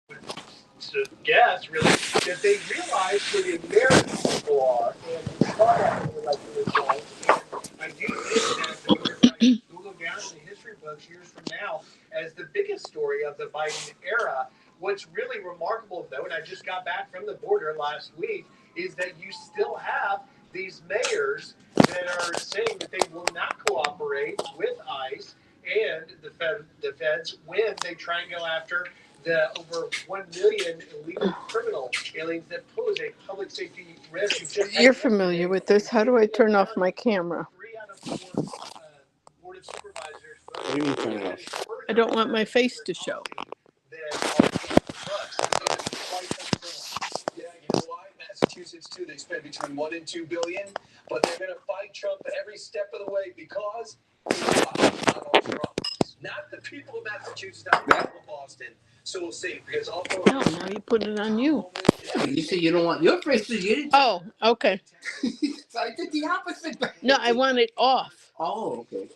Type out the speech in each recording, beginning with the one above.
to guess really that they realize where the American people are, and we saw that in the election results. And I do think that will go down in the history books years from now as the biggest story of the Biden era. What's really remarkable, though, and I just got back from the border last week, is that you still have these mayors that are saying that they will not cooperate with ICE and the feds when they try and go after the over 1 million illegal criminal aliens that pose a public safety risk. You're familiar with this. How do I turn off my camera? 3 out of 4 board of supervisors. What do you mean turn it off? I don't want my face to show. Yeah, you know why? Massachusetts too. They spend between $1 and $2 billion, but they're going to fight Trump every step of the way because not the people of Massachusetts, not the people of Boston. So we'll see. Because I'll go. No, now you put it on you. Yeah, you said you don't want your face to. You didn't. Oh, okay. So I did the opposite. No, I want it off. Oh, okay.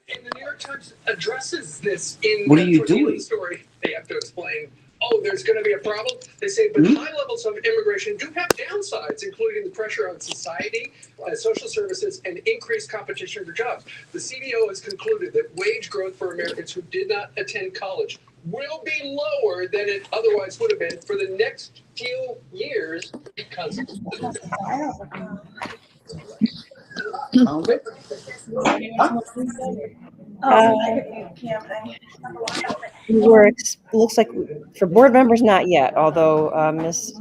And the New York Times addresses this in What are you towards the end of doing? the story. They have to explain. Oh, there's going to be a problem. They say, but high levels of immigration do have downsides, including the pressure on society, social services, and increased competition for jobs. The CBO has concluded that wage growth for Americans who did not attend college will be lower than it otherwise would have been for the next few years because of Found it? Looks like for board members, not yet, although Ms.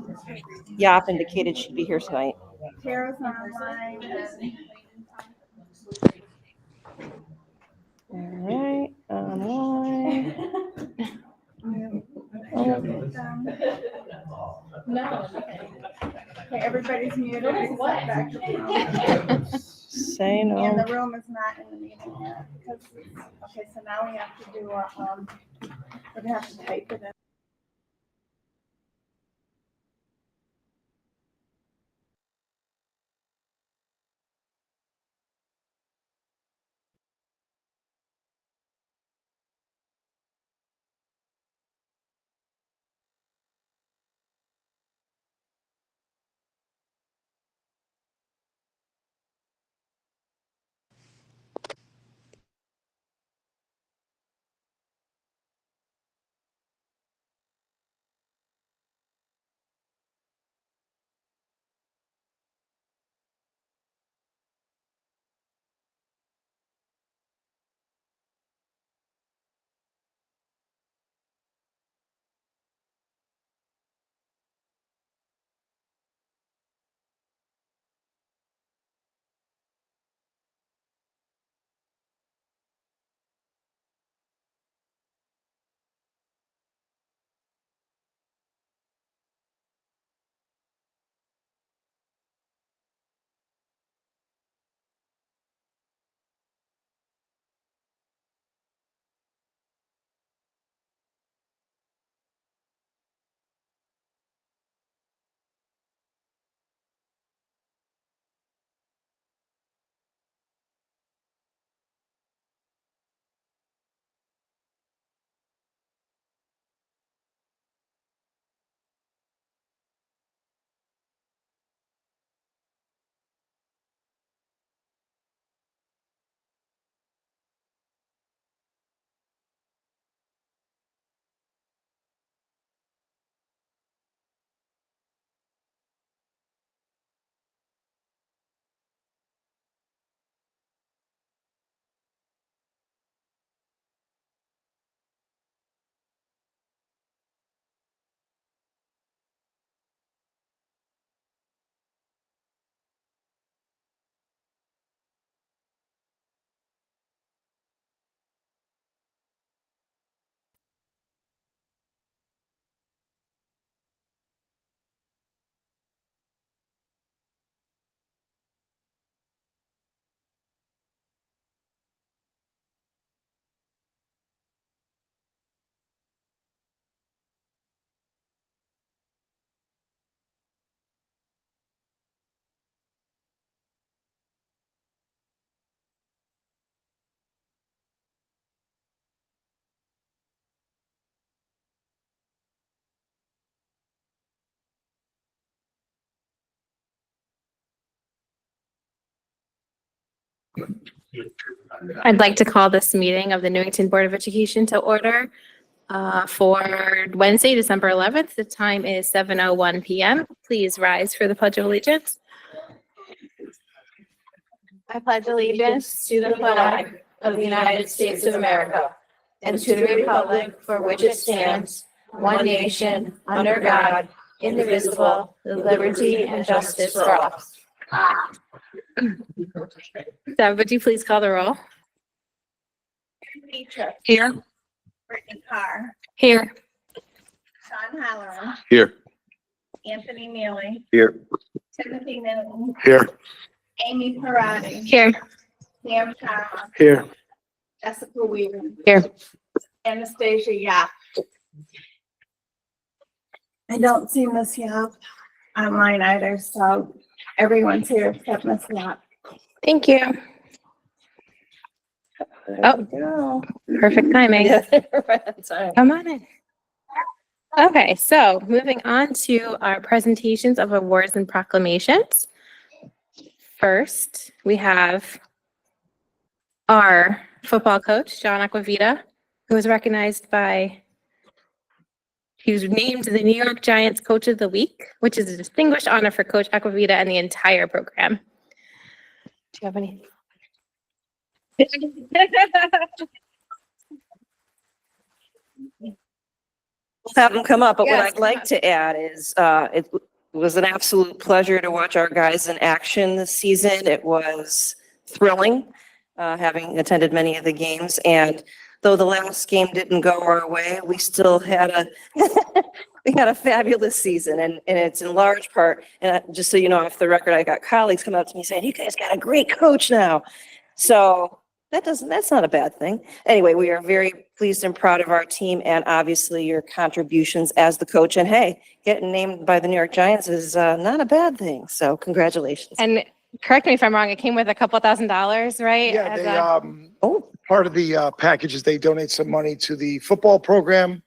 Yap indicated she'd be here tonight. Tara's online. All right, online. No. Okay, everybody's muted. Except Dr. Brown. Say And no. the room is not in the meeting yet. Okay, so now we have to do a, we're gonna have to type it in. I'd like to call this meeting of the Newington Board of Education to order for Wednesday, December 11th. The time is 7:01 p.m. Please rise for the Pledge of Allegiance. I pledge allegiance to the flag of the United States of America and to the republic for which it stands, one nation, under God, indivisible, with liberty and justice for all. Deb, would you please call the roll? Peter, Here. Brittany Carr, Here. Sean Halloran, Here. Anthony Neely, Here. Timothy Newton, Here. Amy Parati, Here. Sam Chapa, Here. Jessica Weaver, Here. Anastasia Yap. I don't see Miss Yap online either, so everyone's here except Miss Yap. Thank you. Oh, Go. perfect timing. Sorry. Come on in. Okay, so moving on to our presentations of awards and proclamations. First, we have our football coach, John Acquavita, who was recognized by, he was named the New York Giants Coach of the Week, which is a distinguished honor for Coach Acquavita and the entire program. Do you have any? Have them come up, but what Yes, I'd like to add is, it was an absolute pleasure to watch our guys in action this season. It was thrilling, having attended many of the games, and though the last game didn't go our way, we still had a, we had a fabulous season, and it's in large part, and just so you know, off the record, I got colleagues come up to me saying, "You guys got a great coach now." So that's not a bad thing. Anyway, we are very pleased and proud of our team and obviously your contributions as the coach. And hey, getting named by the New York Giants is not a bad thing. So congratulations. And correct me if I'm wrong, it came with a couple $1,000s, right? Yeah, As they, a- part of the package is they donate some money to the football program.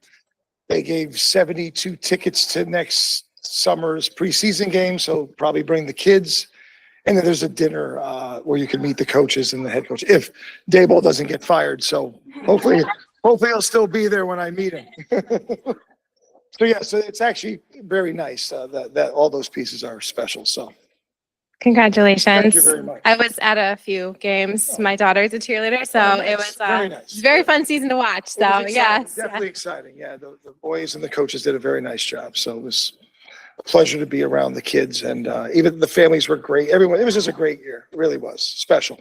They gave 72 tickets to next summer's preseason game, so probably bring the kids. And then there's a dinner where you can meet the coaches and the head coach if Daboll doesn't get fired. So hopefully he'll still be there when I meet him. So yeah, so it's actually very nice that all those pieces are special. So Congratulations. thank you very much. I was at a few games. My daughter's a cheerleader, so Oh, nice. it was Very nice. very fun season to watch. It was So exciting, yes. definitely exciting. Yeah, the boys and the coaches did a very nice job. So it was a pleasure to be around the kids, and even the families were great. Everyone, it was just a great year. It really was special.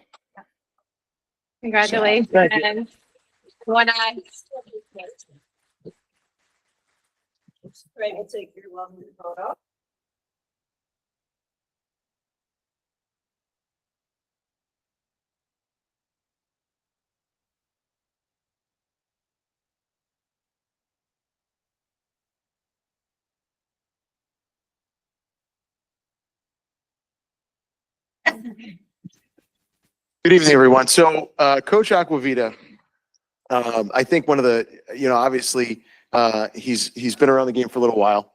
Congratulations. Thank you. And when I Great, we'll take your welcome photo. Good evening, everyone. So, Coach Acquavita, I think one of the, obviously, he's been around the game for a little while.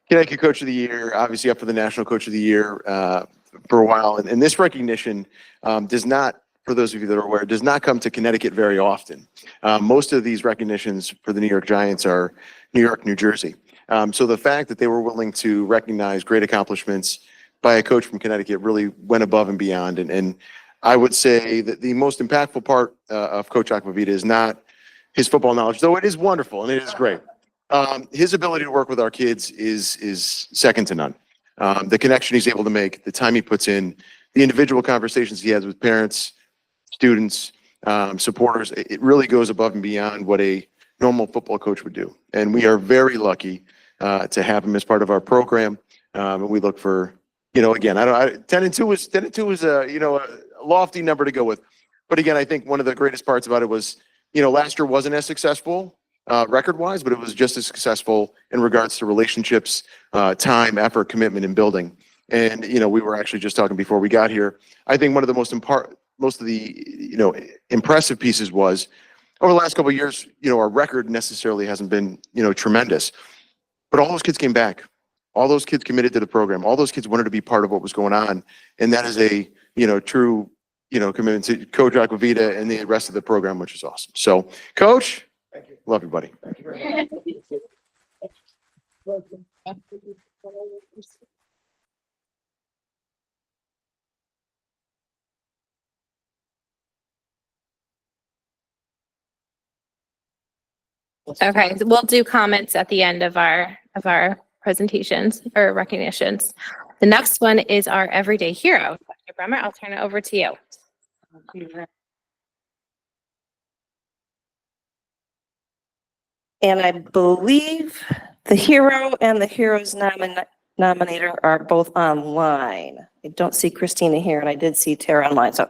Connecticut Coach of the Year, obviously up for the National Coach of the Year for a while. And this recognition does not, for those of you that are aware, does not come to Connecticut very often. Most of these recognitions for the New York Giants are New York, New Jersey. So the fact that they were willing to recognize great accomplishments by a coach from Connecticut really went above and beyond. And I would say that the most impactful part of Coach Acquavita is not his football knowledge, though it is wonderful and it is great. His ability to work with our kids is second to none. The connection he's able to make, the time he puts in, the individual conversations he has with parents, students, supporters, it really goes above and beyond what a normal football coach would do. And we are very lucky to have him as part of our program. And we look for, again, 10-2 was a lofty number to go with. But again, I think one of the greatest parts about it was, last year wasn't as successful record-wise, but it was just as successful in regards to relationships, time, effort, commitment, and building. And, we were actually just talking before we got here. I think one of the most of the, impressive pieces was over the last couple of years, our record necessarily hasn't been, tremendous, but all those kids came back. All those kids committed to the program. All those kids wanted to be part of what was going on. And that is a, true commitment to Coach Aquavita and the rest of the program, which is awesome. So, Coach, love you, buddy. Okay, we'll do comments at the end of our presentations or recognitions. The next one is our everyday hero. Dr. Bremer, I'll turn it over to you. And I believe the hero and the hero's nominator are both online. I don't see Christina here, and I did see Tara online, so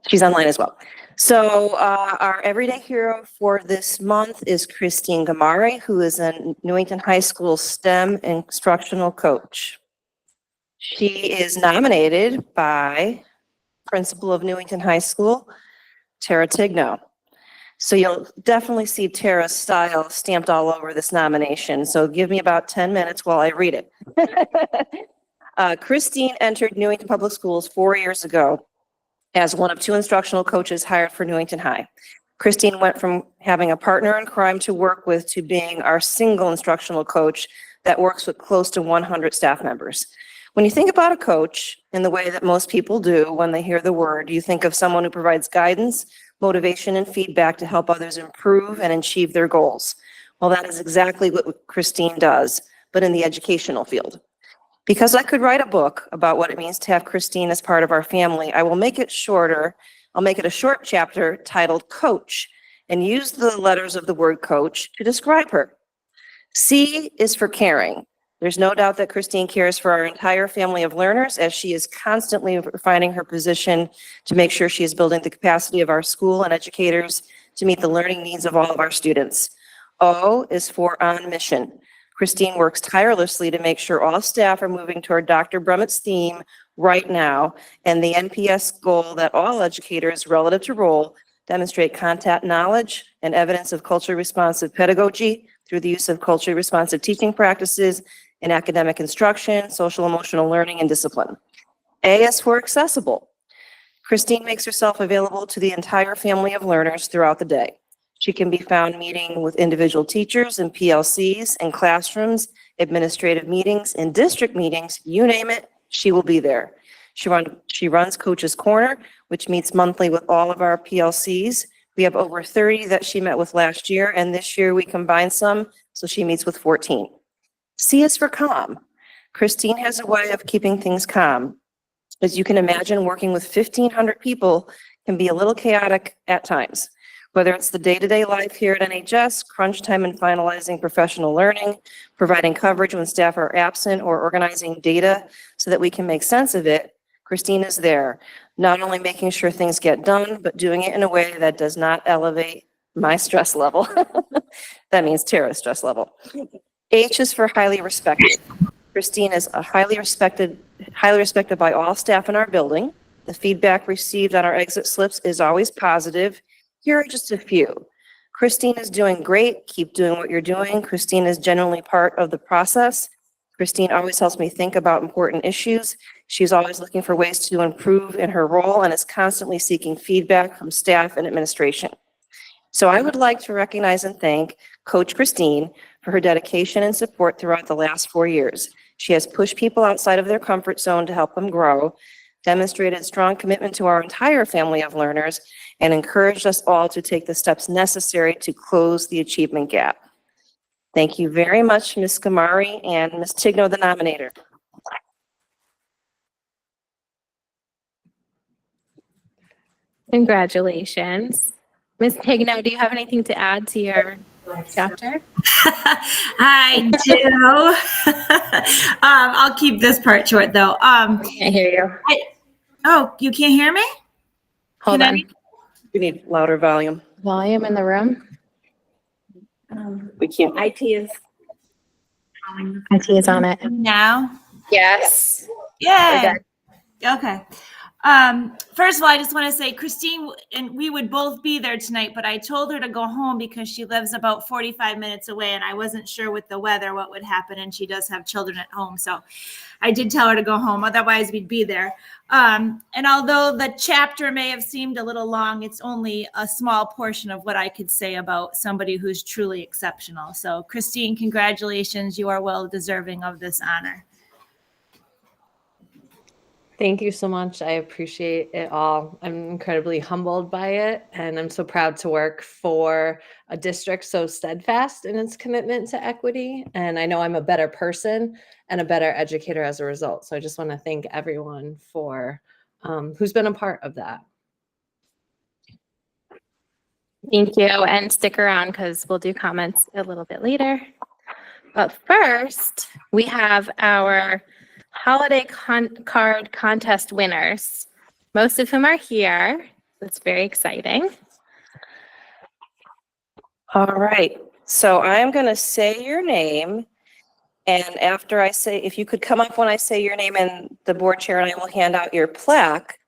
she's online as well. So our everyday hero for this month is Christine Gamare, who is a Newington High School STEM instructional coach. She is nominated by principal of Newington High School, Tara Tigno. So you'll definitely see Tara's style stamped all over this nomination. So give me about 10 minutes while I read it. Christine entered Newington Public Schools 4 years ago as one of 2 instructional coaches hired for Newington High. Christine went from having a partner in crime to work with to being our single instructional coach that works with close to 100 staff members. When you think about a coach in the way that most people do when they hear the word, you think of someone who provides guidance, motivation, and feedback to help others improve and achieve their goals. Well, that is exactly what Christine does, but in the educational field. Because I could write a book about what it means to have Christine as part of our family, I will make it shorter. I'll make it a short chapter titled Coach and use the letters of the word coach to describe her. C is for caring. There's no doubt that Christine cares for our entire family of learners as she is constantly refining her position to make sure she is building the capacity of our school and educators to meet the learning needs of all of our students. O is for on mission. Christine works tirelessly to make sure all staff are moving toward Dr. Brummett's theme right now and the NPS goal that all educators relative to role demonstrate content knowledge and evidence of culturally responsive pedagogy through the use of culturally responsive teaching practices in academic instruction, social emotional learning, and discipline. A is for accessible. Christine makes herself available to the entire family of learners throughout the day. She can be found meeting with individual teachers and PLCs in classrooms, administrative meetings, and district meetings, you name it, she will be there. She runs Coach's Corner, which meets monthly with all of our PLCs. We have over 30 that she met with last year, and this year we combined some, so she meets with 14. C is for calm. Christine has a way of keeping things calm. As you can imagine, working with 1,500 people can be a little chaotic at times. Whether it's the day-to-day life here at NHS, crunch time in finalizing professional learning, providing coverage when staff are absent, or organizing data so that we can make sense of it, Christine is there, not only making sure things get done, but doing it in a way that does not elevate my stress level. That means Tara's stress level. H is for highly respected. Christine is highly respected by all staff in our building. The feedback received on our exit slips is always positive. Here are just a few. Christine is doing great. Keep doing what you're doing. Christine is genuinely part of the process. Christine always helps me think about important issues. She's always looking for ways to improve in her role and is constantly seeking feedback from staff and administration. So I would like to recognize and thank Coach Christine for her dedication and support throughout the last 4 years. She has pushed people outside of their comfort zone to help them grow, demonstrated strong commitment to our entire family of learners, and encouraged us all to take the steps necessary to close the achievement gap. Thank you very much, Ms. Gamari and Ms. Tigno, the nominator. Congratulations. Ms. Tigno, do you have anything to add to your chapter? I do. I'll keep this part short though. I can't hear you. Oh, you can't hear me? Hold on. We need louder volume. Volume in the room. We can't. IT is on it. Now? Yes. Yeah. Okay. First of all, I just want to say Christine and we would both be there tonight, but I told her to go home because she lives about 45 minutes away and I wasn't sure with the weather what would happen. And she does have children at home. So I did tell her to go home. Otherwise, we'd be there. And although the chapter may have seemed a little long, it's only a small portion of what I could say about somebody who's truly exceptional. So Christine, congratulations. You are well deserving of this honor. Thank you so much. I appreciate it all. I'm incredibly humbled by it, and I'm so proud to work for a district so steadfast in its commitment to equity. And I know I'm a better person and a better educator as a result. So I just want to thank everyone for who's been a part of that. Thank you. And stick around because we'll do comments a little bit later. But first, we have our holiday card contest winners, most of whom are here. That's very exciting. All right. So I'm going to say your name. And after I say, if you could come up when I say your name, and the board chair and I will hand out your plaque.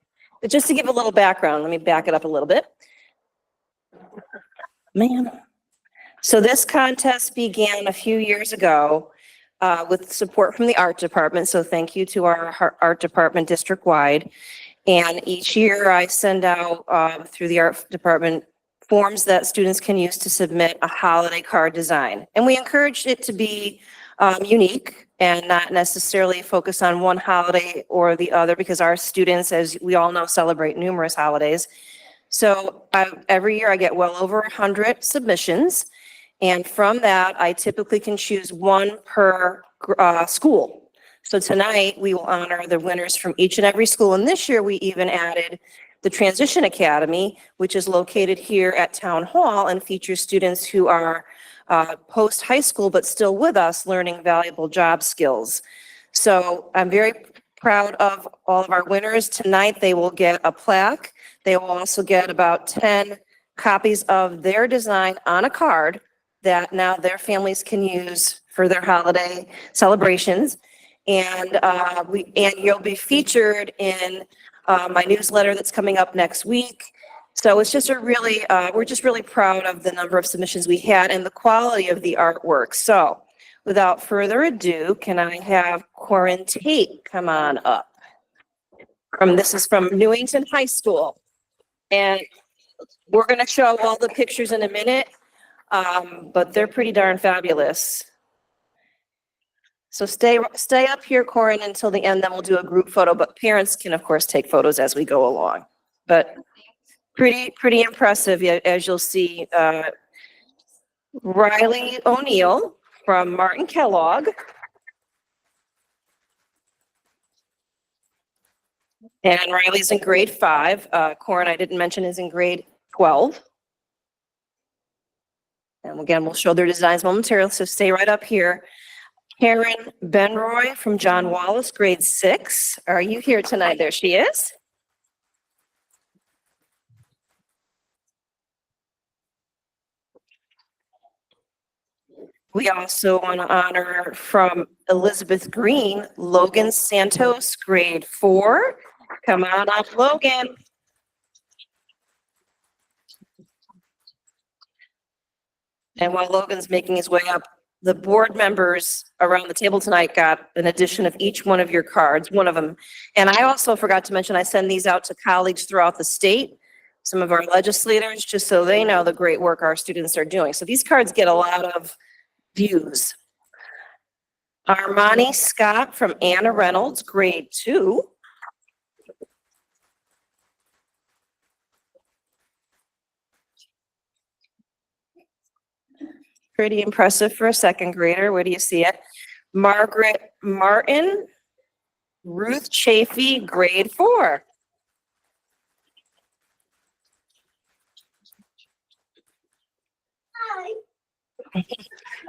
But just to give a little background, let me back it up a little bit. Man. So this contest began a few years ago with support from the art department. So thank you to our art department district-wide. And each year I send out through the art department forms that students can use to submit a holiday card design. And we encourage it to be unique and not necessarily focus on one holiday or the other, because our students, as we all know, celebrate numerous holidays. So every year I get well over 100 submissions. And from that, I typically can choose one per school. So tonight we will honor the winners from each and every school. And this year we even added the Transition Academy, which is located here at Town Hall and features students who are post-high school but still with us learning valuable job skills. So I'm very proud of all of our winners. Tonight they will get a plaque. They will also get about 10 copies of their design on a card that now their families can use for their holiday celebrations. And you'll be featured in my newsletter that's coming up next week. So it's just we're just really proud of the number of submissions we had and the quality of the artwork. So without further ado, can I have Corin Tate come on up? This is from Newington High School. And we're gonna show all the pictures in a minute. But they're pretty darn fabulous. So stay up here, Corin, until the end, then we'll do a group photo, but parents can of course take photos as we go along. But pretty impressive, as you'll see. Riley O'Neill from Martin Kellogg. And Riley's in grade 5. Corin, I didn't mention, is in grade 12. And again, we'll show their designs momentarily, so stay right up here. Karen Benroy from John Wallace, grade 6. Are you here tonight? There she is. We also want to honor from Elizabeth Green, Logan Santos, grade 4. Come on up, Logan. And while Logan's making his way up, the board members around the table tonight got an edition of each one of your cards, one of them. And I also forgot to mention, I send these out to colleagues throughout the state, some of our legislators, just so they know the great work our students are doing. So these cards get a lot of views. Armani Scott from Anna Reynolds, grade 2. Pretty impressive for a second grader. Where do you see it? Margaret Martin, Ruth Chafee, grade 4. Hi.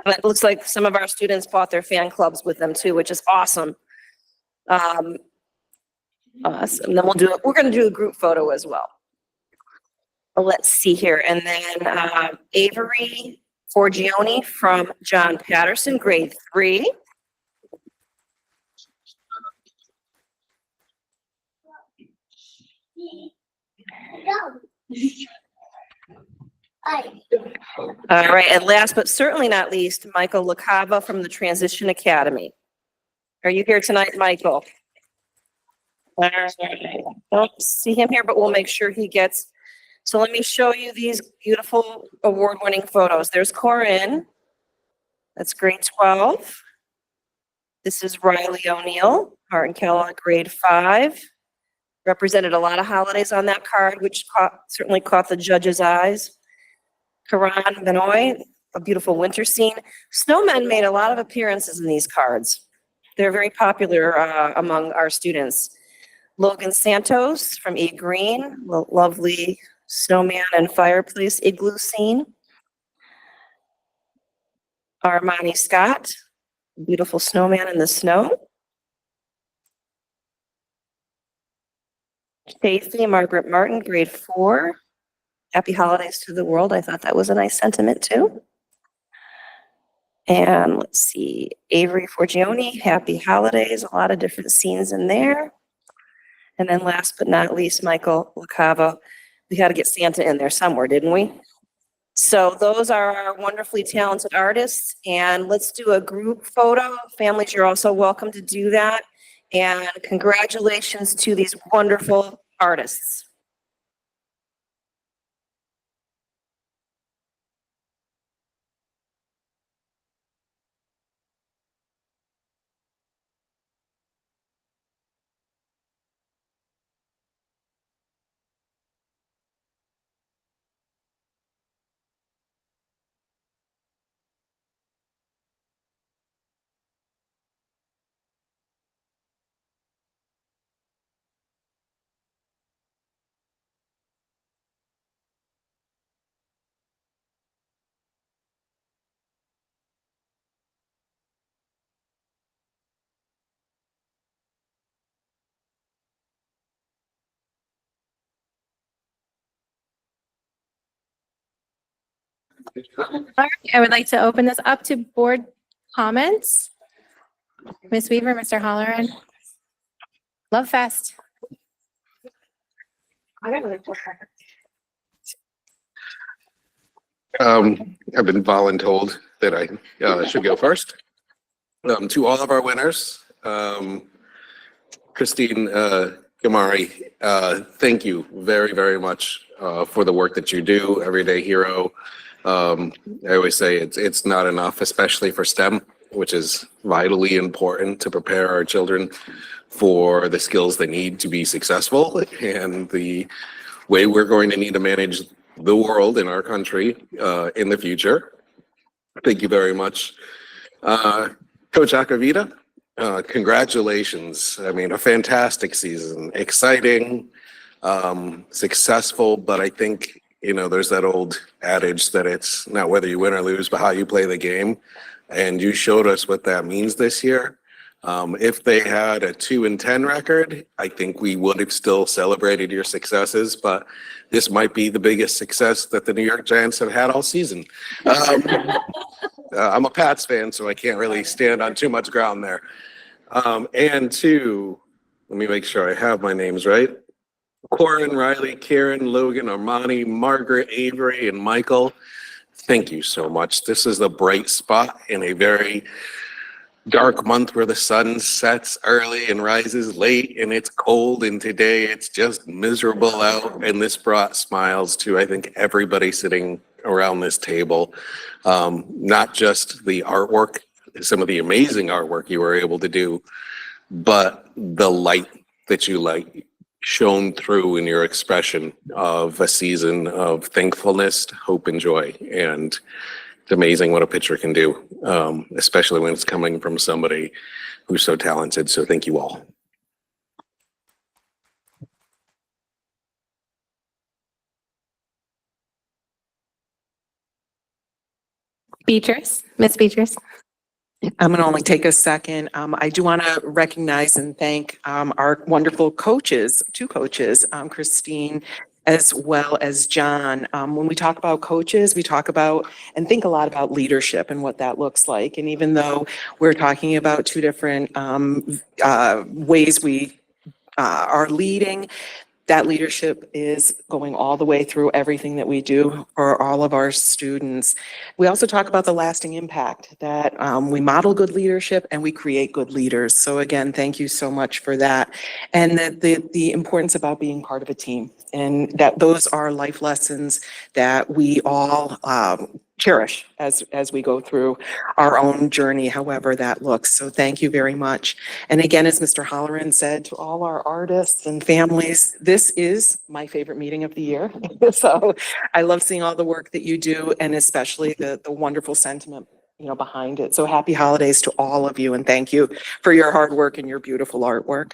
It looks like some of our students bought their fan clubs with them too, which is awesome. Awesome. And then we're going to do a group photo as well. Let's see here. And then Avery Forgione from John Patterson, grade 3. All right, and last but certainly not least, Michael LaCava from the Transition Academy. Are you here tonight, Michael? All right. Don't see him here, but we'll make sure he gets. So let me show you these beautiful award-winning photos. There's Corinne. That's grade 12. This is Riley O'Neill, Martin Kellogg, grade 5. Represented a lot of holidays on that card, which certainly caught the judge's eyes. Karan Benoit, a beautiful winter scene. Snowmen made a lot of appearances in these cards. They're very popular among our students. Logan Santos from E Green, lovely snowman and fireplace igloo scene. Armani Scott, beautiful snowman in the snow. Stacy Margaret Martin, grade 4. Happy holidays to the world. I thought that was a nice sentiment too. And let's see, Avery Forgione, happy holidays. A lot of different scenes in there. And then last but not least, Michael LaCava. We got to get Santa in there somewhere, didn't we? So those are our wonderfully talented artists. And let's do a group photo. Families, you're also welcome to do that. And congratulations to these wonderful artists. All right, I would like to open this up to board comments. Ms. Weaver, Mr. Holleran. Love Fest. I've been voluntold that I should go first. To all of our winners, Christine Gamari, thank you very, very much for the work that you do, Everyday Hero. I always say it's not enough, especially for STEM, which is vitally important to prepare our children for the skills they need to be successful and the way we're going to need to manage the world in our country in the future. Thank you very much. Coach Acavita, congratulations. I mean, a fantastic season, exciting, successful, but I think, you know, there's that old adage that it's not whether you win or lose, but how you play the game. And you showed us what that means this year. If they had a 2-10 record, I think we would have still celebrated your successes, but this might be the biggest success that the New York Giants have had all season. I'm a Pats fan, so I can't really stand on too much ground there. And two, let me make sure I have my names right. Corin, Riley, Karen, Logan, Armani, Margaret, Avery, and Michael. Thank you so much. This is a bright spot in a very dark month where the sun sets early and rises late and it's cold, and today it's just miserable out, and this brought smiles to I think everybody sitting around this table. Not just the artwork, some of the amazing artwork you were able to do, but the light that you shone through in your expression of a season of thankfulness, hope, and joy. And it's amazing what a pitcher can do, especially when it's coming from somebody who's so talented. So thank you all. Beatrice, Miss Beatrice. I'm going to only take a second. I do want to recognize and thank our wonderful coaches, two coaches, Christine as well as John. When we talk about coaches, we talk about and think a lot about leadership and what that looks like. And even though we're talking about two different ways we are leading, That leadership is going all the way through everything that we do for all of our students. We also talk about the lasting impact that we model good leadership and we create good leaders. So again, thank you so much for that. And the importance about being part of a team, and that those are life lessons that we all cherish as we go through our own journey, however that looks. So thank you very much. And again, as Mr. Holleran said, to all our artists and families, this is my favorite meeting of the year. So I love seeing all the work that you do, and especially the wonderful sentiment, behind it. So happy holidays to all of you, and thank you for your hard work and your beautiful artwork.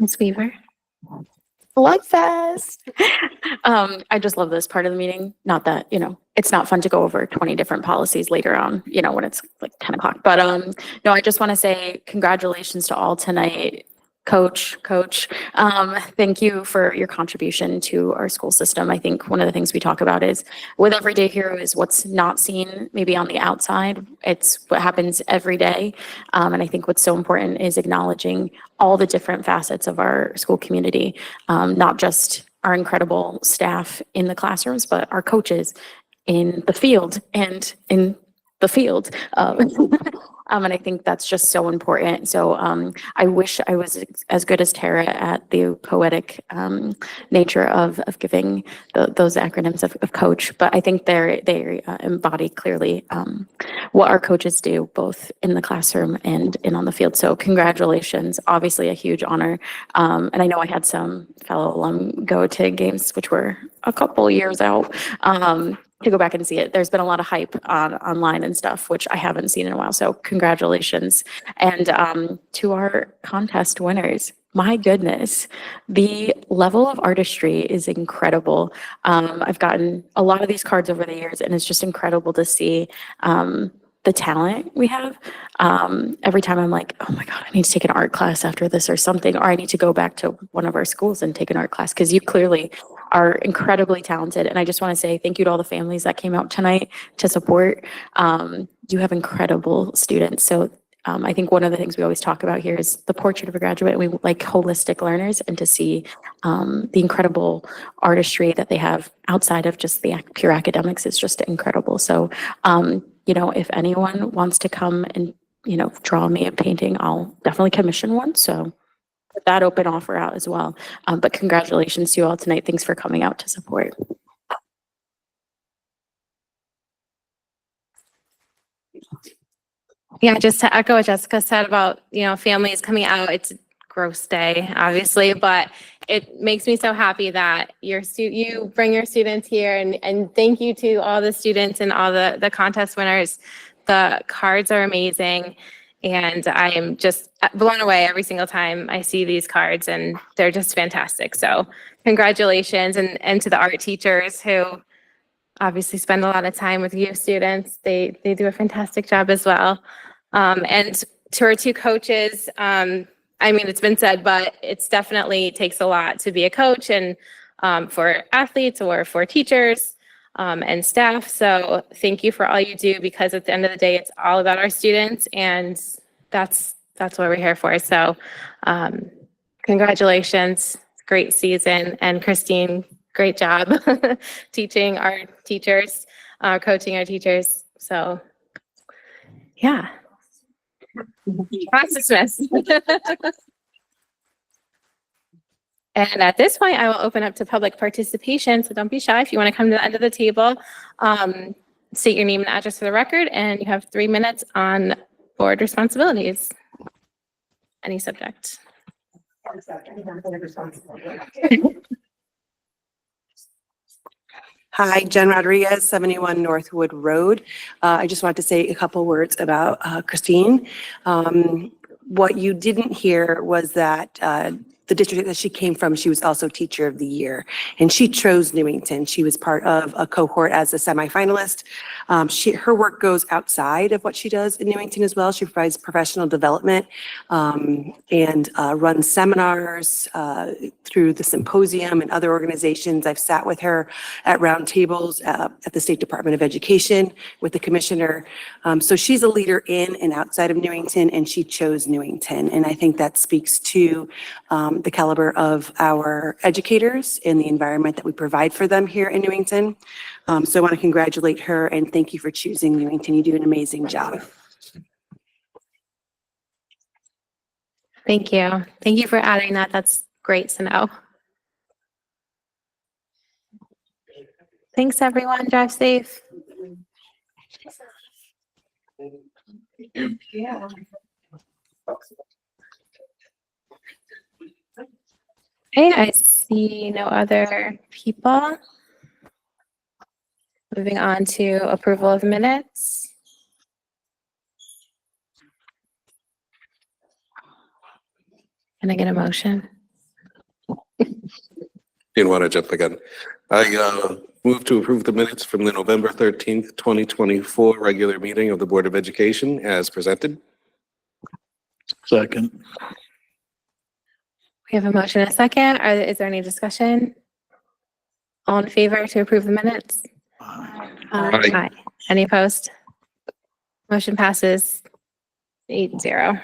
Ms. Weaver. Slugfest. I just love this part of the meeting. Not that, it's not fun to go over 20 different policies later on, when it's like 10 o'clock. But no, I just want to say congratulations to all tonight. Coach, thank you for your contribution to our school system. I think one of the things we talk about is with Everyday Hero is what's not seen maybe on the outside. It's what happens every day. And I think what's so important is acknowledging all the different facets of our school community, not just our incredible staff in the classrooms, but our coaches in the field and in the field. And I think that's just so important. So I wish I was as good as Tara at the poetic nature of giving those acronyms of coach, but I think they embody clearly what our coaches do, both in the classroom and on the field. So congratulations, obviously a huge honor. And I know I had some fellow alum go to games, which were a couple years out. To go back and see it. There's been a lot of hype online and stuff, which I haven't seen in a while. So congratulations. And to our contest winners, my goodness, the level of artistry is incredible. I've gotten a lot of these cards over the years, and it's just incredible to see the talent we have. Every time I'm like, oh my God, I need to take an art class after this or something, or I need to go back to one of our schools and take an art class, because you clearly are incredibly talented. And I just want to say thank you to all the families that came out tonight to support. You have incredible students. So I think one of the things we always talk about here is the portrait of a graduate. We like holistic learners, and to see the incredible artistry that they have outside of just the pure academics is just incredible. So, if anyone wants to come and, draw me a painting, I'll definitely commission one. So put that open offer out as well. But congratulations to you all tonight. Thanks for coming out to support. Yeah, just to echo what Jessica said about, families coming out, it's a gross day, obviously, but it makes me so happy that you bring your students here, and thank you to all the students and all the contest winners. The cards are amazing, and I am just blown away every single time I see these cards, and they're just fantastic. So congratulations, and to the art teachers who obviously spend a lot of time with you students. They do a fantastic job as well. And to our two coaches, it's been said, but it's definitely takes a lot to be a coach, and for athletes or for teachers and staff. So thank you for all you do, because at the end of the day, it's all about our students, and that's what we're here for. So congratulations, great season. And Christine, great job teaching our teachers, coaching our teachers. So yeah. Class dismissed. And at this point, I will open up to public participation. So don't be shy if you want to come to the end of the table. State your name and address for the record, and you have 3 minutes on board responsibilities. Any subject. Hi, Jen Rodriguez, 71 Northwood Road. I just wanted to say a couple words about Christine. What you didn't hear was that the district that she came from, she was also Teacher of the Year. And she chose Newington. She was part of a cohort as a semifinalist. Her work goes outside of what she does in Newington as well. She provides professional development and runs seminars through the symposium and other organizations. I've sat with her at roundtables at the State Department of Education with the commissioner. So she's a leader in and outside of Newington, and she chose Newington. And I think that speaks to the caliber of our educators and the environment that we provide for them here in Newington. So I want to congratulate her and thank you for choosing Newington. You do an amazing job. Thank you. Thank you for adding that. That's great to know. Thanks, everyone. Drive safe. Yeah. Okay, I see no other people. Moving on to approval of minutes. Can I get a motion? Didn't want to jump again. I move to approve the minutes from the November 13th, 2024 regular meeting of the Board of Education as presented. Second. We have a motion and a second. Is there any discussion? All in favor to approve the minutes? Aye. Any opposed? Motion passes 8-0.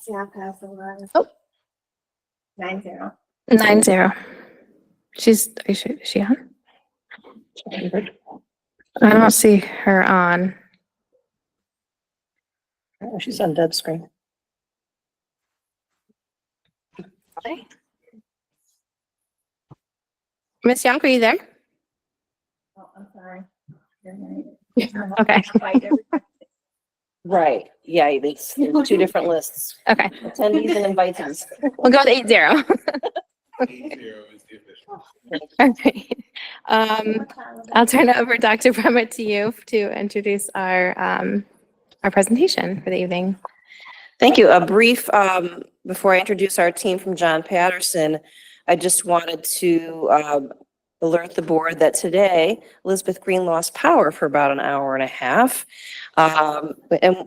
Staff has 11. Oh. 9-0. 9-0. Is she on? I don't see her on. Oh, she's on Deb's screen. Okay. Miss Young, are you there? Oh, I'm sorry. Okay. Right, yeah, it's two different lists. Okay. Attendees and invitees. We'll go with 8-0. Okay. I'll turn it over, Dr. Brummer, to you to introduce our presentation for the evening. Thank you. A brief, before I introduce our team from John Patterson, I just wanted to alert the board that today Elizabeth Green lost power for about an hour and a half. And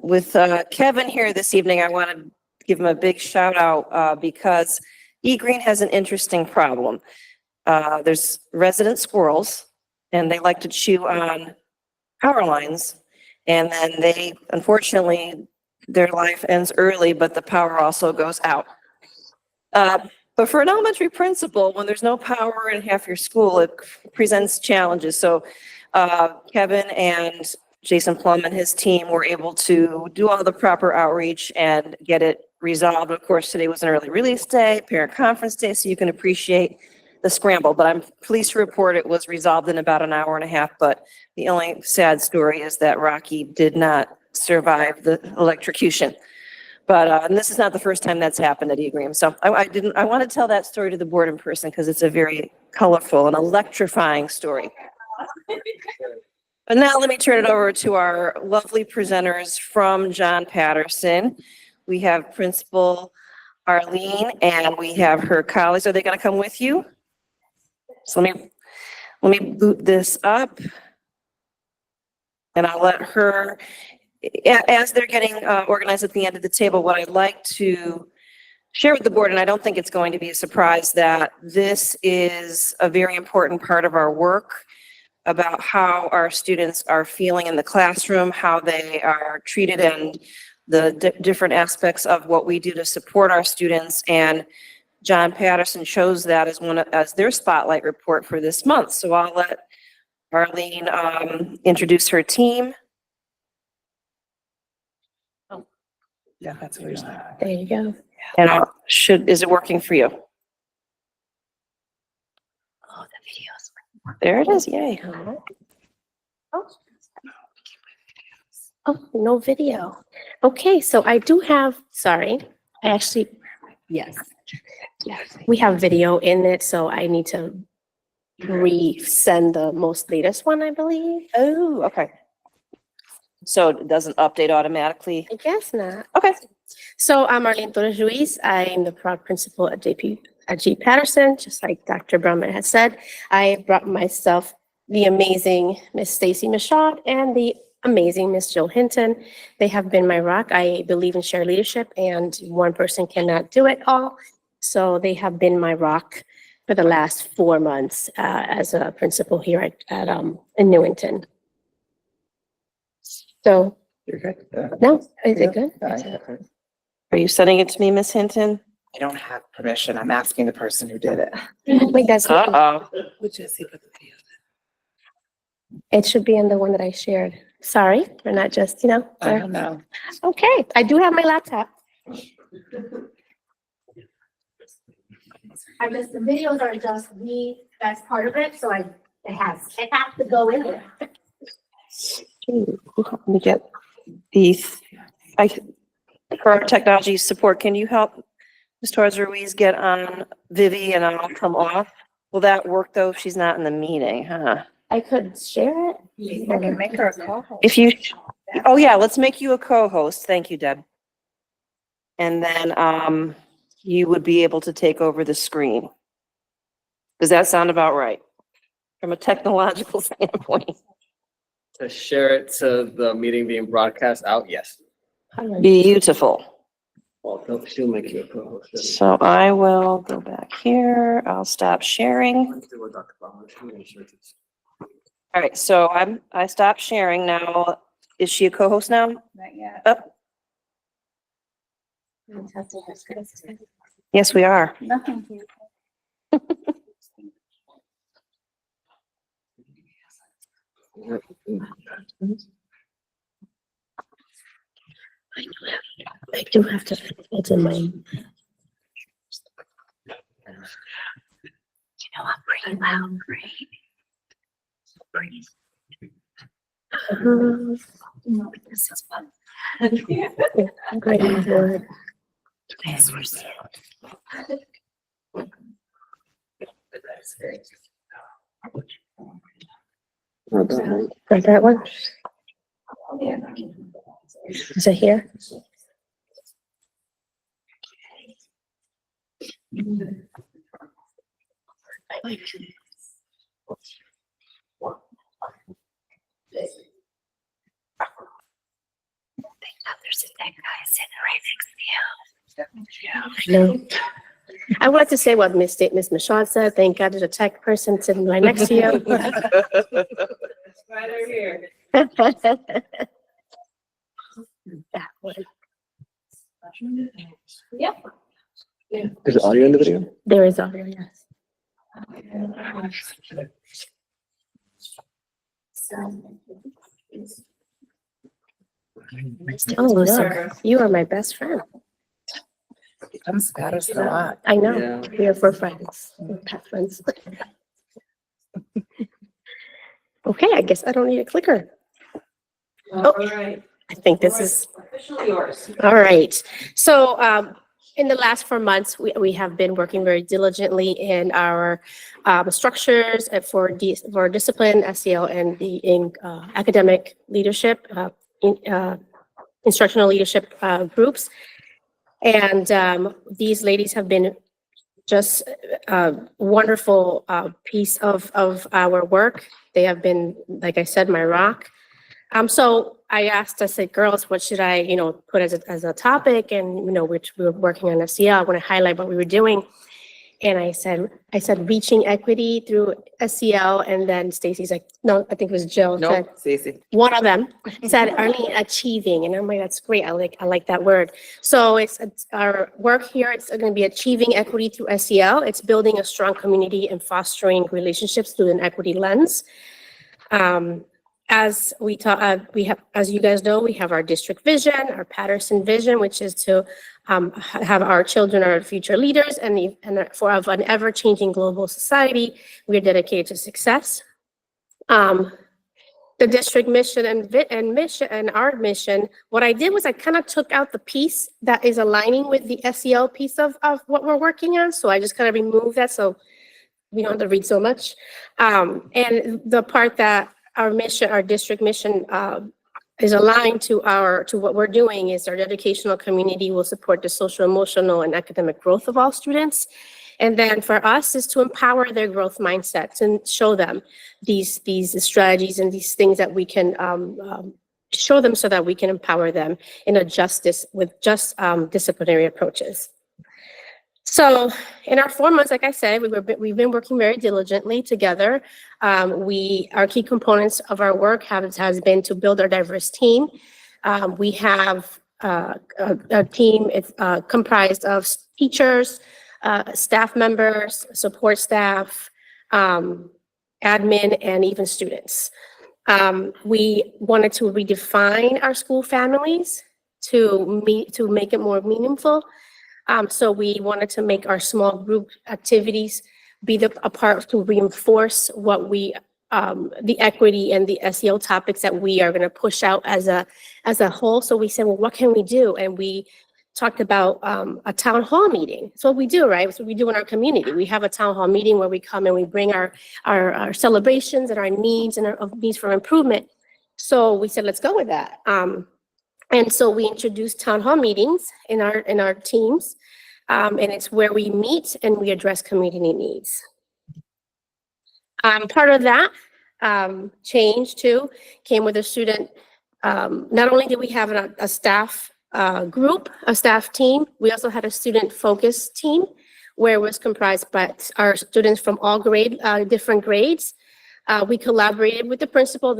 with Kevin here this evening, I want to give him a big shout out because E-Green has an interesting problem. There's resident squirrels and they like to chew on power lines. And then they, unfortunately, their life ends early, but the power also goes out. But for an elementary principal, when there's no power in half your school, it presents challenges. So Kevin and Jason Plum and his team were able to do all the proper outreach and get it resolved. Of course, today was an early release day, parent conference day, so you can appreciate the scramble. But I'm pleased to report it was resolved in about an hour and a half. But the only sad story is that Rocky did not survive the electrocution. But and this is not the first time that's happened at E-Green. So I want to tell that story to the board in person because it's a very colorful and electrifying story. But now let me turn it over to our lovely presenters from John Patterson. We have Principal Arlene and we have her colleagues. Are they going to come with you? So let me boot this up and I'll let her, as they're getting organized at the end of the table, what I'd like to share with the board, and I don't think it's going to be a surprise, that this is a very important part of our work about how our students are feeling in the classroom, how they are treated, and the different aspects of what we do to support our students. And John Patterson chose that as their spotlight report for this month. So I'll let Arlene introduce her team. Oh, yeah, that's where there you go. And is it working for you? Oh, the video's There it is, yay. Oh, no video. Okay, so I do have, sorry, I actually, yes. We have video in it, so I need to resend the most latest one, I believe. Oh, okay. So it doesn't update automatically? I guess not. Okay, So I'm Arlene Torres Ruiz. I am the proud principal at G. Patterson, just like Dr. Brumman has said. I brought myself the amazing Miss Stacy Michaud and the amazing Miss Jill Hinton. They have been my rock. I believe in shared leadership, and one person cannot do it all. So they have been my rock for the last 4 months as a principal here in Newington. So, You're good. no, is it good? Are you sending it to me, Miss Hinton? I don't have permission. I'm asking the person who did it. Wait, that's Uh-oh. It should be in the one that I shared. Sorry, we're not just, I don't know. Okay, I do have my laptop. The videos are just me, that's part of it, so it has to go in there. Let me get these. For our technology support, can you help Ms. Torres Ruiz get on Vivi and I'll come off? Will that work though if she's not in the meeting, huh? I could share it. I can make her a co-host. If you, oh yeah, let's make you a co-host. Thank you, Deb. And then you would be able to take over the screen. Does that sound about right? From a technological standpoint? To share it to the meeting being broadcast out, yes. Beautiful. Well, she'll make you a co-host. So I will go back here. I'll stop sharing. All right, so I stopped sharing now. Is she a co-host now? Not yet. Oh, yes, we are. Nothing here. I do have to, it's in my. I'm pretty loud, right? This is fun. I'm great with word. Yes, we're seeing. Right, that one? Is it here? There's a tech guy sitting right next to you. I know. I wanted to say what Miss Michaud said. Thank God there's a tech person sitting right next to you. Right over here. That one. Yep. Is the audio in the video? There is audio, yes. Oh, sir, you are my best friend. I'm Spanish a lot. I know. Yeah. We are for friends. We're past friends. Okay, I guess I don't need a clicker. All right. I think this is. Officially yours. All right. So in the last 4 months, we have been working very diligently in our structures for discipline, SEL, and in academic leadership, instructional leadership groups. And these ladies have been just a wonderful piece of our work. They have been, like I said, my rock. So I said, girls, what should I, put as a topic? And, which we were working on SEL, I want to highlight what we were doing. And I said, reaching equity through SEL. And then Stacy's like, no, I think it was Jill. No, Stacey. One of them said, Arlene, achieving. And I'm like, that's great. I like that word. So it's our work here. It's going to be achieving equity through SEL. It's building a strong community and fostering relationships through an equity lens. As we talk, as you guys know, we have our district vision, our Patterson vision, which is to have our children our future leaders, and for an ever-changing global society, we are dedicated to success. The district mission and our mission, what I did was I kind of took out the piece that is aligning with the SEL piece of what we're working on. So I just kind of removed that so we don't have to read so much. And the part that our mission, our district mission is aligned to what we're doing is our educational community will support the social, emotional, and academic growth of all students. And then for us is to empower their growth mindsets and show them these strategies and these things that we can show them so that we can empower them in a with disciplinary approaches. So in our 4 months, like I said, we've been working very diligently together. Our key components of our work has been to build our diverse team. We have a team comprised of teachers, staff members, support staff, admin, and even students. We wanted to redefine our school families to make it more meaningful. So we wanted to make our small group activities be a part to reinforce what the equity and the SEL topics that we are going to push out as a whole. So we said, well, what can we do? And we talked about a town hall meeting. It's what we do, right? It's what we do in our community. We have a town hall meeting where we come and we bring our celebrations and our needs and our needs for improvement. So we said, let's go with that. And so we introduced town hall meetings in our teams, and it's where we meet and we address community needs. Part of that change too came with a student. Not only did we have a staff group, a staff team, we also had a student focus team where it was comprised by our students from all different grades. We collaborated with the principal.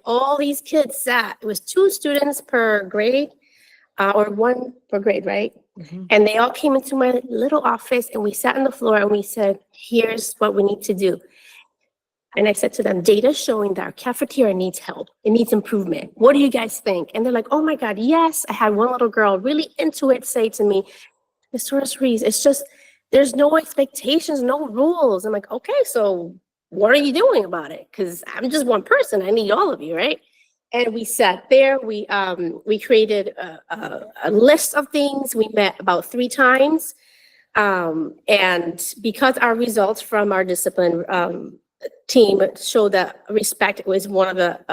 All these kids sat. It was 2 students per grade, or 1 per grade, right? Mm-hmm. And they all came into my little office and we sat on the floor and we said, here's what we need to do. And I said to them, data showing that our cafeteria needs help. It needs improvement. What do you guys think? And they're like, oh my God, yes. I had one little girl really into it say to me, Ms. Torres-Ruiz, it's just, there's no expectations, no rules. I'm like, okay, so what are you doing about it? Because I'm just one person. I need all of you, right? And we sat there. We created a list of things. We met about 3 times. And because our results from our discipline team showed that respect was one of the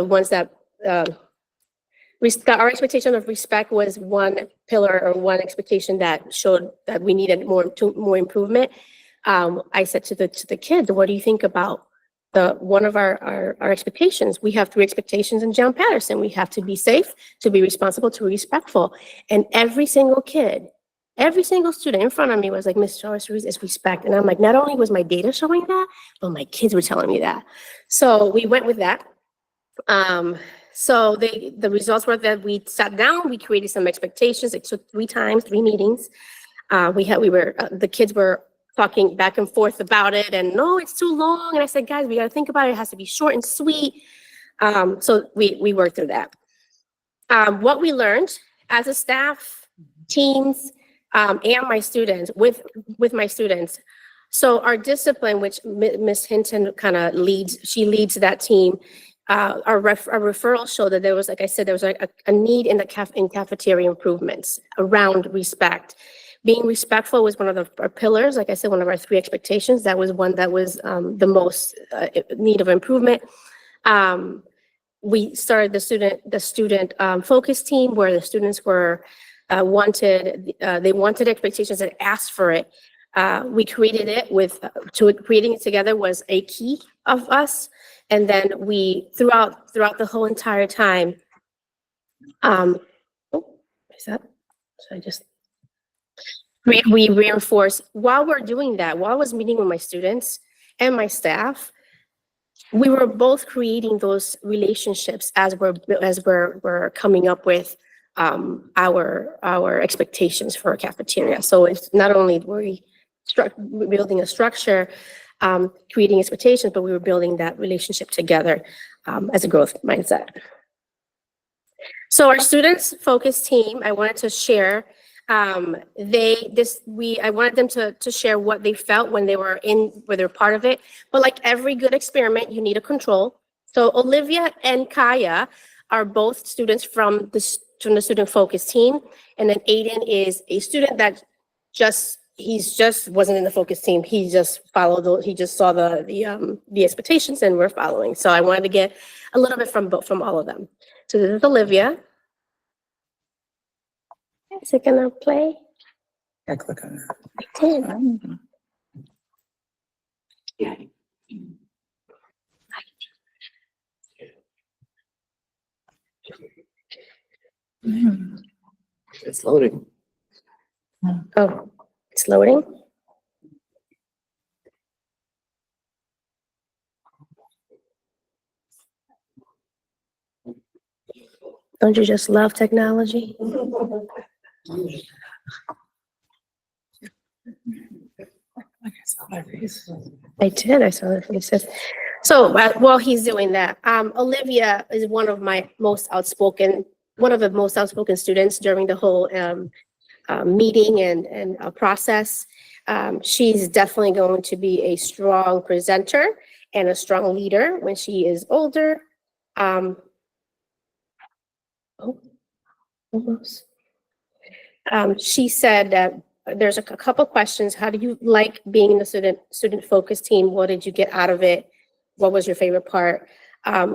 ones that our expectation of respect was one pillar or one expectation that showed that we needed more improvement. I said to the kids, what do you think about one of our expectations? We have 3 expectations in John Patterson. We have to be safe, to be responsible, to be respectful. And every single student in front of me was like, Ms. Torres-Ruiz is respect. And I'm like, not only was my data showing that, but my kids were telling me that. So we went with that. So the results were that we sat down, we created some expectations. It took 3 meetings. The kids were talking back and forth about it, and no, it's too long. And I said, guys, we got to think about it. It has to be short and sweet. So we worked through that. What we learned as a staff, teams, and my students, with my students. So our discipline, which Ms. Hinton kind of leads that team. Our referrals show that there was, like I said, there was a need in cafeteria improvements around respect. Being respectful was one of our pillars. Like I said, one of our 3 expectations. That was one that was the most need of improvement. We started the student focus team where the students were wanted expectations and asked for it. We created it creating it together was a key of us. And then we, throughout the whole entire time, we reinforce, while we're doing that, while I was meeting with my students and my staff, we were both creating those relationships as we're coming up with our expectations for a cafeteria. So it's not only were we building a structure, creating expectations, but we were building that relationship together as a growth mindset. So our students focus team, I wanted to share, I wanted them to share what they felt when they were part of it. But like every good experiment, you need a control. So Olivia and Kaya are both students from the student focus team. And then Aiden is a student that he just wasn't in the focus team. He just saw the expectations and we're following. So I wanted to get a little bit from all of them. So this is Olivia. Is it gonna play? I click on that. I did. It's loading. Oh, it's loading. Don't you just love technology? I did. I saw their faces. So while he's doing that, Olivia is one of the most outspoken students during the whole meeting and process. She's definitely going to be a strong presenter and a strong leader when she is older. Almost. She said that there's a couple questions. How do you like being in the student focus team? What did you get out of it? What was your favorite part?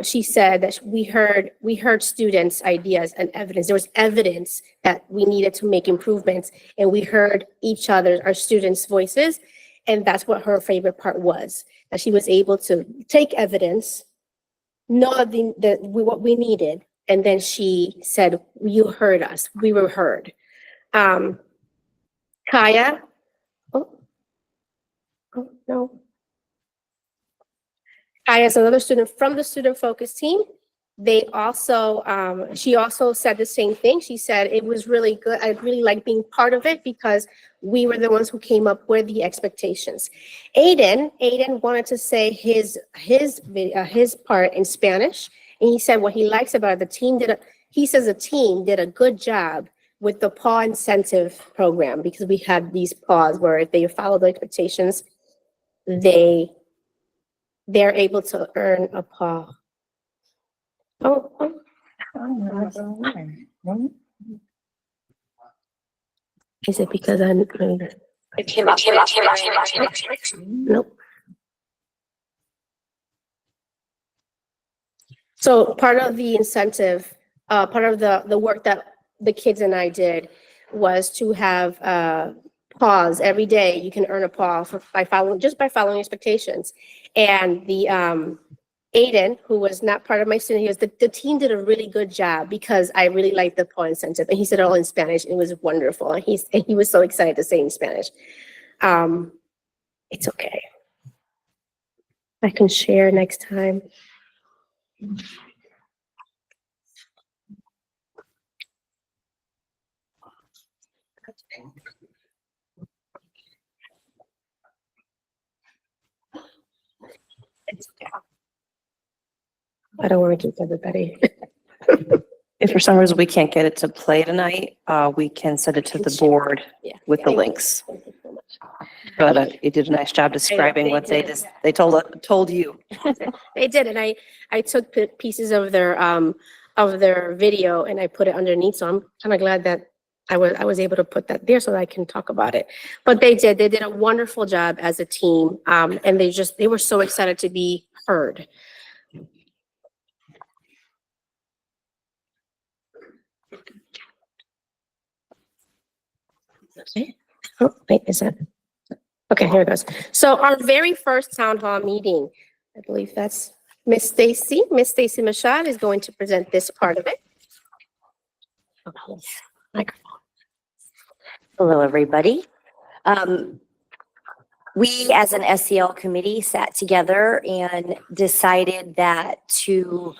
She said that we heard students' ideas and evidence. There was evidence that we needed to make improvements, and we heard our students' voices, and that's what her favorite part was. That she was able to take evidence, know what we needed, and then she said, "You heard us. We were heard." Kaya. Oh no. Kaya is another student from the student focus team. They also, she also said the same thing. She said it was really good. I really like being part of it because we were the ones who came up with the expectations. Aiden wanted to say his part in Spanish, and he said what he likes about it. The team did a good job with the PAW incentive program, because we had these PAWs where if they follow the expectations, they're able to earn a PAW. Is it because I'm nope. So part of the incentive, part of the work that the kids and I did was to have PAWs every day. You can earn a PAW by following expectations. And the Aiden, who was not part of my student, the team did a really good job because I really liked the PAW incentive. And he said it all in Spanish. It was wonderful. And he was so excited to say in Spanish. It's okay. I can share next time. It's okay. I don't want to keep everybody. If for some reason we can't get it to play tonight, we can send it to the board with the links. But you did a nice job describing what they told you. They did, and I took pieces of their video and I put it underneath. So I'm kind of glad that I was able to put that there so that I can talk about it. But they did a wonderful job as a team, and they were so excited to be heard. Okay. Oh, wait, is that? Okay, here it goes. So our very first town hall meeting, I believe that's Miss Stacy. Miss Stacy Machad is going to present this part of it. Microphone. Hello, everybody. We, as an SEL committee, sat together and decided that to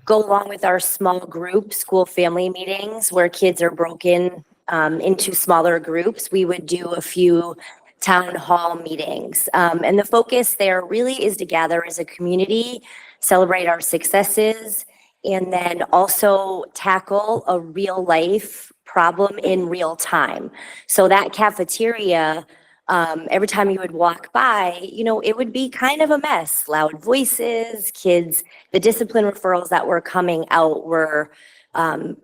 go along with our small group school family meetings where kids are broken into smaller groups, we would do a few town hall meetings. And the focus there really is to gather as a community, celebrate our successes, and then also tackle a real life problem in real time. So that cafeteria, every time you would walk by, it would be kind of a mess. Loud voices, kids, the discipline referrals that were coming out were a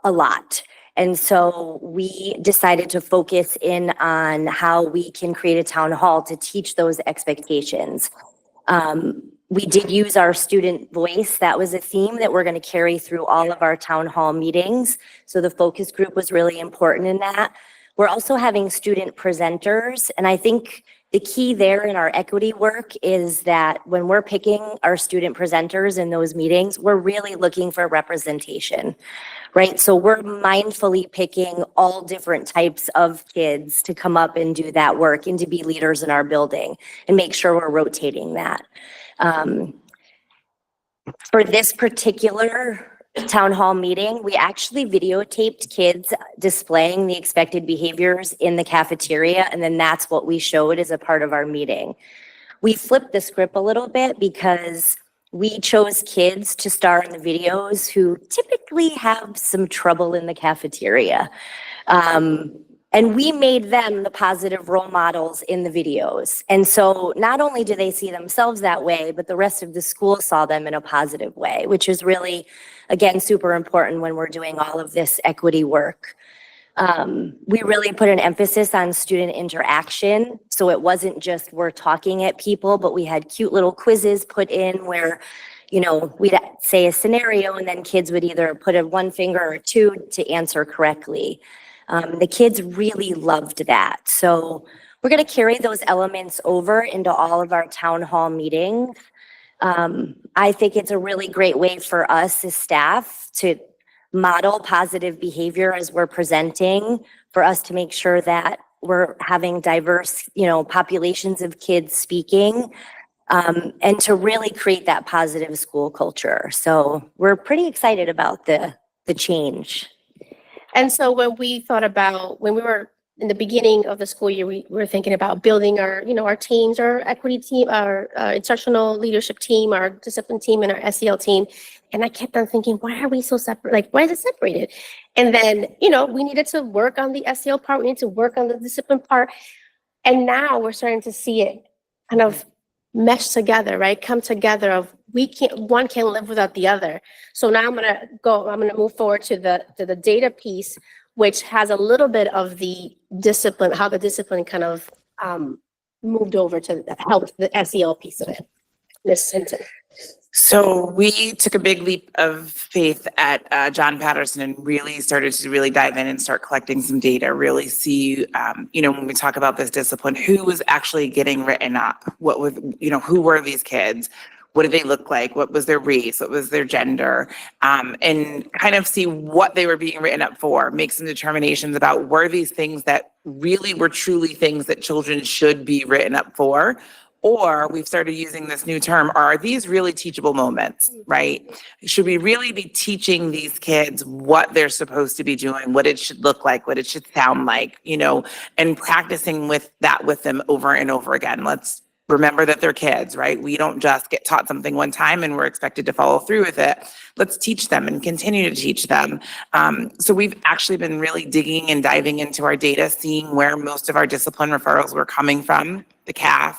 lot. And so we decided to focus in on how we can create a town hall to teach those expectations. we did use our student voice. That was a theme that we're going to carry through all of our town hall meetings. So the focus group was really important in that. We're also having student presenters. And I think the key there in our equity work is that when we're picking our student presenters in those meetings, we're really looking for representation, right? So we're mindfully picking all different types of kids to come up and do that work and to be leaders in our building and make sure we're rotating that. For this particular town hall meeting, we actually videotaped kids displaying the expected behaviors in the cafeteria, and then that's what we showed as a part of our meeting. We flipped the script a little bit because we chose kids to star in the videos who typically have some trouble in the cafeteria. And we made them the positive role models in the videos. And so not only do they see themselves that way, but the rest of the school saw them in a positive way, which is really, again, super important when we're doing all of this equity work. We really put an emphasis on student interaction. So it wasn't just we're talking at people, but we had cute little quizzes put in where, you know, we'd say a scenario and then kids would either put a one finger or two to answer correctly. The kids really loved that. So we're going to carry those elements over into all of our town hall meetings. I think it's a really great way for us as staff to model positive behavior as we're presenting, for us to make sure that we're having diverse, you know, populations of kids speaking, and to really create that positive school culture. So we're pretty excited about the change. And so when we thought about, when we were in the beginning of the school year, we were thinking about building our, you know, our teams, our equity team, our instructional leadership team, our discipline team, and our SEL team. And I kept on thinking, why are we so separate? Like, why is it separated? And then, you know, we needed to work on the SEL part. We need to work on the discipline part. And now we're starting to see it kind of mesh together, right? Come together of one can't live without the other. So now I'm gonna move forward to the data piece, which has a little bit of the discipline, how the discipline kind of moved over to help the SEL piece of it. This sentence. So we took a big leap of faith at John Patterson and really started to really dive in and start collecting some data, really see, you know, when we talk about this discipline, who was actually getting written up? What was, you know, who were these kids? What did they look like? What was their race? What was their gender? And kind of see what they were being written up for, make some determinations about were these things that really were truly things that children should be written up for? Or we've started using this new term, are these really teachable moments, right? Should we really be teaching these kids what they're supposed to be doing, what it should look like, what it should sound like, you know, and practicing with that with them over and over again? Let's remember that they're kids, right? We don't just get taught something one time and we're expected to follow through with it. Let's teach them and continue to teach them. So we've actually been really digging and diving into our data, seeing where most of our discipline referrals were coming from. The CAF,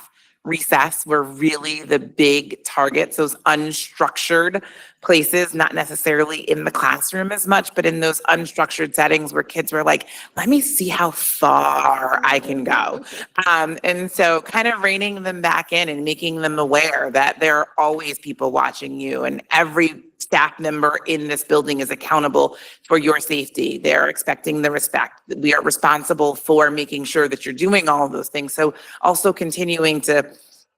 recess were really the big targets, those unstructured places, not necessarily in the classroom as much, but in those unstructured settings where kids were like, let me see how far I can go. And so kind of reining them back in and making them aware that there are always people watching you, and every staff member in this building is accountable for your safety. They're expecting the respect. We are responsible for making sure that you're doing all of those things. So also continuing to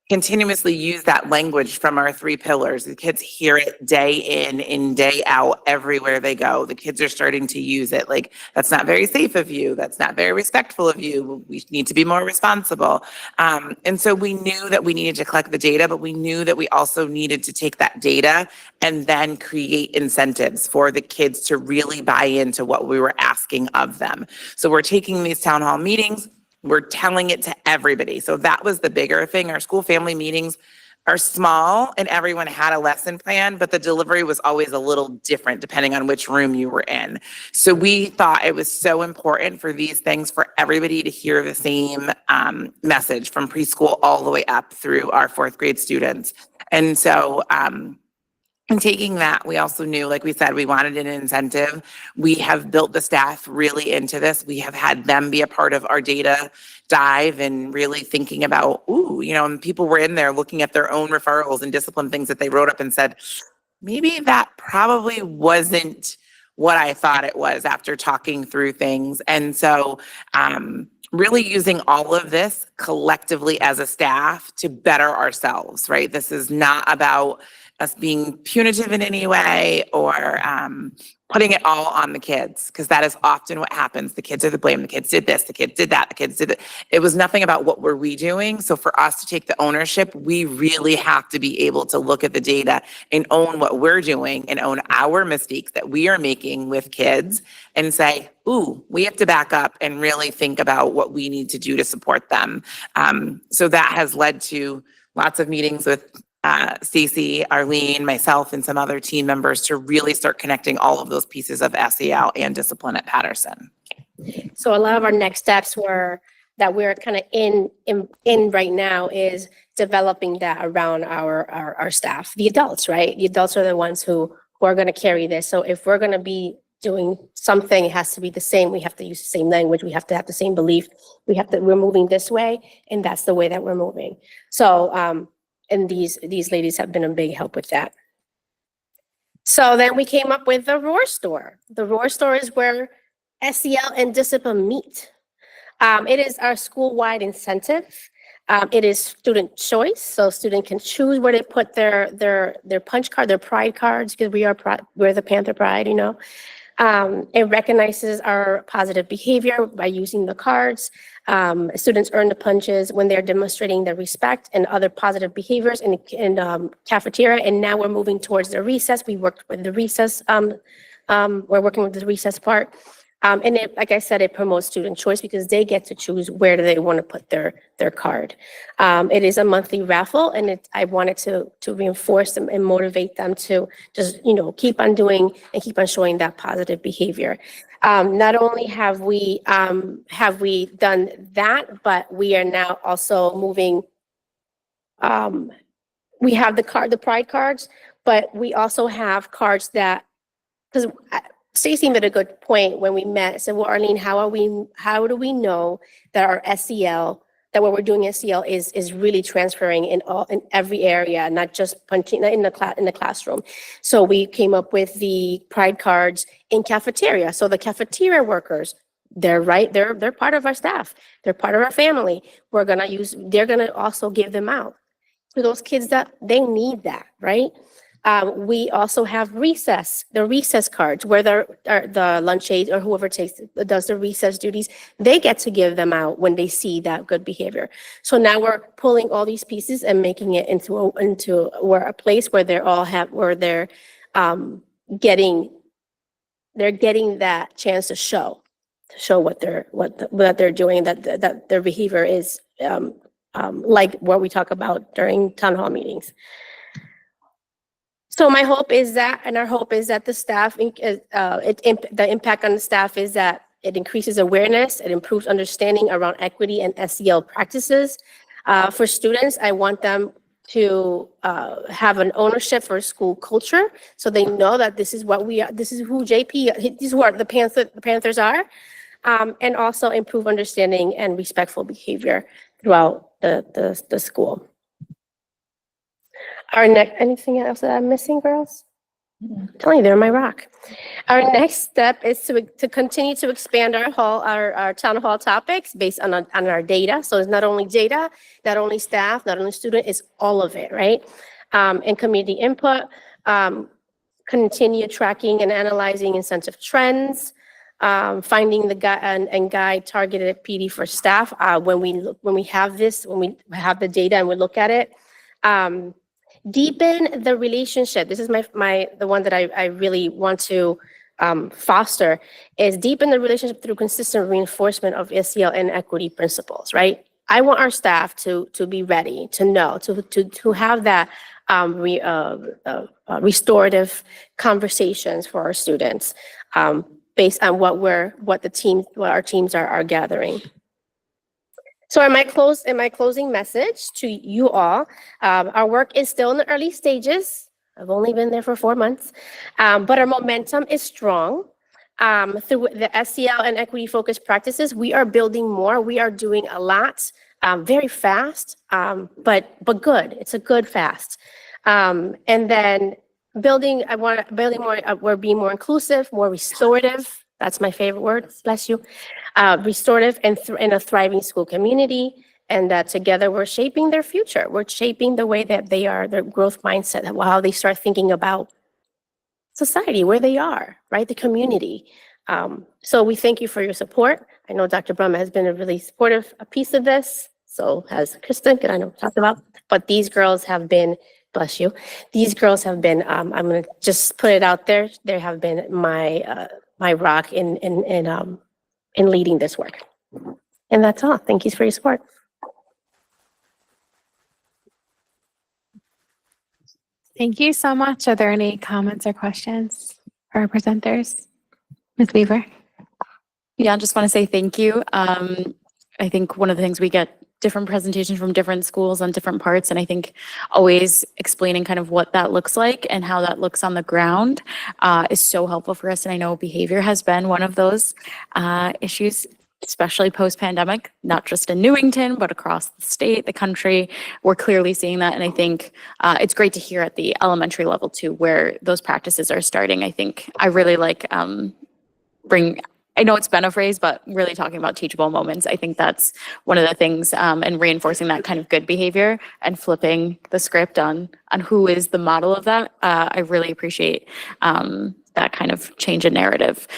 continuously use that language from our 3 pillars. The kids hear it day in and day out everywhere they go. The kids are starting to use it. Like, that's not very safe of you. That's not very respectful of you. We need to be more responsible. And so we knew that we needed to collect the data, but we knew that we also needed to take that data and then create incentives for the kids to really buy into what we were asking of them. So we're taking these town hall meetings, we're telling it to everybody. So that was the bigger thing. Our school family meetings are small and everyone had a lesson plan, but the delivery was always a little different depending on which room you were in. So we thought it was so important for these things for everybody to hear the same message from preschool all the way up through our 4th grade students. And so And taking that, we also knew, like we said, we wanted an incentive. We have built the staff really into this. We have had them be a part of our data dive and really thinking about, and people were in there looking at their own referrals and discipline things that they wrote up and said, maybe that probably wasn't what I thought it was after talking through things. And so really using all of this collectively as a staff to better ourselves, right? This is not about us being punitive in any way or putting it all on the kids, because that is often what happens. The kids are the blame. The kids did this, the kids did that, the kids did it. It was nothing about what were we doing. So for us to take the ownership, we really have to be able to look at the data and own what we're doing and own our mistakes that we are making with kids and say, ooh, we have to back up and really think about what we need to do to support them. So that has led to lots of meetings with Stacey, Arlene, myself, and some other team members to really start connecting all of those pieces of SEL and discipline at Patterson. So a lot of our next steps that we're kind of in right now is developing that around our staff, the adults, right? The adults are the ones who are going to carry this. So if we're going to be doing something, it has to be the same. We have to use the same language. We have to have the same belief. We're moving this way, and that's the way that we're moving. So, and these ladies have been a big help with that. So then we came up with the Roar Store. The Roar Store is where SEL and discipline meet. It is our school-wide incentive. It is student choice, so student can choose where they put their punch card, their pride cards, because we're the Panther Pride, It recognizes our positive behavior by using the cards. Students earn the punches when they're demonstrating their respect and other positive behaviors in cafeteria. And now we're moving towards the recess. We worked with the recess. We're working with the recess part. And it, like I said, it promotes student choice because they get to choose where do they want to put their card. It is a monthly raffle, and I wanted to reinforce them and motivate them to just, keep on doing and keep on showing that positive behavior. Not only have we done that, but we are now also moving. We have the pride cards, but we also have cards that, because Stacey made a good point when we met. I said, well, Arlene, how do we know that our SEL, that what we're doing SEL is really transferring in every area, not just punching in the classroom. So we came up with the pride cards in cafeteria. So the cafeteria workers, they're part of our staff. They're part of our family. They're gonna also give them out to those kids that they need that, right? We also have the recess cards where the lunch aide or whoever does the recess duties, they get to give them out when they see that good behavior. So now we're pulling all these pieces and making it into a place where they're getting that chance to show what they're doing, that their behavior is like what we talk about during town hall meetings. So my hope is that, and our hope is that the staff, the impact on the staff is that it increases awareness, it improves understanding around equity and SEL practices. For students, I want them to have an ownership for school culture, so they know that this is what we are, this is who JP, these who are the Panthers are, and also improve understanding and respectful behavior throughout the school. Anything else that I'm missing, girls? I'm telling you, they're my rock. Our next step is to continue to expand our town hall topics based on our data. So it's not only data, not only staff, not only student, it's all of it, right? And community input, continue tracking and analyzing incentive trends, finding and guide targeted PD for staff when we have the data and we look at it. Deepen the relationship. This is the one that I really want to foster, is deepen the relationship through consistent reinforcement of SEL and equity principles, right? I want our staff to be ready, to know, to have that restorative conversations for our students based on what our teams are gathering. So in my closing message to you all, our work is still in the early stages. I've only been there for 4 months, but our momentum is strong. Through the SEL and equity focused practices, we are building more. We are doing a lot, very fast, but good. It's a good fast. And then building, building more, we're being more inclusive, more restorative. That's my favorite word, bless you. Restorative and in a thriving school community. And that together we're shaping their future. We're shaping the way that they are, their growth mindset, how they start thinking about society, where they are, right? The community. So we thank you for your support. I know Dr. Brumma has been a really supportive piece of this. So has Kristen, that I know we talked about. But these girls have been, bless you, these girls have been, I'm going to just put it out there. They have been my rock in leading this work. And that's all. Thank you for your support. Thank you so much. Are there any comments or questions for our presenters? Ms. Weaver? Yeah, I just want to say thank you. I think one of the things we get different presentations from different schools on different parts, and I think always explaining kind of what that looks like and how that looks on the ground is so helpful for us. And I know behavior has been one of those issues, especially post-pandemic, not just in Newington, but across the state, the country. We're clearly seeing that. And I think it's great to hear at the elementary level too, where those practices are starting. I think I really like I know it's been a phrase, but really talking about teachable moments. I think that's one of the things, and reinforcing that kind of good behavior and flipping the script on who is the model of that. I really appreciate that kind of change in narrative.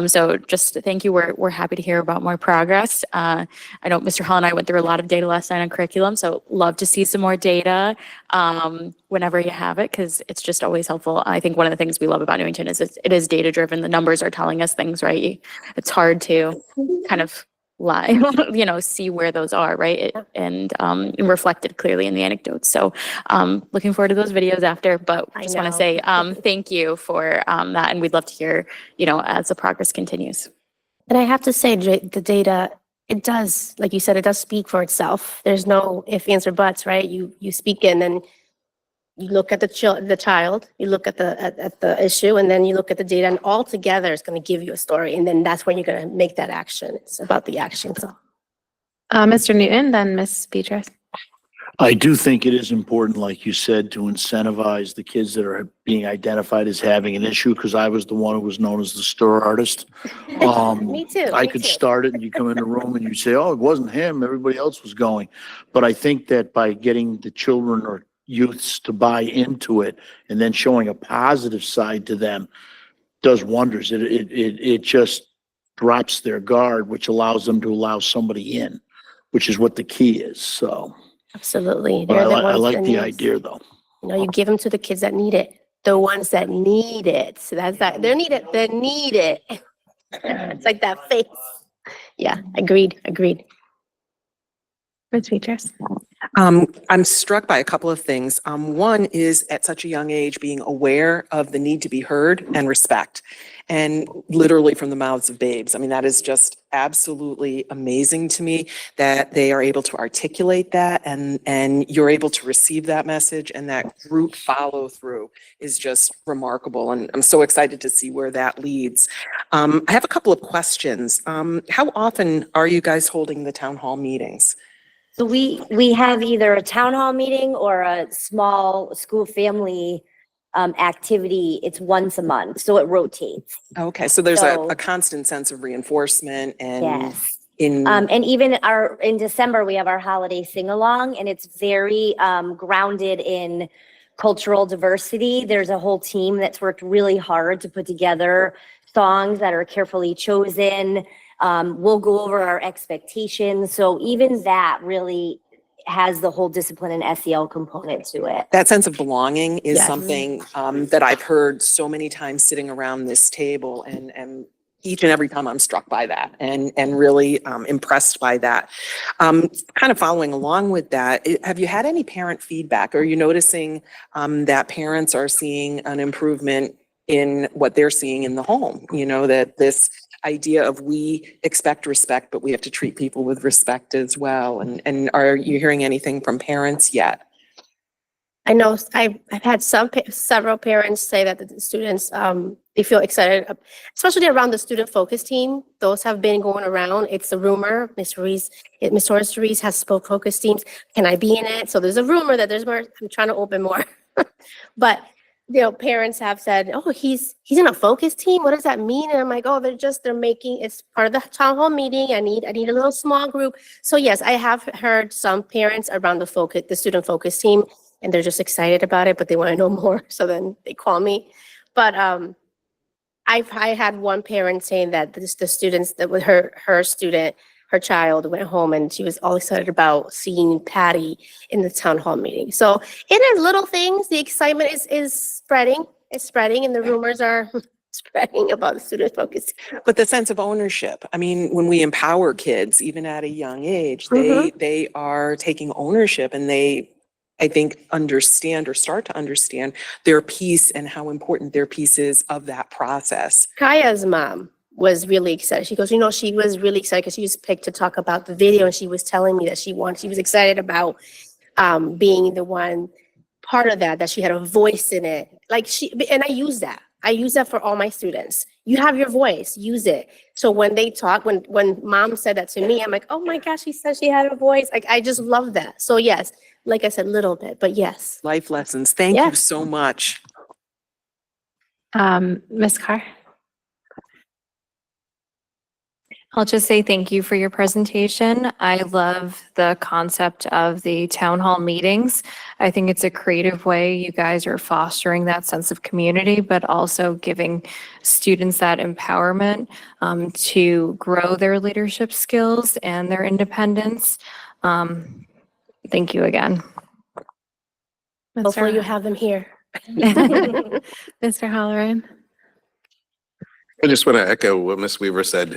So just thank you. We're happy to hear about more progress. I know Mr. Hall and I went through a lot of data last night on curriculum, so love to see some more data whenever you have it, because it's just always helpful. I think one of the things we love about Newington is it is data driven. The numbers are telling us things, right? It's hard to kind of lie, see where those are, right? And reflected clearly in the anecdotes. So looking forward to those videos after, but just want to say thank you for that. And we'd love to hear, as the progress continues. And I have to say, the data, it does, like you said, it does speak for itself. There's no ifs, ands, or buts, right? You speak in, and you look at the child, you look at the issue, and then you look at the data, and all together it's going to give you a story. And then that's when you're going to make that action. It's about the action. So, Mr. Newton, then Ms. Beatrice. I do think it is important, like you said, to incentivize the kids that are being identified as having an issue, because I was the one who was known as the stir artist. Me too. I could start it and you come in the room and you say, oh, it wasn't him, everybody else was going. But I think that by getting the children or youths to buy into it and then showing a positive side to them does wonders. It just drops their guard, which allows them to allow somebody in, which is what the key is. So absolutely. I like the idea though. You give them to the kids that need it, the ones that need it. So that's that. They need it. They need it. It's like that face. Yeah, agreed. Ms. Beatrice. I'm struck by a couple of things. One is at such a young age, being aware of the need to be heard and respect, and literally from the mouths of babes. I mean, that is just absolutely amazing to me that they are able to articulate that and you're able to receive that message, and that group follow through is just remarkable. And I'm so excited to see where that leads. I have a couple of questions. How often are you guys holding the town hall meetings? So we have either a town hall meeting or a small school family activity. It's once a month, so it rotates. Okay, so there's a constant sense of reinforcement and yes. And even in December, we have our holiday sing-along, and it's very grounded in cultural diversity. There's a whole team that's worked really hard to put together songs that are carefully chosen. We'll go over our expectations. So even that really has the whole discipline and SEL component to it. That sense of belonging is Yes. something that I've heard so many times sitting around this table, and each and every time I'm struck by that and really impressed by that. Kind of following along with that, have you had any parent feedback? Are you noticing that parents are seeing an improvement in what they're seeing in the home? That this idea of we expect respect, but we have to treat people with respect as well. And are you hearing anything from parents yet? I know I've had several parents say that the students, they feel excited, especially around the student focus team. Those have been going around. It's a rumor. Miss Torres Reese has focus teams. Can I be in it? So there's a rumor that there's more. I'm trying to open more, but parents have said, "Oh, he's in a focus team. What does that mean?" And I'm like, "Oh, they're making it's part of the town hall meeting. I need a little small group." So yes, I have heard some parents around the student focus team, and they're just excited about it, but they want to know more. So then they call me. But I had one parent saying that the students that with her student, her child went home and she was all excited about seeing Patty in the town hall meeting. So it is little things. The excitement is spreading. It's spreading, and the rumors are spreading about the student focus. But the sense of ownership, I mean, when we empower kids, even at a young age, they are taking ownership, and they, I think, understand or start to understand their piece and how important their piece is of that process. Kaya's mom was really excited. She goes, she was really excited because she was picked to talk about the video, and she was telling me that she was excited about being the one part of that she had a voice in it. And I use that. I use that for all my students. You have your voice, use it. So when they talk, when mom said that to me, I'm like, oh my gosh, she said she had a voice. Like, I just love that. So yes, like I said, little bit, but yes. Life lessons. Thank you so much. Ms. Carr? I'll just say thank you for your presentation. I love the concept of the town hall meetings. I think it's a creative way you guys are fostering that sense of community, but also giving students that empowerment to grow their leadership skills and their independence. Thank you again. Hopefully you have them here. Mr. Halloran. I just want to echo what Ms. Weaver said,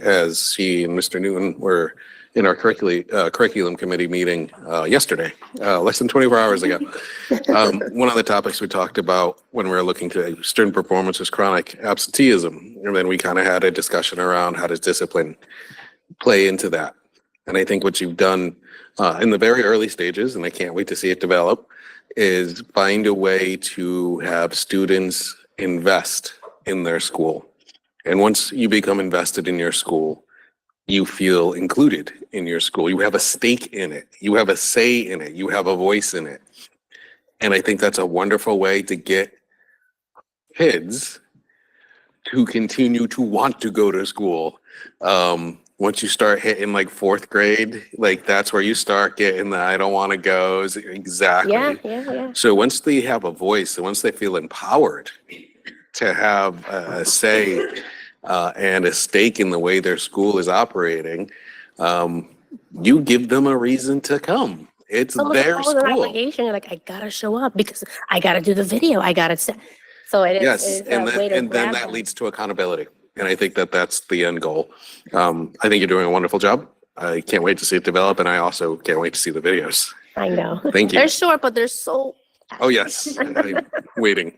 as she and Mr. Newton were in our curriculum committee meeting yesterday, less than 24 hours ago. One of the topics we talked about when we were looking to student performance was chronic absenteeism. And then we kind of had a discussion around how does discipline play into that. And I think what you've done in the very early stages, and I can't wait to see it develop, is find a way to have students invest in their school. And once you become invested in your school, you feel included in your school. You have a stake in it. You have a say in it. You have a voice in it. And I think that's a wonderful way to get kids to continue to want to go to school. Once you start hitting like fourth grade, like that's where you start getting the I don't want to go. Exactly. Yeah. So once they have a voice, and once they feel empowered to have a say and a stake in the way their school is operating, you give them a reason to come. It's their school. An obligation. You're like, I gotta show up because I gotta do the video. I gotta say. So it is. Yes, it is and then that leads to accountability, and I think that that's the end goal. I think you're doing a wonderful job. I can't wait to see it develop, and I also can't wait to see the videos. I know. Thank you. They're short, but they're so. Oh yes, I'm waiting.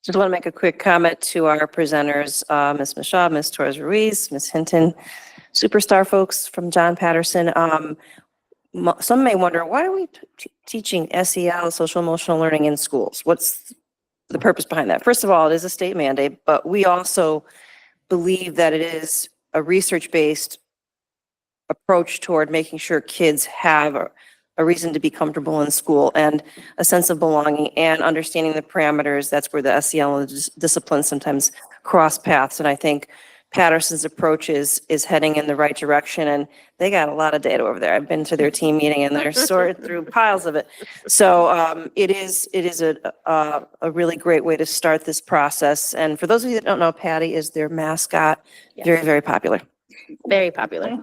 Just want to make a quick comment to our presenters, Ms. Mashaw, Ms. Torres Ruiz, Ms. Hinton, superstar folks from John Patterson. Some may wonder, why are we teaching SEL, social emotional learning in schools? What's the purpose behind that? First of all, it is a state mandate, but we also believe that it is a research-based approach toward making sure kids have a reason to be comfortable in school and a sense of belonging and understanding the parameters. That's where the SEL and the disciplines sometimes cross paths. And I think Patterson's approach is heading in the right direction, and they got a lot of data over there. I've been to their team meeting and they're sorted through piles of it. So it is a really great way to start this process. And for those of you that don't know, Patty is their mascot. Yes. Very, very popular. Very popular.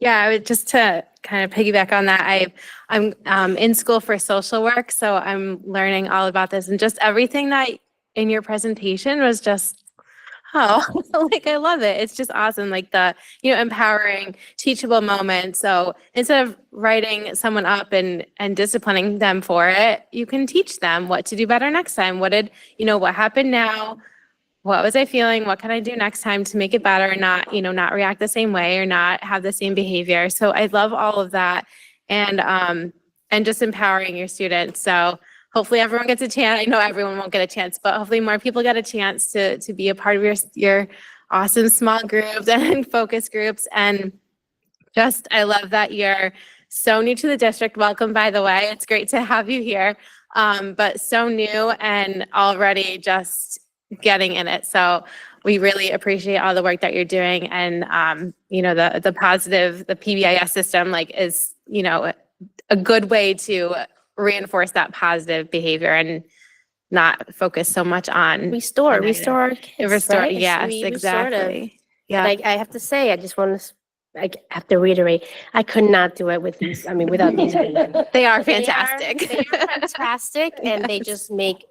Yeah, just to kind of piggyback on that, I'm in school for social work, so I'm learning all about this, and just everything that in your presentation was just, like I love it. It's just awesome, like the empowering, teachable moment. So instead of writing someone up and disciplining them for it, you can teach them what to do better next time. What happened now? What was I feeling? What can I do next time to make it better and not react the same way or not have the same behavior? So I love all of that. And and just empowering your students. So hopefully everyone gets a chance. I know everyone won't get a chance, but hopefully more people get a chance to be a part of your awesome small groups and focus groups. And just, I love that you're so new to the district. Welcome, by the way. It's great to have you here. But so new and already just getting in it. So we really appreciate all the work that you're doing. And, you know, the positive, the PBIS system, like, is, you know, a good way to reinforce that positive behavior and not focus so much on Restore the negative. our kids, Restore, right? yes, We sort of- exactly. Yeah. Like, I have to say, I just want to, I have to reiterate, I could not do it with these, I mean, without these people. They are fantastic. They are fantastic, and they just make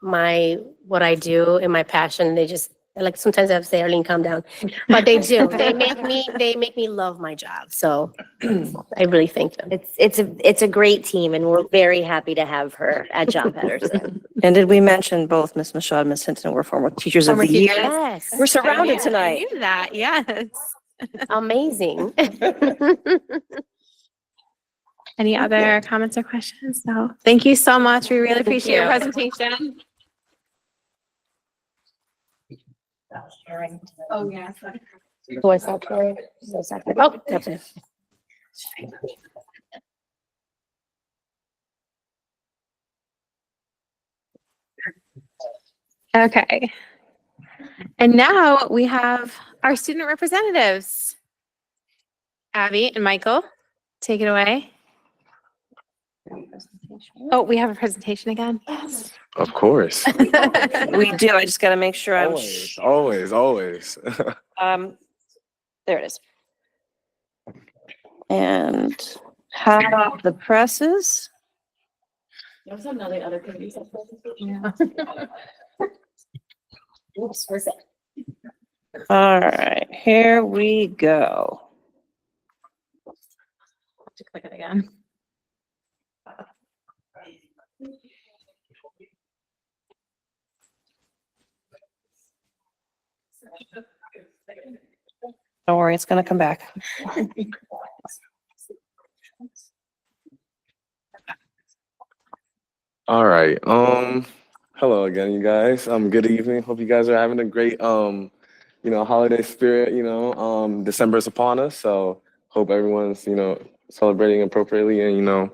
my, what I do and my passion, they just, like, sometimes I have to say, Arlene, calm down. But they do. They make me love my job. So I really thank them. It's a great team, and we're very happy to have her at John Patterson. And did we mention both Miss Michaud and Miss Hinton were former teachers of Former the year? teachers. Yes. We're surrounded I tonight. knew that, yes. Amazing. Any other comments or questions? No. Thank you so much. We really appreciate your presentation. Oh, yes. What's that for? Oh, okay. Okay. And now we have our student representatives. Abby and Michael, take it away. Oh, we have a presentation again? Yes. Of course. We do. I just got to make sure I'm. Always. There it is. And how the presses. There's another other committee. Oops, where's that? All right, here we go. To click it again. Don't worry, it's going to come back. All right. Hello again, you guys. Good evening. Hope you guys are having a great holiday spirit. December is upon us, so hope everyone's celebrating appropriately and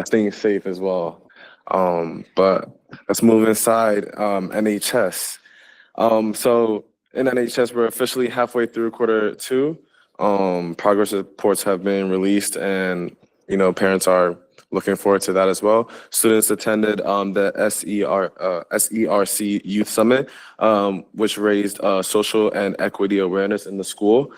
staying safe as well. But let's move inside NHS. So in NHS, we're officially halfway through quarter two. Progress reports have been released, and parents are looking forward to that as well. Students attended the SERC Youth Summit, which raised social and equity awareness in the school.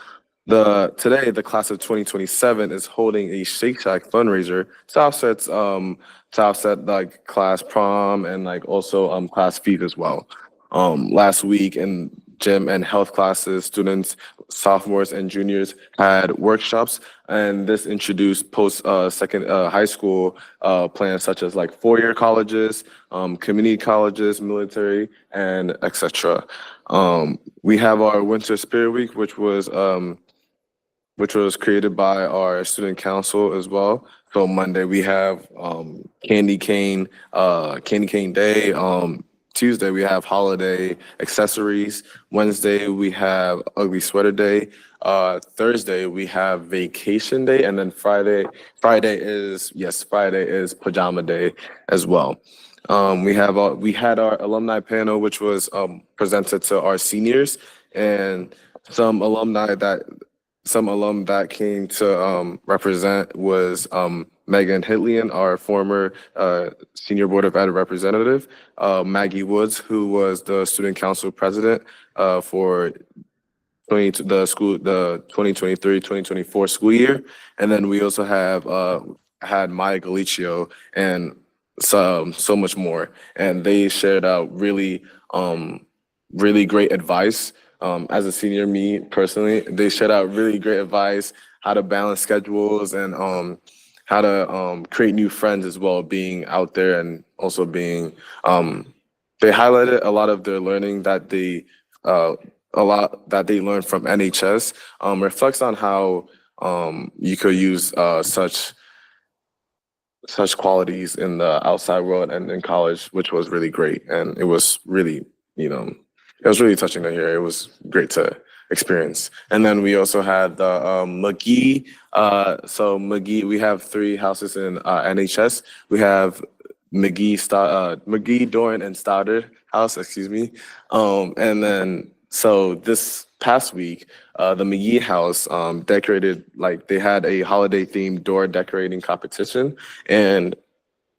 Today, the class of 2027 is holding a Shake Shack fundraiser to offset like class prom and like also class fees as well. Last week in gym and health classes, students, sophomores and juniors had workshops, and this introduced second high school plans such as like four-year colleges, community colleges, military, and etc. We have our Winter Spirit Week, which was created by our student council as well. So Monday we have Candy Cane Day. Tuesday we have holiday accessories. Wednesday we have Ugly Sweater Day. Thursday we have Vacation Day, and then Friday is Pajama Day as well. We had our alumni panel, which was presented to our seniors, and some alum that came to represent was Megan Hitlian, our former Senior Board of Ed representative, Maggie Woods, who was the student council president for the 2023-2024 school year, and then we also had Maya Galicio and so much more, and they shared out really great advice. As a senior, me personally, they shared out really great advice, how to balance schedules and how to create new friends as well, being out there, and also being they highlighted a lot of their learning that they learned from NHS, reflects on how you could use such such qualities in the outside world and in college, which was really great. And it was really, it was really touching to hear. It was great to experience. And then we also had the McGee. So McGee, we have 3 houses in NHS. We have McGee, Doran, and Stoddard house, excuse me. And then, so this past week, the McGee house decorated, like they had a holiday themed door decorating competition. And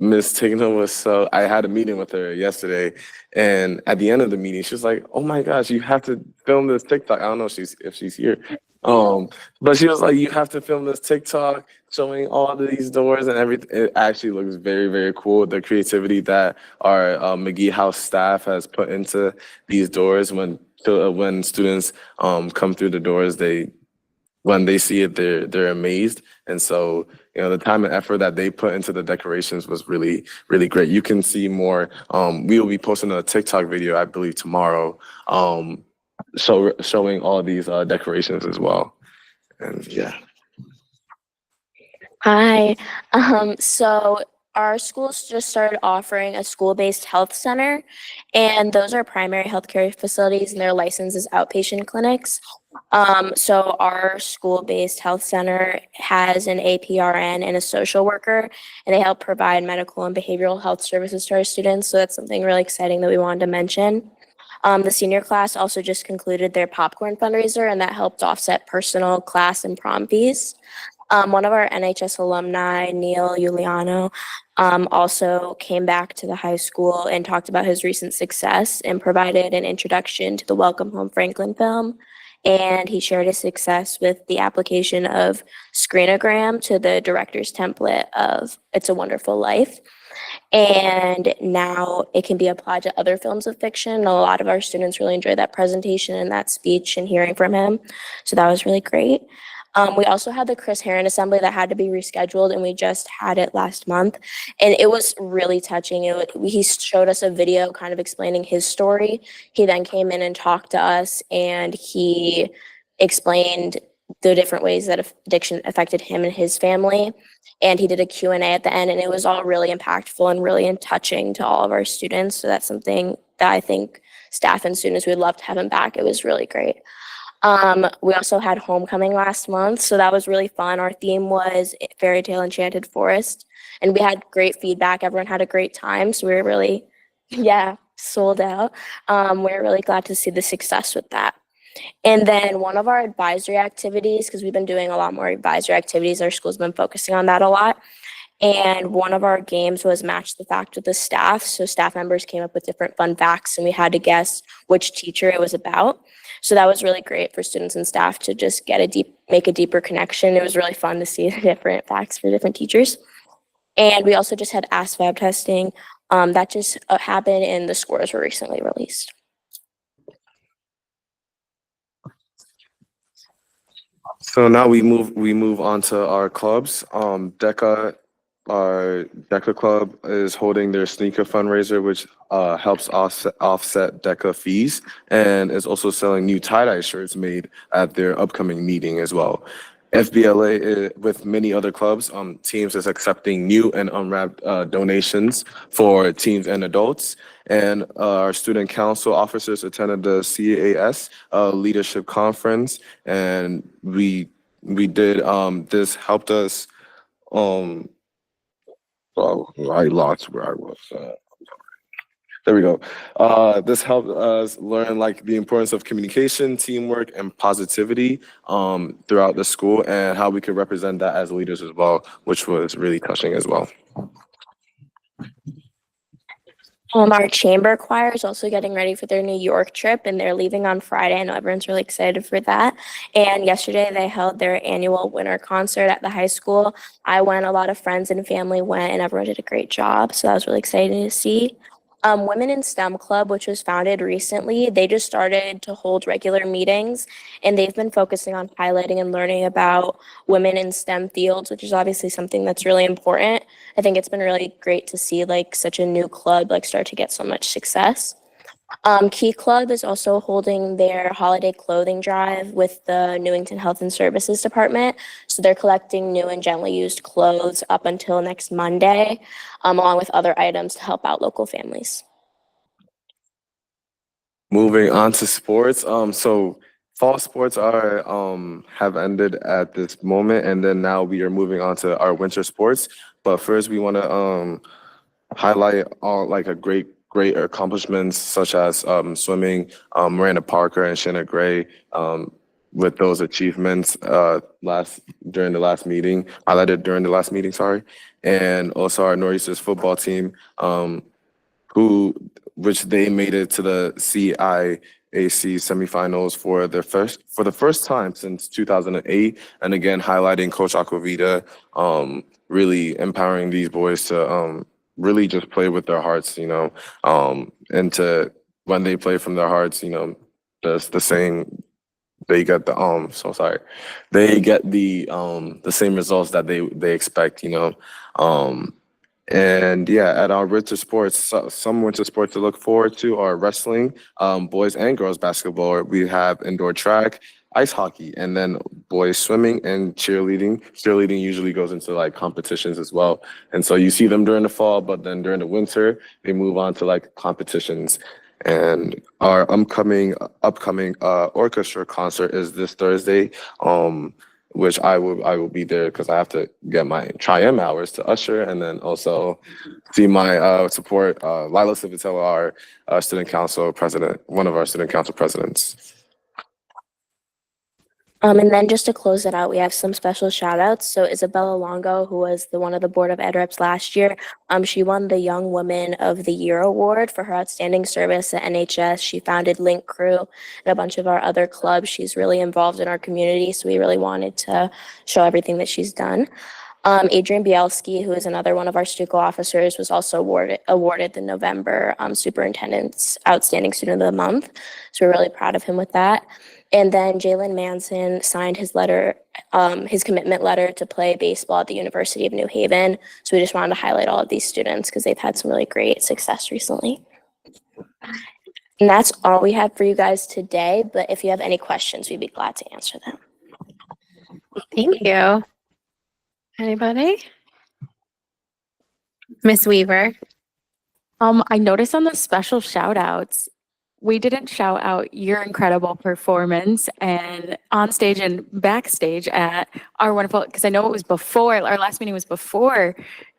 Miss Tigna was I had a meeting with her yesterday, and at the end of the meeting, she was like, "Oh my gosh, you have to film this TikTok." I don't know if she's here. But she was like, "You have to film this TikTok showing all of these doors and everything." It actually looks very, very cool. The creativity that our McGee House staff has put into these doors when students come through the doors, when they see it, they're amazed. And so, the time and effort that they put into the decorations was really, really great. You can see more. We will be posting a TikTok video, I believe, tomorrow, showing all these decorations as well. And yeah. Hi. So our schools just started offering a school-based health center, and those are primary healthcare facilities, and they're licensed as outpatient clinics. So our school-based health center has an APRN and a social worker, and they help provide medical and behavioral health services to our students. So that's something really exciting that we wanted to mention. The senior class also just concluded their popcorn fundraiser, and that helped offset personal class and prom fees. One of our NHS alumni, Neil Giuliano, also came back to the high school and talked about his recent success and provided an introduction to the Welcome Home Franklin film. And he shared his success with the application of Screenogram to the director's template of It's a Wonderful Life. And now it can be applied to other films of fiction. A lot of our students really enjoyed that presentation and that speech and hearing from him. So that was really great. We also had the Chris Heron assembly that had to be rescheduled, and we just had it last month. And it was really touching. He showed us a video kind of explaining his story. He then came in and talked to us, and he explained the different ways that addiction affected him and his family. And he did a Q&A at the end, and it was all really impactful and really touching to all of our students. So that's something that I think staff and students would love to have him back. It was really great. We also had homecoming last month, so that was really fun. Our theme was Fairy Tale Enchanted Forest, and we had great feedback. Everyone had a great time, so we were really, sold out. We're really glad to see the success with that. And then one of our advisory activities, because we've been doing a lot more advisory activities, our school's been focusing on that a lot. And one of our games was Match the Fact with the staff. So staff members came up with different fun facts, and we had to guess which teacher it was about. So that was really great for students and staff to just make a deeper connection. It was really fun to see the different facts for different teachers. And we also just had ASVAB testing. That just happened, and the scores were recently released. So now we move on to our clubs. Our DECA club is holding their sneaker fundraiser, which helps offset DECA fees, and is also selling new tie-dye shirts made at their upcoming meeting as well. FBLA, with many other clubs, teams is accepting new and unwrapped donations for teens and adults. And our student council officers attended the CAS leadership conference, and we did this helped us. I lost where I was. There we go. This helped us learn the importance of communication, teamwork, and positivity throughout the school, and how we could represent that as leaders as well, which was really touching as well. Our chamber choir is also getting ready for their New York trip, and they're leaving on Friday. I know everyone's really excited for that. And yesterday they held their annual winter concert at the high school. I went, a lot of friends and family went, and everyone did a great job. So that was really exciting to see. Women in STEM Club, which was founded recently, they just started to hold regular meetings, and they've been focusing on highlighting and learning about women in STEM fields, which is obviously something that's really important. I think it's been really great to see such a new club start to get so much success. Key Club is also holding their holiday clothing drive with the Newington Health and Services Department. So they're collecting new and gently used clothes up until next Monday, along with other items to help out local families. Moving on to sports, so fall sports are have ended at this moment, and then now we are moving on to our winter sports. But first, we want to highlight all like a great accomplishments such as swimming, Miranda Parker and Shanna Gray, with those achievements highlighted during the last meeting, sorry, and also our Northeasters football team, which they made it to the CIAC semifinals for the first time since 2008, and again highlighting Coach Aquavita, really empowering these boys to really just play with their hearts, and to when they play from their hearts, that's the same. They get they get the same results that they expect, and yeah, at our winter sports, some winter sports to look forward to are wrestling, boys and girls basketball. We have indoor track, ice hockey, and then boys swimming and cheerleading. Cheerleading usually goes into like competitions as well. And so you see them during the fall, but then during the winter, they move on to like competitions. And our upcoming orchestra concert is this Thursday, which I will be there because I have to get my tri-M hours to usher, and then also see my support Lila Civitella, our student council president, one of our student council presidents. And then just to close it out, we have some special shout outs. So Isabella Longo, who was one of the Board of Ed reps last year, she won the Young Woman of the Year award for her outstanding service at NHS. She founded Link Crew and a bunch of our other clubs. She's really involved in our community, so we really wanted to show everything that she's done. Adrian Bielski, who is another one of our STUCO officers, was also awarded the November Superintendent's Outstanding Student of the Month. So we're really proud of him with that. And then Jalen Manson signed his commitment letter to play baseball at the University of New Haven. So we just wanted to highlight all of these students because they've had some really great success recently. And that's all we have for you guys today. But if you have any questions, we'd be glad to answer them. Thank you. Anybody? Miss Weaver. I noticed on the special shout outs, we didn't shout out your incredible performance and on stage and backstage at our wonderful, because I know it was before, our last meeting was before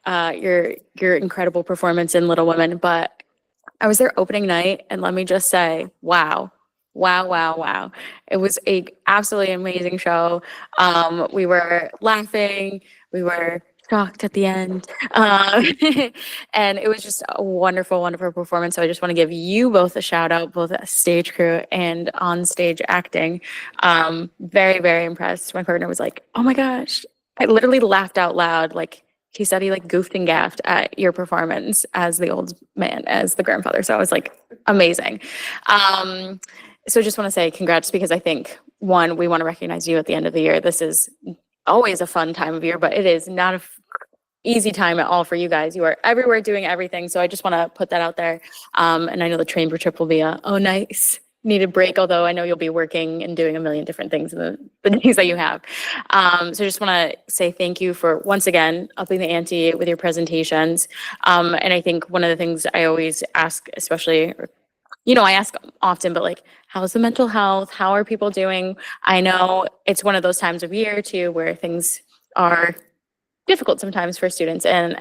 your incredible performance in Little Women, but I was there opening night and let me just say, wow. It was a absolutely amazing show. We were laughing, we were shocked at the end. And it was just a wonderful performance. So I just want to give you both a shout out, both stage crew and on stage acting. Very, very impressed. My partner was like, oh my gosh. I literally laughed out loud. Like he said he like goofed and gaffed at your performance as the old man, as the grandfather. So I was like, amazing. So just want to say congrats because I think one, we want to recognize you at the end of the year. This is always a fun time of year, but it is not a easy time at all for you guys. You are everywhere doing everything. So I just want to put that out there. And I know the chamber trip will be nice, needed break, although I know you'll be working and doing a million different things in the days that you have. So I just want to say thank you for once again upping the ante with your presentations. And I think one of the things I always ask, especially, I ask often, but like, how's the mental health? How are people doing? I know it's one of those times of year too, where things are difficult sometimes for students and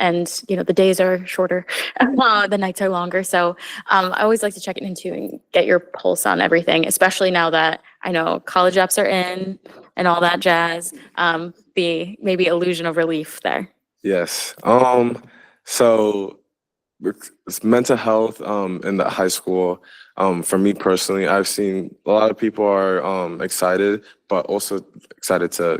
the days are shorter, the nights are longer. So I always like to check into and get your pulse on everything, especially now that I know college apps are in and all that jazz, the maybe illusion of relief there. Yes. So it's mental health in the high school. For me personally, I've seen a lot of people are excited, but also excited to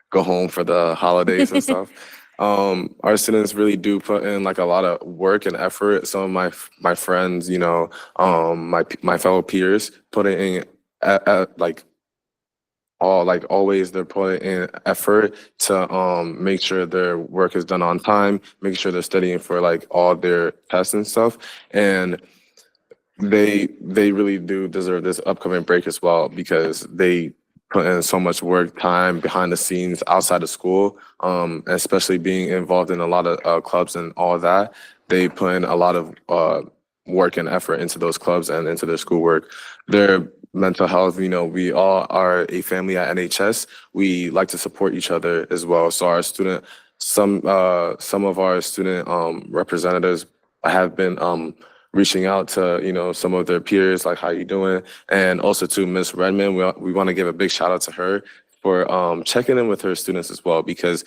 go home for the holidays and stuff. Our students really do put in like a lot of work and effort. Some of my friends, my fellow peers put in always they're putting in effort to make sure their work is done on time, make sure they're studying for like all their tests and stuff. And they really do deserve this upcoming break as well because they put in so much work, time behind the scenes outside of school, especially being involved in a lot of clubs and all that. They put in a lot of work and effort into those clubs and into their schoolwork. Their mental health, we all are a family at NHS. We like to support each other as well. So our student, some of our student representatives have been reaching out to some of their peers, like how you doing, and also to Miss Redmond. We want to give a big shout out to her for checking in with her students as well, because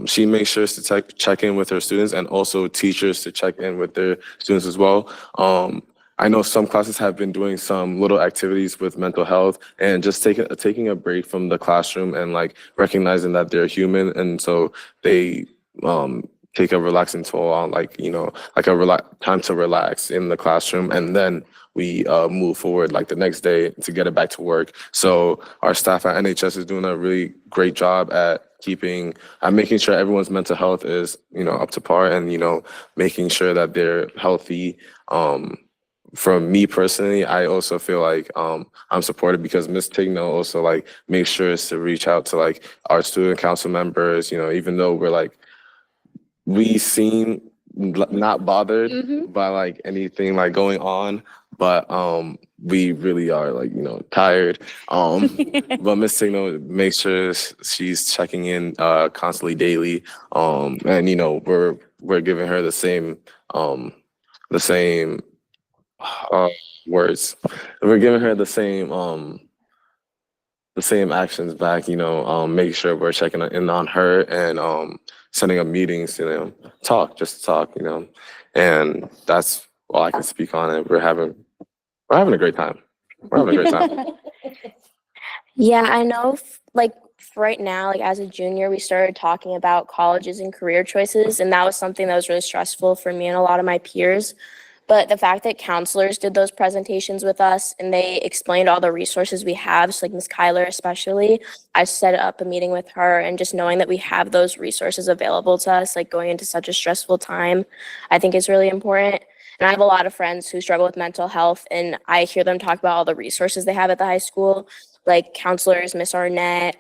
she makes sure to check in with her students, and also teachers to check in with their students as well. I know some classes have been doing some little activities with mental health and just taking a break from the classroom and like recognizing that they're human, and so they take a relaxing toll on like a time to relax in the classroom, and then we move forward like the next day to get it back to work. So our staff at NHS is doing a really great job at making sure everyone's mental health is up to par, and making sure that they're healthy. For me personally, I also feel like I'm supported because Ms. Tigno also like makes sure to reach out to like our student council members, even though we seem not bothered by like anything like going on, but we really are like tired. But Ms. Tigno makes sure she's checking in constantly daily, and we're giving her the same words. We're giving her the same actions back, make sure we're checking in on her and setting up meetings, just talk, and that's all I can speak on it. We're having a great time. We're having a great time. Yeah, I know, like right now, like as a junior, we started talking about colleges and career choices, and that was something that was really stressful for me and a lot of my peers. But the fact that counselors did those presentations with us and they explained all the resources we have, so like Ms. Kyler especially, I set up a meeting with her, and just knowing that we have those resources available to us, like going into such a stressful time, I think is really important. And I have a lot of friends who struggle with mental health, and I hear them talk about all the resources they have at the high school, like counselors, Miss Arnett,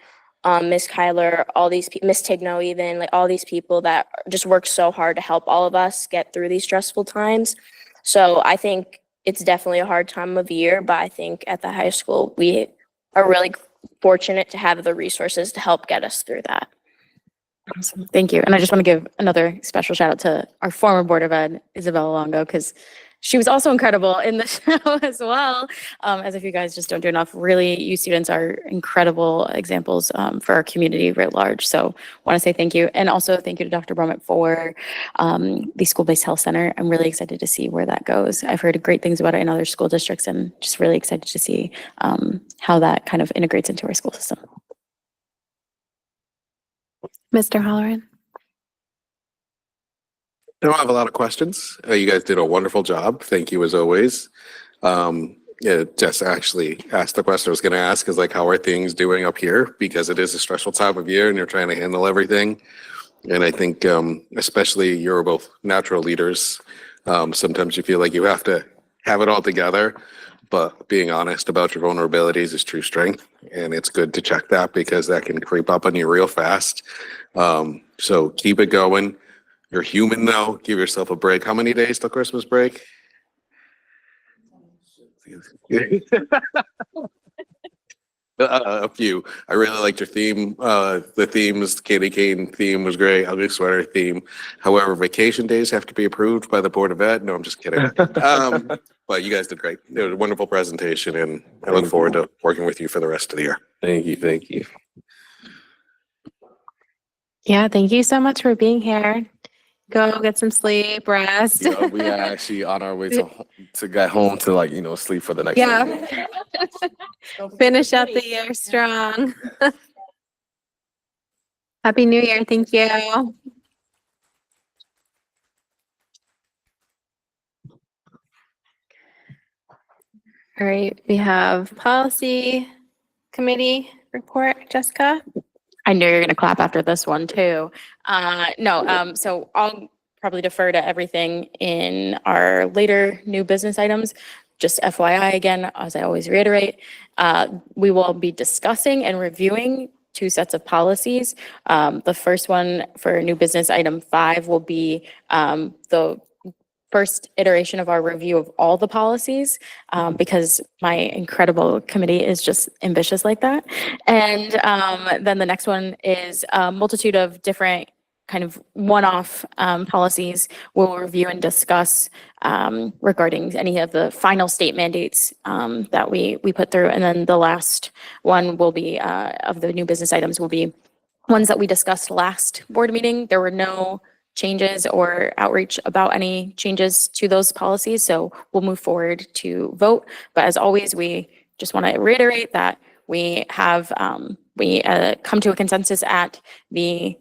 Miss Kyler, all these people, Miss Tigno even, like all these people that just work so hard to help all of us get through these stressful times. So I think it's definitely a hard time of year, but I think at the high school, we are really fortunate to have the resources to help get us through that. Awesome. Thank you. And I just want to give another special shout out to our former Board of Ed, Isabella Longo, because she was also incredible in the show as well. As if you guys just don't do enough. Really, you students are incredible examples for our community writ large. So want to say thank you. And also thank you to Dr. Brummett for the school-based health center. I'm really excited to see where that goes. I've heard great things about it in other school districts, and just really excited to see how that kind of integrates into our school system. Mr. Halloran. I don't have a lot of questions. You guys did a wonderful job. Thank you as always. Yeah, Jess actually asked the question I was going to ask is like, how are things doing up here? Because it is a stressful time of year and you're trying to handle everything. And I think especially you're both natural leaders. Sometimes you feel like you have to have it all together, but being honest about your vulnerabilities is true strength. And it's good to check that because that can creep up on you real fast. So keep it going. You're human though. Give yourself a break. How many days till Christmas break? A few. I really liked your theme. The themes, Candy cane theme was great. Ugly sweater theme. However, vacation days have to be approved by the Board of Ed. No, I'm just kidding. But you guys did great. It was a wonderful presentation, and I look forward to working with you for the rest of the year. Thank you. Thank you. Yeah, thank you so much for being here. Go get some sleep, rest. Yeah, we are actually on our way to get home to like, sleep for the next day. Yeah. Finish out the year strong. Happy New Year. Thank you. All right, we have policy committee report, Jessica. I know you're going to clap after this one too. So I'll probably defer to everything in our later new business items. just FYI again, as I always reiterate, we will be discussing and reviewing 2 sets of policies. The first one for new business item 5 will be the first iteration of our review of all the policies, because my incredible committee is just ambitious like that. And then the next one is a multitude of different kind of one-off policies we'll review and discuss regarding any of the final state mandates that we put through. And then the last one will be of the new business items will be ones that we discussed last board meeting. There were no changes or outreach about any changes to those policies. So we'll move forward to vote. But as always, we just want to reiterate that we have come to a consensus at the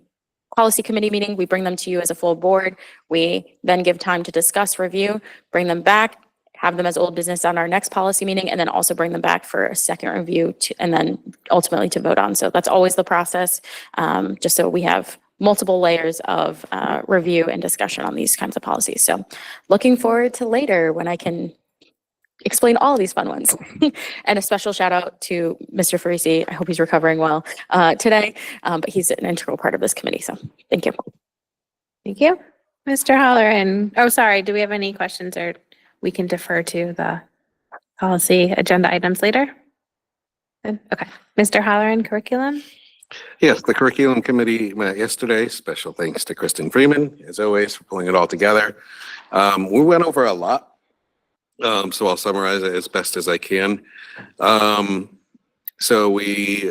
policy committee meeting. We bring them to you as a full board. We then give time to discuss, review, bring them back, have them as old business on our next policy meeting, and then also bring them back for a second review and then ultimately to vote on. So that's always the process, just so we have multiple layers of review and discussion on these kinds of policies. So looking forward to later when I can explain all of these fun ones. And a special shout out to Mr. Farisi. I hope he's recovering well today, but he's an integral part of this committee. So thank you. Thank you. Mr. Halloran. Oh, sorry. Do we have any questions, or we can defer to the policy agenda items later? Okay. Mr. Halloran, curriculum. Yes, the curriculum committee met yesterday. Special thanks to Kristen Freeman, as always, for pulling it all together. We went over a lot, so I'll summarize it as best as I can. So we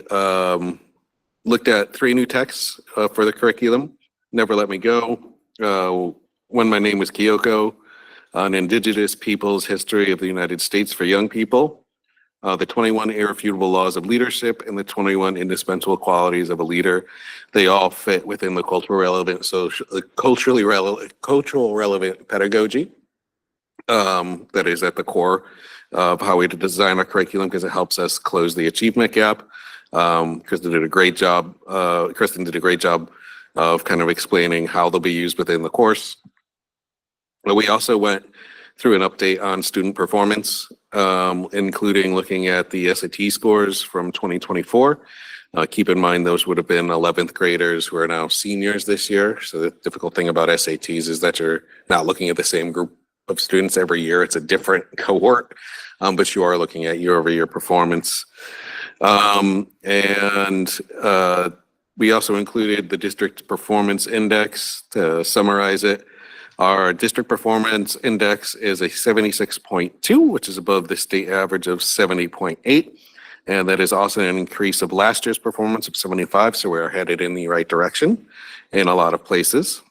looked at 3 new texts for the curriculum. Never Let Me Go, When My Name Was Kyoko, An Indigenous Peoples History of the United States for Young People, the 21 Irrefutable Laws of Leadership, and the 21 Indispensable Qualities of a Leader. They all fit within the culturally relevant pedagogy that is at the core of how we design our curriculum, because it helps us close the achievement gap. Kristen did a great job of kind of explaining how they'll be used within the course. But we also went through an update on student performance, including looking at the SAT scores from 2024. Keep in mind, those would have been 11th graders who are now seniors this year. So the difficult thing about SATs is that you're not looking at the same group of students every year. It's a different cohort, but you are looking at year-over-year performance. We also included the district performance index to summarize it. Our district performance index is a 76.2, which is above the state average of 70.8. And that is also an increase of last year's performance of 75. So we're headed in the right direction in a lot of places.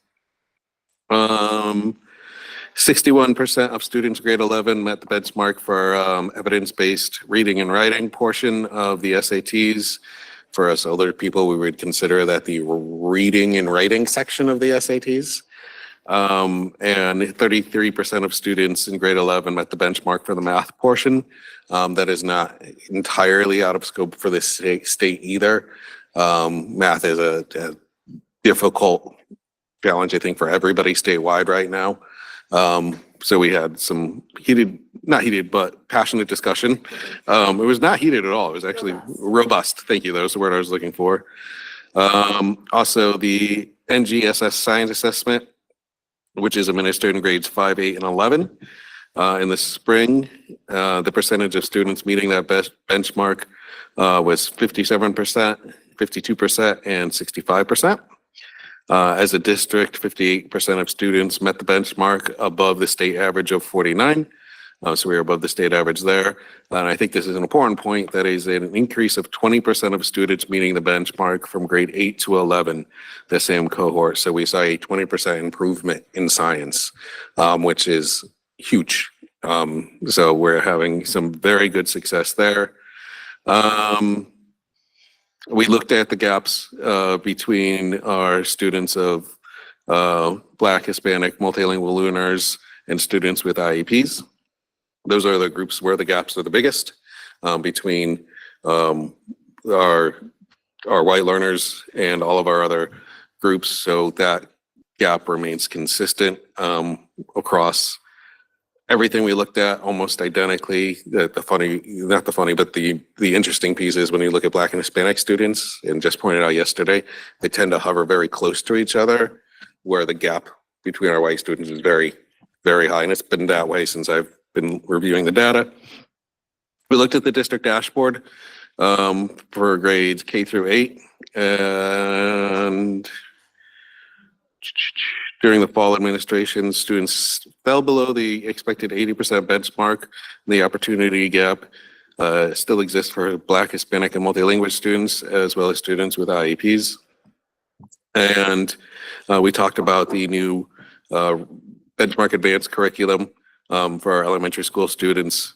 61% of students grade 11 met the benchmark for evidence-based reading and writing portion of the SATs. For us older people, we would consider that the reading and writing section of the SATs. And 33% of students in grade 11 met the benchmark for the math portion. That is not entirely out of scope for this state either. Math is a difficult challenge, I think, for everybody statewide right now. So we had some passionate discussion. It was not heated at all. It was actually robust. Thank you. That was the word I was looking for. Also, the NGSS science assessment, which is administered in grades 5, 8, and 11. In the spring, the percentage of students meeting that best benchmark was 57%, 52%, and 65%. As a district, 58% of students met the benchmark above the state average of 49. So we are above the state average there. And I think this is an important point. That is an increase of 20% of students meeting the benchmark from grade 8 to 11, the same cohort. So we saw a 20% improvement in science, which is huge. So we're having some very good success there. We looked at the gaps between our students of Black, Hispanic, multilingual learners and students with IEPs. Those are the groups where the gaps are the biggest between our white learners and all of our other groups. So that gap remains consistent across everything we looked at almost identically. Not the funny, but the interesting piece is when you look at Black and Hispanic students, and just pointed out yesterday, they tend to hover very close to each other, where the gap between our white students is very, very high. And it's been that way since I've been reviewing the data. We looked at the district dashboard for grades K through 8, and during the fall administration, students fell below the expected 80% benchmark. The opportunity gap still exists for Black, Hispanic, and multilingual students, as well as students with IEPs. And we talked about the new benchmark advanced curriculum for our elementary school students.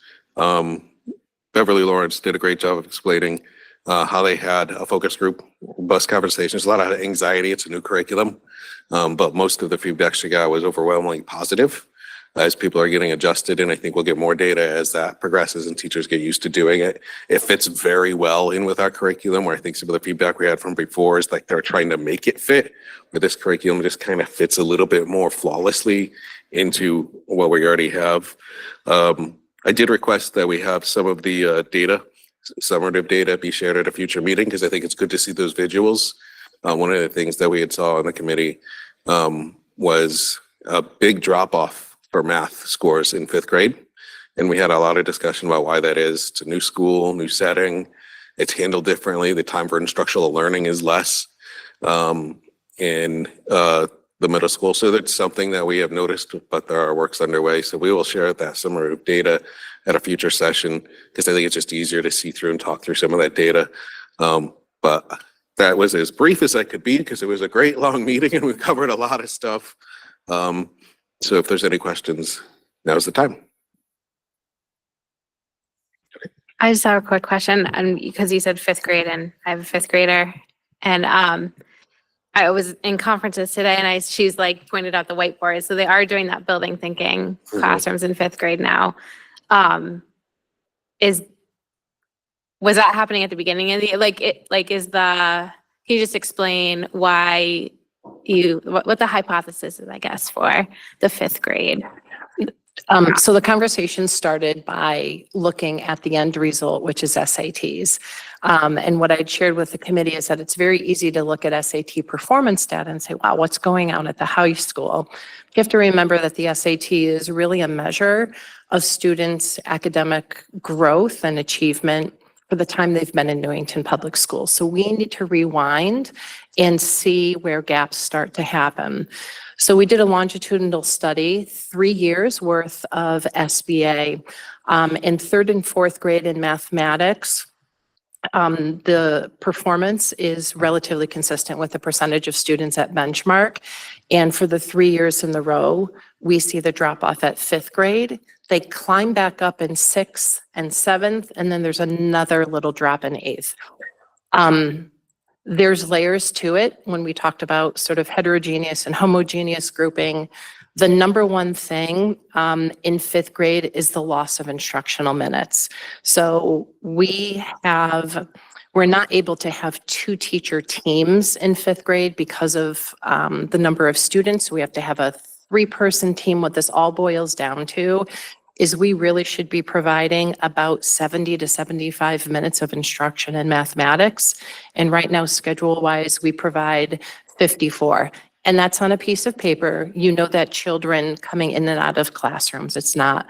Beverly Lawrence did a great job of explaining how they had a focus group, bus conversations, a lot of anxiety. It's a new curriculum, but most of the feedback she got was overwhelmingly positive as people are getting adjusted. And I think we'll get more data as that progresses and teachers get used to doing it. It fits very well in with our curriculum, where I think some of the feedback we had from before is like they're trying to make it fit, where this curriculum just kind of fits a little bit more flawlessly into what we already have. I did request that we have some of the data, summative data, be shared at a future meeting, because I think it's good to see those visuals. One of the things that we had saw in the committee was a big drop off for math scores in 5th grade. And we had a lot of discussion about why that is. It's a new school, new setting. It's handled differently. The time for instructional learning is less in the middle school. So that's something that we have noticed, but there are works underway. So we will share that summary of data at a future session, because I think it's just easier to see through and talk through some of that data. But that was as brief as I could be, because it was a great long meeting and we covered a lot of stuff. So if there's any questions, now's the time. I just have a quick question, and because you said 5th grade, and I have a 5th grader, and I was in conferences today, and she's like pointed out the whiteboard, so they are doing that building thinking classrooms in 5th grade now. Was that happening at the beginning of the can you just explain why what the hypothesis is, I guess, for the 5th grade? So the conversation started by looking at the end result, which is SATs. And what I'd shared with the committee is that it's very easy to look at SAT performance data and say, wow, what's going on at the high school? You have to remember that the SAT is really a measure of students' academic growth and achievement for the time they've been in Newington Public Schools. So we need to rewind and see where gaps start to happen. So we did a longitudinal study, 3 years worth of SBA. In 3rd and 4th grade in mathematics, the performance is relatively consistent with the percentage of students at benchmark. And for the 3 years in the row, we see the drop off at 5th grade. They climb back up in 6th and 7th, and then there's another little drop in 8th. There's layers to it. When we talked about sort of heterogeneous and homogeneous grouping, the number one thing in 5th grade is the loss of instructional minutes. So we're not able to have 2 teacher teams in 5th grade because of the number of students. We have to have a 3-person team. What this all boils down to is we really should be providing about 70 to 75 minutes of instruction in mathematics. And right now, schedule-wise, we provide 54. And that's on a piece of paper. You know that children coming in and out of classrooms, it's not,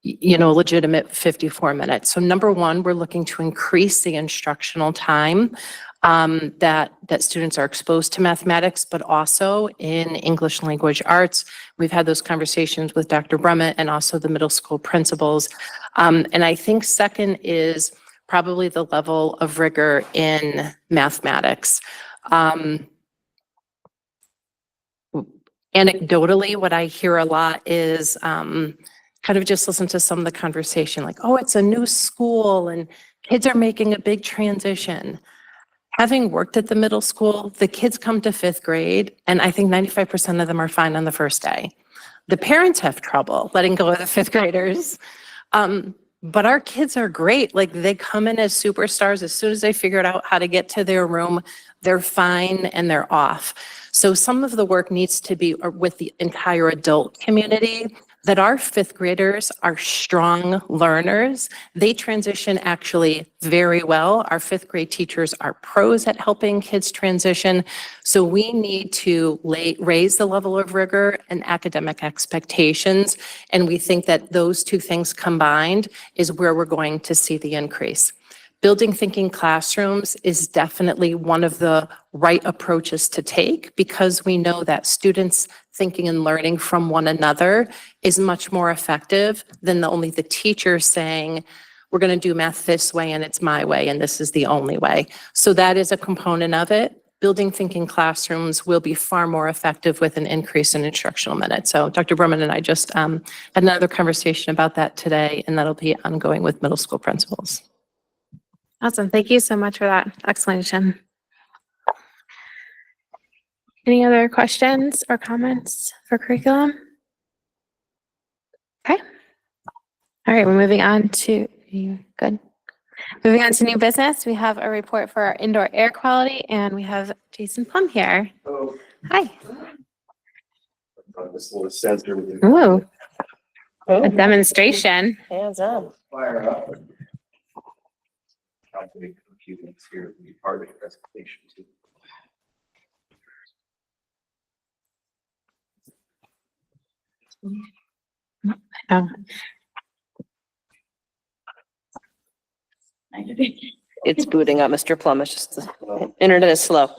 legitimate 54 minutes. So number one, we're looking to increase the instructional time that students are exposed to mathematics, but also in English language arts. We've had those conversations with Dr. Brummett and also the middle school principals. And I think second is probably the level of rigor in mathematics. Anecdotally, what I hear a lot is kind of just listen to some of the conversation like, oh, it's a new school and kids are making a big transition. Having worked at the middle school, the kids come to 5th grade, and I think 95% of them are fine on the first day. The parents have trouble letting go of the 5th graders. But our kids are great. Like, they come in as superstars. As soon as they figured out how to get to their room, they're fine and they're off. So some of the work needs to be with the entire adult community that our fifth graders are strong learners. They transition actually very well. Our fifth grade teachers are pros at helping kids transition. So we need to raise the level of rigor and academic expectations. And we think that those two things combined is where we're going to see the increase. Building thinking classrooms is definitely one of the right approaches to take because we know that students thinking and learning from one another is much more effective than only the teacher saying, we're going to do math this way and it's my way and this is the only way. So that is a component of it. Building thinking classrooms will be far more effective with an increase in instructional minutes. So Dr. Berman and I just had another conversation about that today, and that'll be ongoing with middle school principals. Awesome. Thank you so much for that explanation. Any other questions or comments for curriculum? Okay. All right, we're moving on to, good. Moving on to new business, we have a report for our indoor air quality, and we have Jason Plum here. Hello. Hi. This little sensor. Ooh, a demonstration. Hands on. Fire up. Calculating computing here to be part of the presentation too. Oh. It's booting up, Mr. Plum. It's just the internet is slow.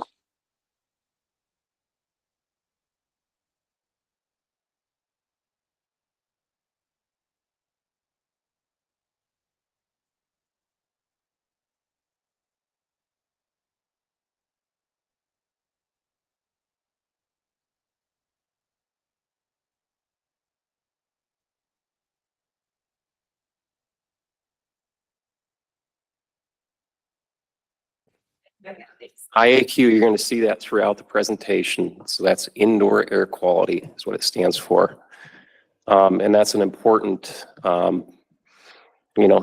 IAQ, you're going to see that throughout the presentation. So that's indoor air quality is what it stands for. And that's an important,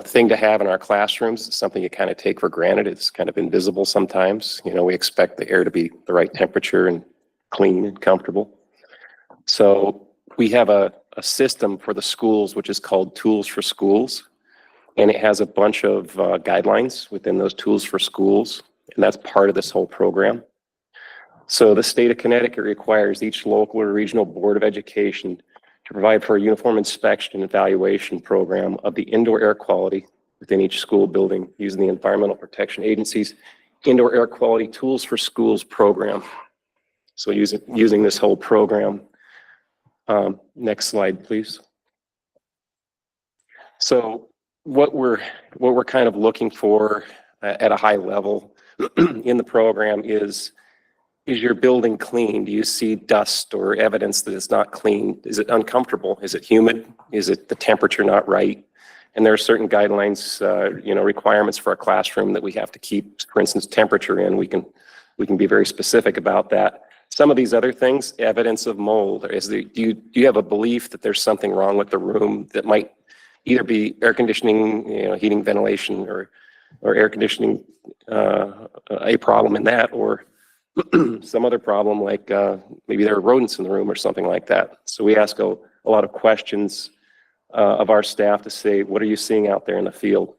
thing to have in our classrooms. It's something you kind of take for granted. It's kind of invisible sometimes. We expect the air to be the right temperature and clean and comfortable. So we have a system for the schools, which is called Tools for Schools. And it has a bunch of guidelines within those Tools for Schools. And that's part of this whole program. So the state of Connecticut requires each local or regional board of education to provide for a uniform inspection and evaluation program of the indoor air quality within each school building using the Environmental Protection Agency's Indoor Air Quality Tools for Schools program. So using this whole program. Next slide, please. So what we're kind of looking for at a high level in the program is your building clean? Do you see dust or evidence that it's not clean? Is it uncomfortable? Is it humid? Is it the temperature not right? And there are certain guidelines, requirements for a classroom that we have to keep, for instance, temperature in. We can be very specific about that. Some of these other things, evidence of mold, do you have a belief that there's something wrong with the room that might either be air conditioning, heating, ventilation, or air conditioning, a problem in that, or some other problem like maybe there are rodents in the room or something like that. So we ask a lot of questions of our staff to say, what are you seeing out there in the field?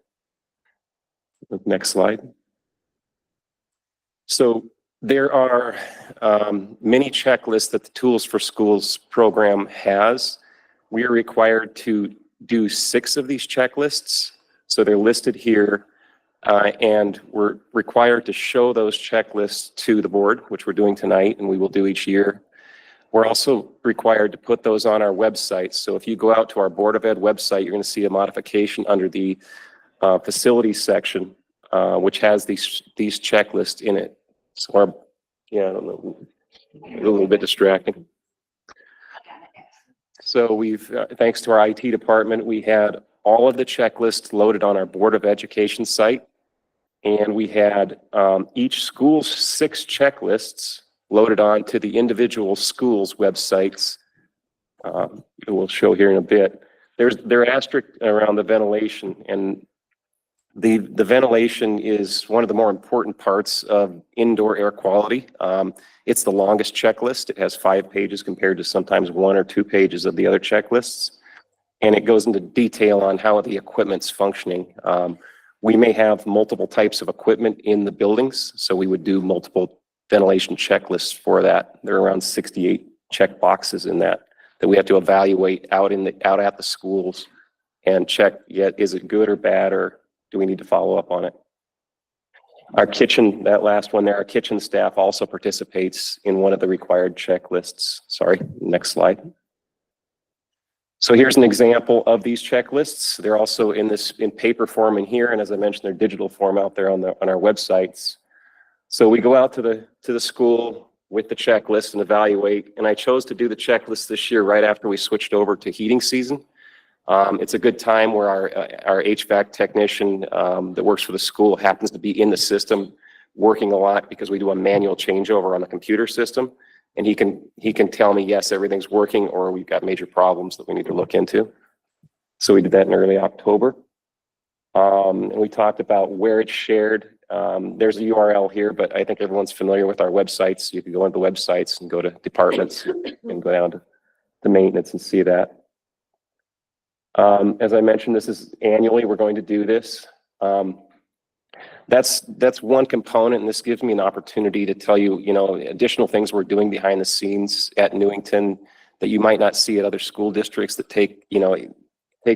Next slide. So there are many checklists that the Tools for Schools program has. We are required to do 6 of these checklists. So they're listed here. And we're required to show those checklists to the board, which we're doing tonight and we will do each year. We're also required to put those on our website. So if you go out to our Board of Ed website, you're going to see a modification under the facilities section, which has these checklists in it. So I don't know, a little bit distracting. So thanks to our IT department, we had all of the checklists loaded on our Board of Education site. And we had each school's 6 checklists loaded on to the individual schools' websites. We'll show here in a bit. They're asterisk around the ventilation, and the ventilation is one of the more important parts of indoor air quality. It's the longest checklist. It has 5 pages compared to sometimes 1 or 2 pages of the other checklists. and it goes into detail on how the equipment's functioning. We may have multiple types of equipment in the buildings, so we would do multiple ventilation checklists for that. There are around 68 check boxes in that we have to evaluate out at the schools and check, is it good or bad, or do we need to follow up on it? Our kitchen, that last one there, our kitchen staff also participates in one of the required checklists. Sorry, next slide. So here's an example of these checklists. They're also in paper form in here, and as I mentioned, they're digital form out there on our websites. So we go out to the school with the checklist and evaluate, and I chose to do the checklist this year right after we switched over to heating season. It's a good time where our HVAC technician that works for the school happens to be in the system working a lot because we do a manual changeover on the computer system. And he can tell me, yes, everything's working, or we've got major problems that we need to look into. So we did that in early October. And we talked about where it's shared. There's a URL here, but I think everyone's familiar with our websites. You can go into the websites and go to departments and go down to maintenance and see that. As I mentioned, this is annually, we're going to do this. That's one component, and this gives me an opportunity to tell you, additional things we're doing behind the scenes at Newington that you might not see at other school districts that take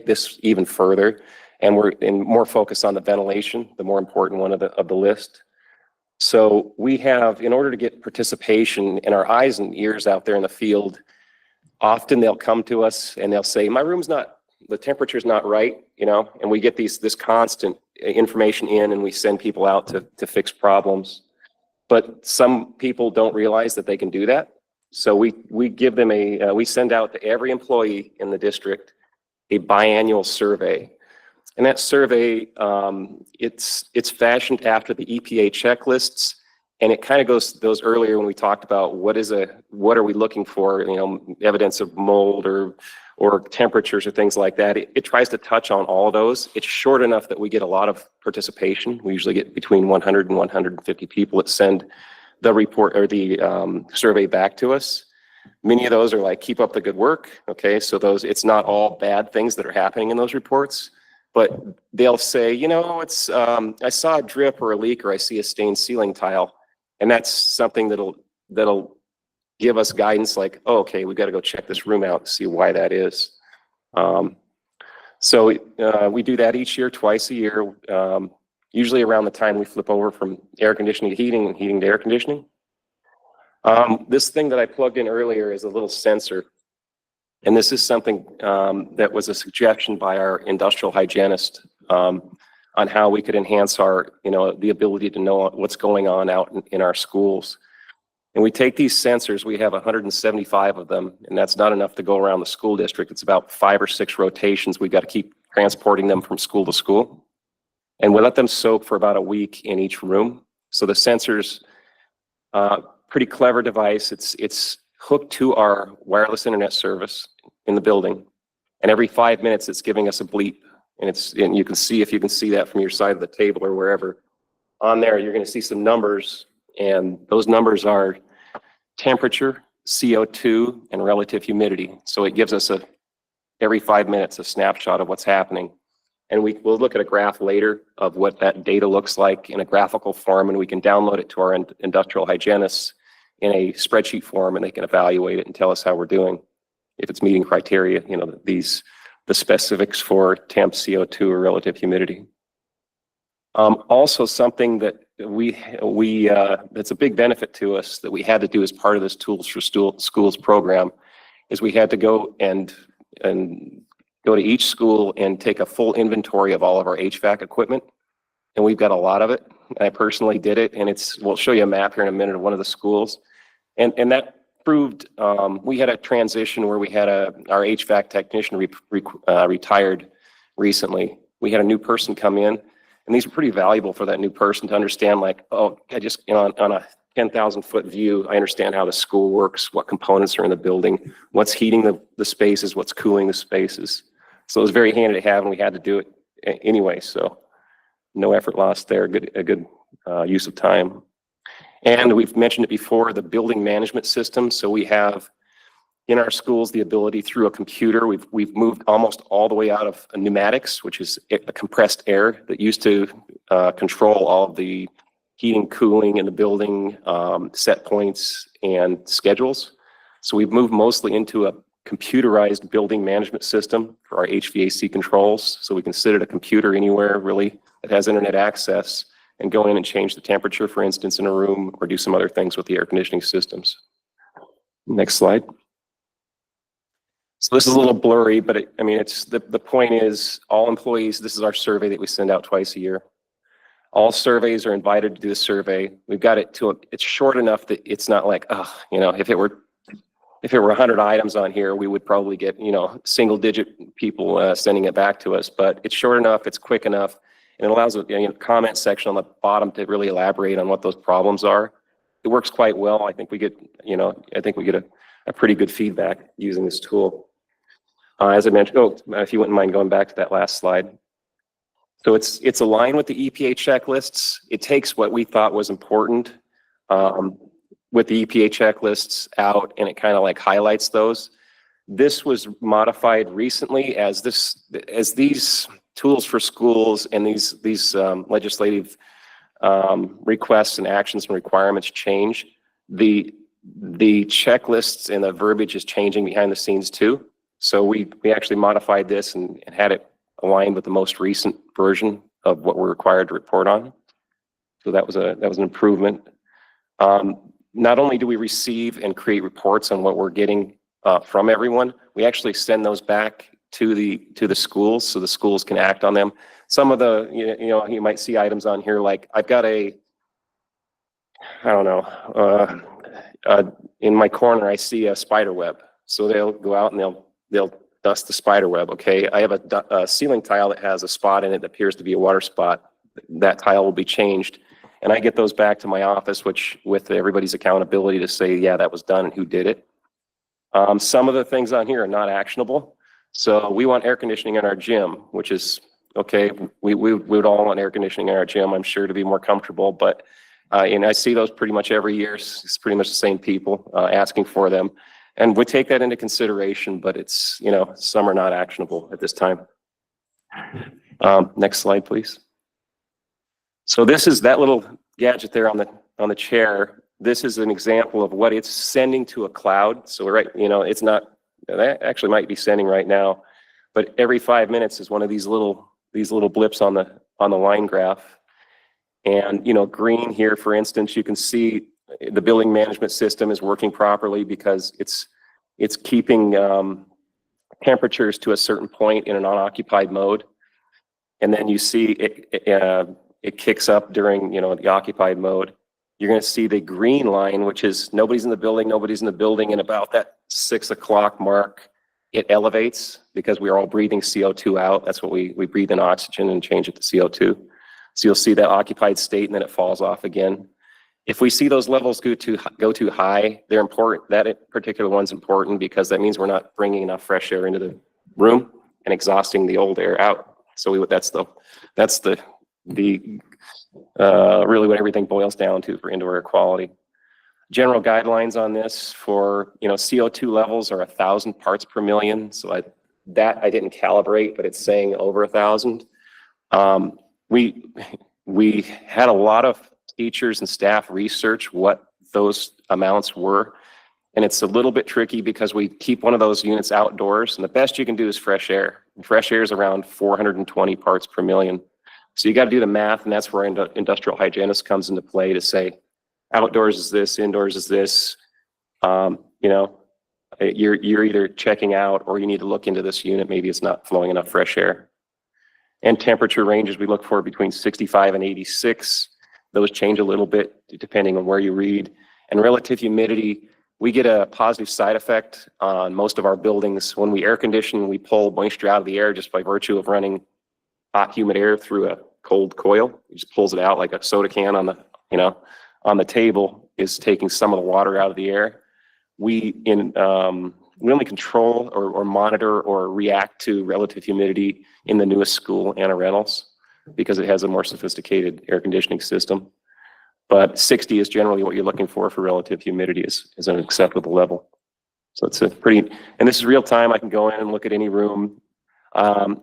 this even further. And we're more focused on the ventilation, the more important one of the list. So we have, in order to get participation in our eyes and ears out there in the field, often they'll come to us and they'll say, the temperature's not right, and we get this constant information in, and we send people out to fix problems. But some people don't realize that they can do that. So we give them we send out to every employee in the district a biannual survey. And that survey, it's fashioned after the EPA checklists, and it kind of goes earlier when we talked about what are we looking for, evidence of mold or temperatures or things like that. It tries to touch on all of those. It's short enough that we get a lot of participation. We usually get between 100 and 150 people that send the report or the survey back to us. Many of those are like, keep up the good work. Okay, so it's not all bad things that are happening in those reports, but they'll say, I saw a drip or a leak, or I see a stained ceiling tile, and that's something that'll give us guidance like, oh, okay, we've got to go check this room out and see why that is. So we do that each year, twice a year, usually around the time we flip over from air conditioning to heating and heating to air conditioning. This thing that I plugged in earlier is a little sensor. And this is something that was a suggestion by our industrial hygienist on how we could enhance the ability to know what's going on out in our schools. And we take these sensors, we have 175 of them, and that's not enough to go around the school district. It's about 5 or 6 rotations. We've got to keep transporting them from school to school. And we let them soak for about a week in each room. So the sensors, pretty clever device. It's hooked to our wireless internet service in the building. And every 5 minutes, it's giving us a bleep. And you can see, if you can see that from your side of the table or wherever, on there, you're going to see some numbers. And those numbers are temperature, CO2, and relative humidity. So it gives us every 5 minutes a snapshot of what's happening. And we'll look at a graph later of what that data looks like in a graphical form, and we can download it to our industrial hygienists in a spreadsheet form, and they can evaluate it and tell us how we're doing, if it's meeting criteria, the specifics for temp, CO2, or relative humidity. Also, something that that's a big benefit to us that we had to do as part of this Tools for Schools program is we had to go and go to each school and take a full inventory of all of our HVAC equipment. And we've got a lot of it. I personally did it, and we'll show you a map here in a minute of one of the schools. And that proved, we had a transition where we had our HVAC technician retired recently. We had a new person come in, and these are pretty valuable for that new person to understand, like, oh, I just, on a 10,000 foot view, I understand how the school works, what components are in the building, what's heating the spaces, what's cooling the spaces. So it was very handy to have, and we had to do it anyway. So no effort lost there, a good use of time. And we've mentioned it before, the building management system. So we have in our schools the ability through a computer. We've moved almost all the way out of pneumatics, which is a compressed air that used to control all of the heating, cooling in the building, set points and schedules. So we've moved mostly into a computerized building management system for our HVAC controls. So we can sit at a computer anywhere really that has internet access and go in and change the temperature, for instance, in a room, or do some other things with the air conditioning systems. Next slide. So this is a little blurry, but it's the point is all employees, this is our survey that we send out twice a year. All surveys are invited to do the survey. We've got it to, it's short enough that it's not like, if it were 100 items on here, we would probably get, single digit people sending it back to us, but it's short enough, it's quick enough, and it allows a comment section on the bottom to really elaborate on what those problems are. It works quite well. I think we get, a pretty good feedback using this tool. As I mentioned, if you wouldn't mind going back to that last slide. So it's aligned with the EPA checklists. It takes what we thought was important with the EPA checklists out, and it kind of like highlights those. This was modified recently as these tools for schools and these legislative requests and actions and requirements change. The checklists and the verbiage is changing behind the scenes too. So we actually modified this and had it aligned with the most recent version of what we're required to report on. So that was an improvement. Not only do we receive and create reports on what we're getting from everyone, we actually send those back to the schools so the schools can act on them. Some of the, you might see items on here like I've got in my corner I see a spider web. So they'll go out and they'll dust the spider web. Okay, I have a ceiling tile that has a spot in it that appears to be a water spot. That tile will be changed, and I get those back to my office, which with everybody's accountability to say, yeah, that was done and who did it. Some of the things on here are not actionable. So we want air conditioning in our gym, which is okay. We would all want air conditioning in our gym, I'm sure, to be more comfortable. But and I see those pretty much every year. It's pretty much the same people asking for them. And we take that into consideration, but it's, some are not actionable at this time. Next slide, please. So this is that little gadget there on the chair. This is an example of what it's sending to a cloud. So it's not, that actually might be sending right now, but every 5 minutes is one of these little blips on the line graph. And, green here, for instance, you can see the building management system is working properly because it's keeping temperatures to a certain point in an unoccupied mode. And then you see it kicks up during, the occupied mode. You're going to see the green line, which is nobody's in the building, and about that 6 o'clock mark, it elevates because we are all breathing CO2 out. That's what we breathe in oxygen and change it to CO2. So you'll see that occupied state and then it falls off again. If we see those levels go too high, they're important. That particular one's important because that means we're not bringing enough fresh air into the room and exhausting the old air out. So that's really what everything boils down to for indoor air quality. General guidelines on this for, CO2 levels are 1,000 parts per million. So I didn't calibrate, but it's saying over 1,000. We had a lot of teachers and staff research what those amounts were. And it's a little bit tricky because we keep one of those units outdoors, and the best you can do is fresh air. Fresh air is around 420 parts per million. So you got to do the math, and that's where industrial hygienist comes into play to say, outdoors is this, indoors is this. You're either checking out or you need to look into this unit. Maybe it's not flowing enough fresh air. And temperature ranges we look for between 65 and 86. Those change a little bit depending on where you read. And relative humidity, we get a positive side effect on most of our buildings. When we air condition, we pull moisture out of the air just by virtue of running hot, humid air through a cold coil. It just pulls it out like a soda can on the table is taking some of the water out of the air. We only control or monitor or react to relative humidity in the newest school, Anna Reynolds, because it has a more sophisticated air conditioning system. But 60 is generally what you're looking for relative humidity is an acceptable level. So it's a pretty, and this is real time. I can go in and look at any room.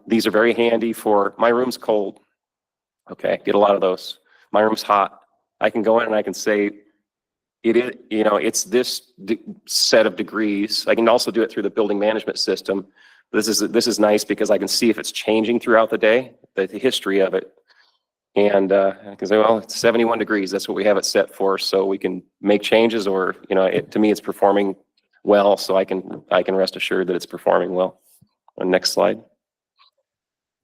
These are very handy for, my room's cold. Okay, get a lot of those. My room's hot. I can go in and I can say, it is, it's this set of degrees. I can also do it through the building management system. This is nice because I can see if it's changing throughout the day, the history of it. And I can say, well, it's 71 degrees. That's what we have it set for. So we can make changes, or, to me, it's performing well. So I can rest assured that it's performing well. Next slide.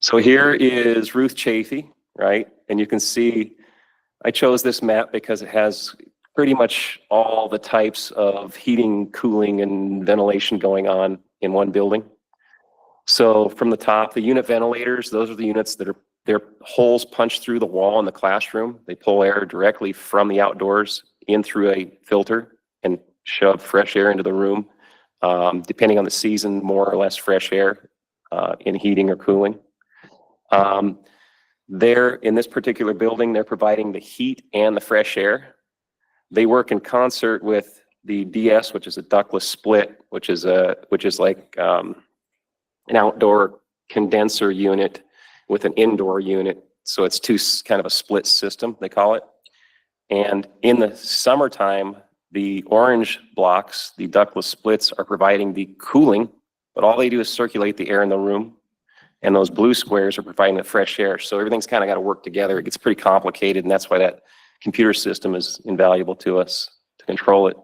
So here is Ruth Chafee, right? And you can see, I chose this map because it has pretty much all the types of heating, cooling, and ventilation going on in one building. So from the top, the unit ventilators, those are the units that are, they're holes punched through the wall in the classroom. They pull air directly from the outdoors in through a filter and shove fresh air into the room. Depending on the season, more or less fresh air in heating or cooling. They're in this particular building, they're providing the heat and the fresh air. They work in concert with the DS, which is a ductless split, which is like an outdoor condenser unit with an indoor unit. So it's kind of a split system, they call it. And in the summertime, the orange blocks, the ductless splits, are providing the cooling, but all they do is circulate the air in the room. And those blue squares are providing the fresh air. So everything's kind of got to work together. It gets pretty complicated, and that's why that computer system is invaluable to us to control it.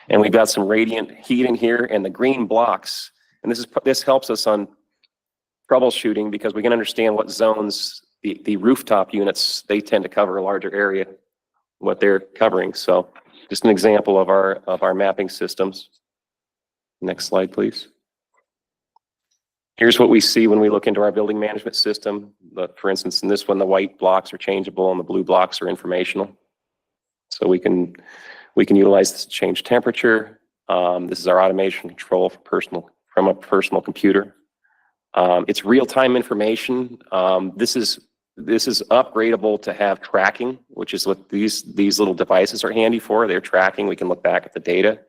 And we've got some radiant heat in here, and the green blocks. And this helps us on troubleshooting because we can understand what zones the rooftop units, they tend to cover a larger area, what they're covering. So just an example of our mapping systems. Next slide, please. Here's what we see when we look into our building management system. For instance, in this one, the white blocks are changeable and the blue blocks are informational. So we can utilize this to change temperature. This is our automation control from a personal computer. It's real-time information. This is upgradable to have tracking, which is what these little devices are handy for. They're tracking. We can look back at the data.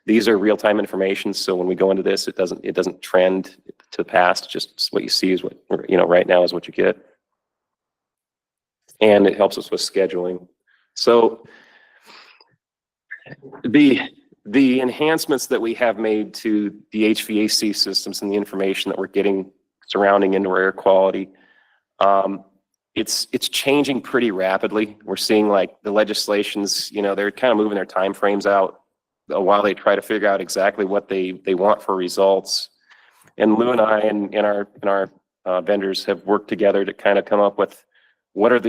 These are real-time information, so when we go into this, it doesn't trend to the past. Just what you see is what right now is what you get, and it helps us with scheduling. So the enhancements that we have made to the HVAC systems and the information that we're getting surrounding indoor air quality, it's changing pretty rapidly. We're seeing like the legislations, they're kind of moving their time frames out while they try to figure out exactly what they want for results. And Lou and I and our vendors have worked together to kind of come up with what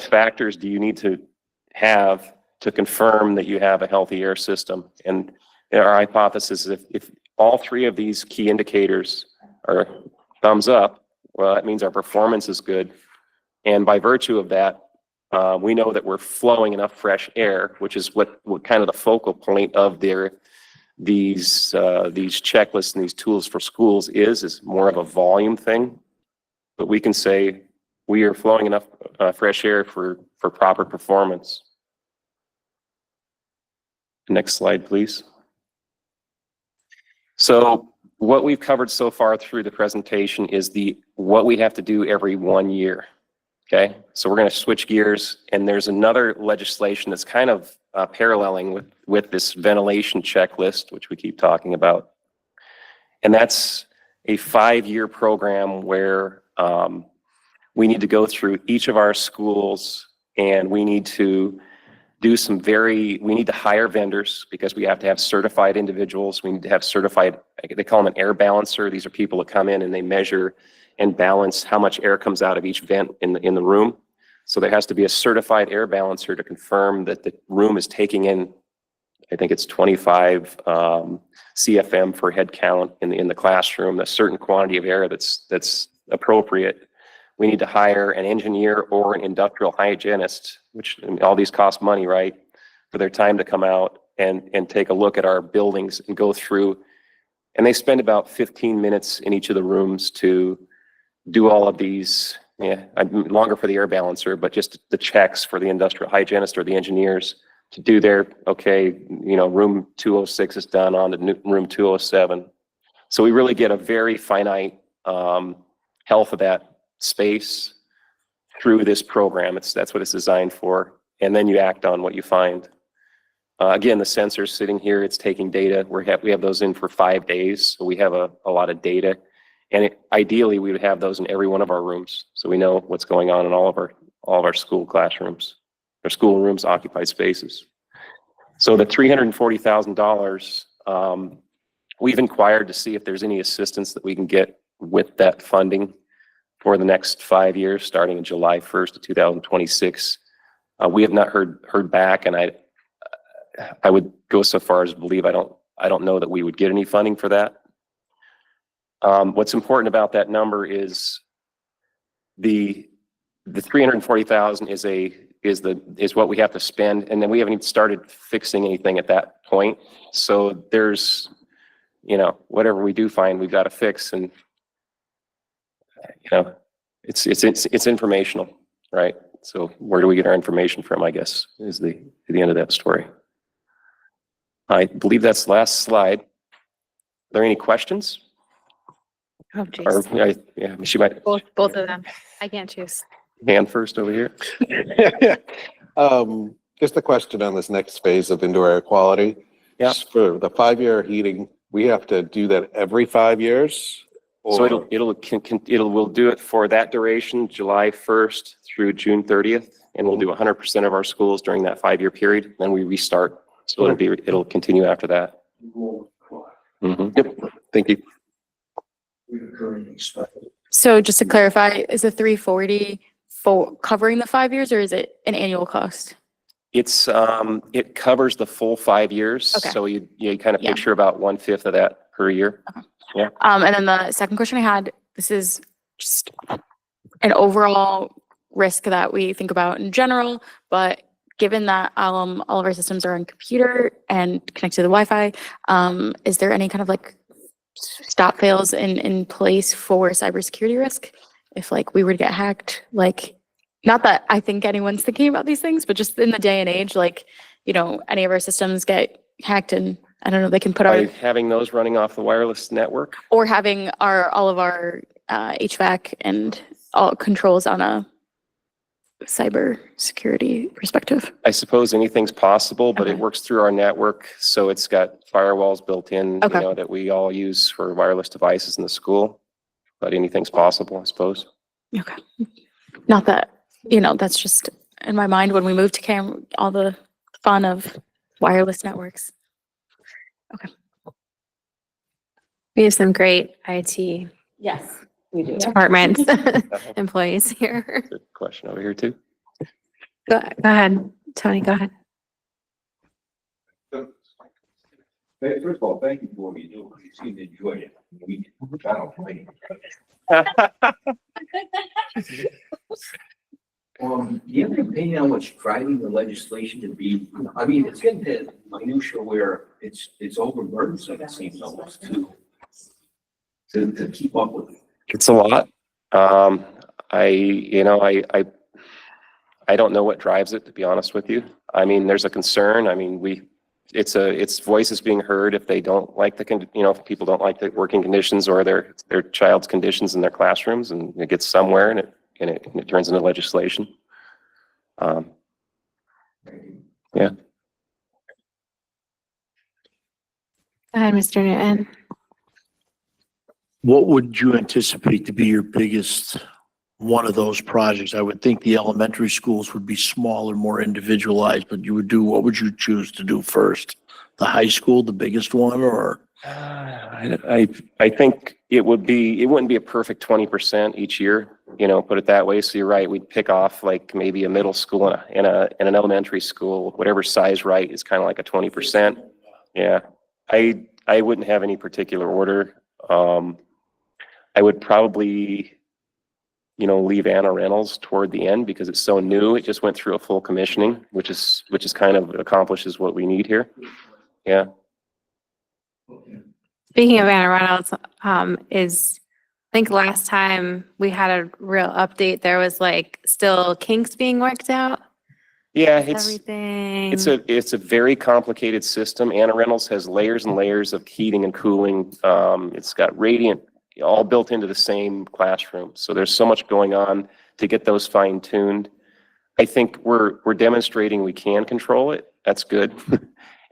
factors do you need to have to confirm that you have a healthy air system. And our hypothesis is if all three of these key indicators are thumbs up, well, that means our performance is good. And by virtue of that, we know that we're flowing enough fresh air, which is what kind of the focal point of these checklists and these tools for schools is more of a volume thing. But we can say we are flowing enough fresh air for proper performance. Next slide, please. So what we've covered so far through the presentation is what we have to do every 1 year. Okay, so we're going to switch gears, and there's another legislation that's kind of paralleling with this ventilation checklist, which we keep talking about. And that's a 5-year program where we need to go through each of our schools, and we need to do we need to hire vendors because we have to have certified individuals. We need to have certified, they call them an air balancer. These are people that come in and they measure and balance how much air comes out of each vent in the room. So there has to be a certified air balancer to confirm that the room is taking in, I think it's 25 CFM for head count in the classroom, a certain quantity of air that's appropriate. We need to hire an engineer or an industrial hygienist, which all these cost money, right? For their time to come out and take a look at our buildings and go through. And they spend about 15 minutes in each of the rooms to do all of these, longer for the air balancer, but just the checks for the industrial hygienist or the engineers to do their, okay, room 206 is done on to room 207. So we really get a very finite health of that space through this program. That's what it's designed for. And then you act on what you find. Again, the sensor's sitting here, it's taking data. We have those in for 5 days. So we have a lot of data. And ideally, we would have those in every one of our rooms. So we know what's going on in all of our school classrooms, or school rooms, occupied spaces. So the $340,000, we've inquired to see if there's any assistance that we can get with that funding for the next 5 years, starting in July 1st of 2026. We have not heard back, and I would go so far as to believe I don't know that we would get any funding for that. What's important about that number is the 340,000 is what we have to spend, and then we haven't even started fixing anything at that point. So there's, whatever we do find, we've got to fix, and it's informational, right? So where do we get our information from, I guess, is the end of that story. I believe that's the last slide. Are there any questions? Oh, Or, jeez. yeah, she might. Both of them. I can't choose. Hand first over here. Just a question on this next phase of indoor air quality. Yeah. For the 5-year heating, we have to do that every 5 years? So we'll do it for that duration, July 1st through June 30th, and we'll do 100% of our schools during that 5-year period. Then we restart. So it'll continue after that. Yep. Thank you. So just to clarify, is the 340 for covering the 5 years, or is it an annual cost? It covers the full 5 years. Okay. So you kind of picture about 1/5 of that per year. Okay. Yeah. And then the second question I had, this is just an overall risk that we think about in general, but given that all of our systems are on computer and connected to the Wi-Fi, is there any kind of like stop fails in place for cybersecurity risk? If like we were to get hacked, like, not that I think anyone's thinking about these things, but just in the day and age, like, any of our systems get hacked and I don't know, they can put By our, having those running off the wireless network. or having all of our HVAC and all controls on a cyber security perspective. I suppose anything's possible, but it works through our network. So it's got firewalls built in, Okay. that we all use for wireless devices in the school. But anything's possible, I suppose. Okay. Not that, that's just in my mind when we moved to all the fun of wireless networks. Okay. We have some great IT Yes, we do. department employees here. Good question over here too. Go ahead, Tony, go ahead. Hey, first of all, thank you for what you do. You seem to enjoy it. I don't blame you. Do you have an opinion on what's driving the legislation to be? I mean, it's getting to minutia where it's overburdensome, it seems almost to keep up with it. It's a lot. I don't know what drives it, to be honest with you. I mean, there's a concern. I mean, its voice is being heard if they don't like if people don't like the working conditions or their child's conditions in their classrooms, and it gets somewhere and it turns into legislation. Yeah. Go ahead, Mr. Newton. What would you anticipate to be your biggest one of those projects? I would think the elementary schools would be smaller, more individualized, but what would you choose to do first? The high school, the biggest one, or? I think it wouldn't be a perfect 20% each year, put it that way. So you're right. We'd pick off like maybe a middle school and an elementary school, whatever size, right, is kind of like a 20%. Yeah. I wouldn't have any particular order. I would probably, leave Anna Reynolds toward the end because it's so new. It just went through a full commissioning, which is kind of accomplishes what we need here. Yeah. Speaking of Anna Reynolds, I think last time we had a real update, there was like still kinks being worked out. Yeah, Everything. it's a very complicated system. Anna Reynolds has layers and layers of heating and cooling. It's got radiant all built into the same classroom. So there's so much going on to get those fine tuned. I think we're demonstrating we can control it. That's good.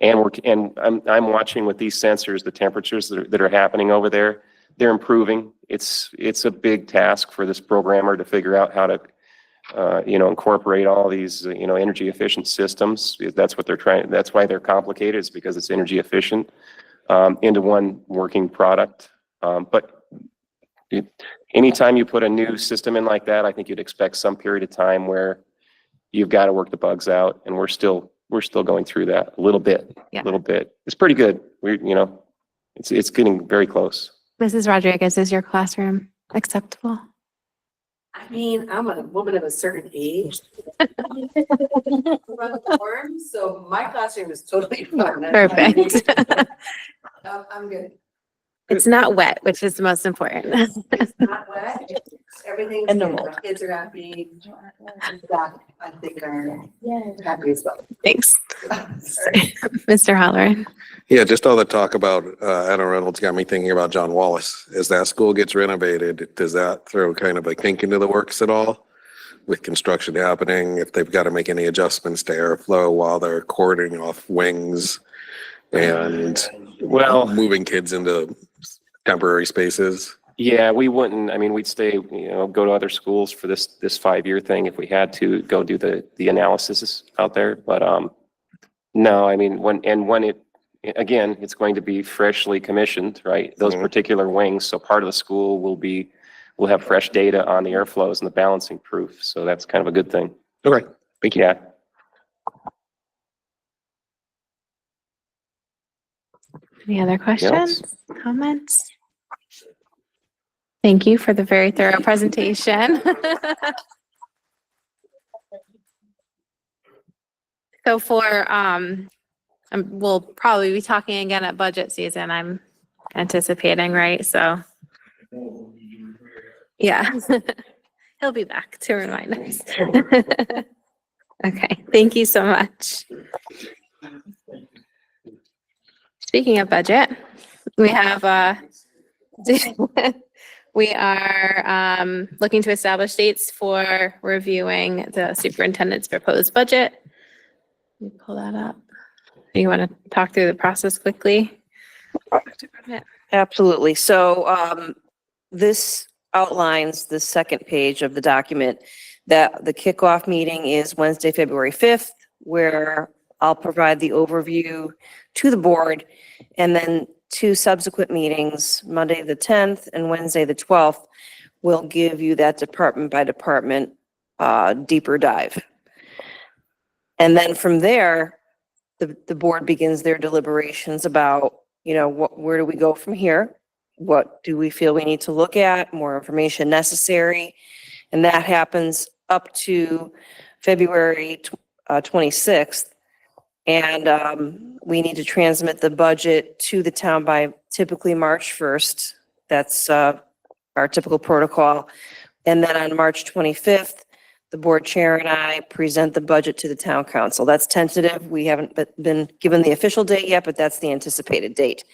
And I'm watching with these sensors, the temperatures that are happening over there. They're improving. It's a big task for this programmer to figure out how to incorporate all these, energy efficient systems. That's what they're trying. That's why they're complicated, is because it's energy efficient into one working product. Anytime you put a new system in like that, I think you'd expect some period of time where you've got to work the bugs out, and we're still going through that a little bit. It's pretty good. It's getting very close. Mrs. Rodriguez, is your classroom acceptable? I mean, I'm a woman of a certain age. Run the form, so my classroom is totally fine. Perfect. I'm good. It's not wet, which is the most important. It's not wet. Everything's And the good. mold. My kids are happy. Staff, I think, are happy as well. Thanks. Mr. Holler. Yeah, just all the talk about Anna Reynolds got me thinking about John Wallace. As that school gets renovated, does that throw kind of a kink into the works at all? With construction happening, if they've got to make any adjustments to airflow while they're cording off wings and moving kids into temporary spaces? Yeah, we wouldn't. I mean, we'd stay, go to other schools for this 5-year thing if we had to go do the analysis out there. But no, I mean, when it's going to be freshly commissioned, right? Those particular wings. So part of the school will have fresh data on the airflows and the balancing proof. So that's kind of a good thing. Okay, thank you. Yeah. Any other questions, comments? Thank you for the very thorough presentation. So we'll probably be talking again at budget season, I'm anticipating, right? So, yeah, he'll be back to remind us. Okay, thank you so much. Speaking of budget, we have we are looking to establish dates for reviewing the superintendent's proposed budget. Let me pull that up. You want to talk through the process quickly? Absolutely. So this outlines the second page of the document that the kickoff meeting is Wednesday, February 5th, where I'll provide the overview to the board, and then 2 subsequent meetings, Monday the 10th and Wednesday the 12th, will give you that department by department deeper dive. And then from there, the board begins their deliberations about, where do we go from here? What do we feel we need to look at? More information necessary. And that happens up to February 26th. And we need to transmit the budget to the town by typically March 1st. That's our typical protocol. And then on March 25th, the board chair and I present the budget to the town council. That's tentative. We haven't been given the official date yet, but that's the anticipated date.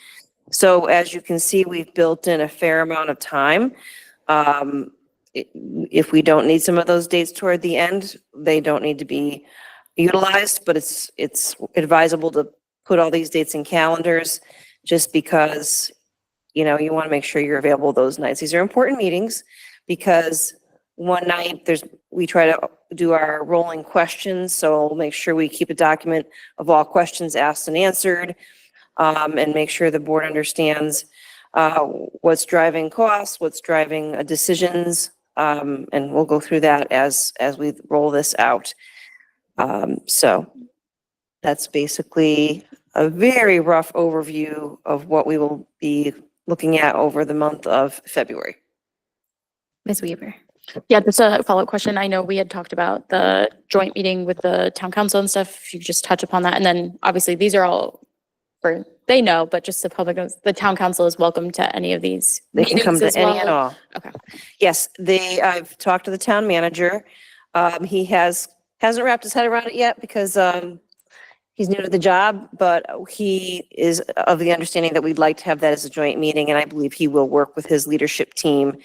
So as you can see, we've built in a fair amount of time. If we don't need some of those dates toward the end, they don't need to be utilized, but it's advisable to put all these dates in calendars just because, you want to make sure you're available those nights. These are important meetings because one night we try to do our rolling questions. So we'll make sure we keep a document of all questions asked and answered, and make sure the board understands what's driving costs, what's driving decisions, and we'll go through that as we roll this out. So that's basically a very rough overview of what we will be looking at over the month of February. Ms. Weaver. Yeah, just a follow-up question. I know we had talked about the joint meeting with the town council and stuff. If you could just touch upon that. And then obviously these are all they know, but just the public knows, the town council is welcome to any of these They can come meetings to as any well. and all. Okay. Yes, I've talked to the town manager. He has hasn't wrapped his head around it yet because he's new to the job, but he is of the understanding that we'd like to have that as a joint meeting, and I believe he will work with his leadership team.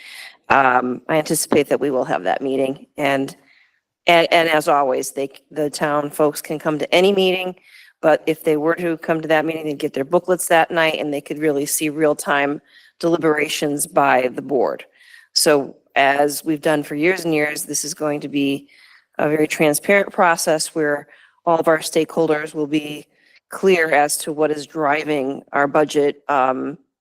I anticipate that we will have that meeting, and as always, the town folks can come to any meeting, but if they were to come to that meeting, they'd get their booklets that night, and they could really see real-time deliberations by the board. So as we've done for years and years, this is going to be a very transparent process where all of our stakeholders will be clear as to what is driving our budget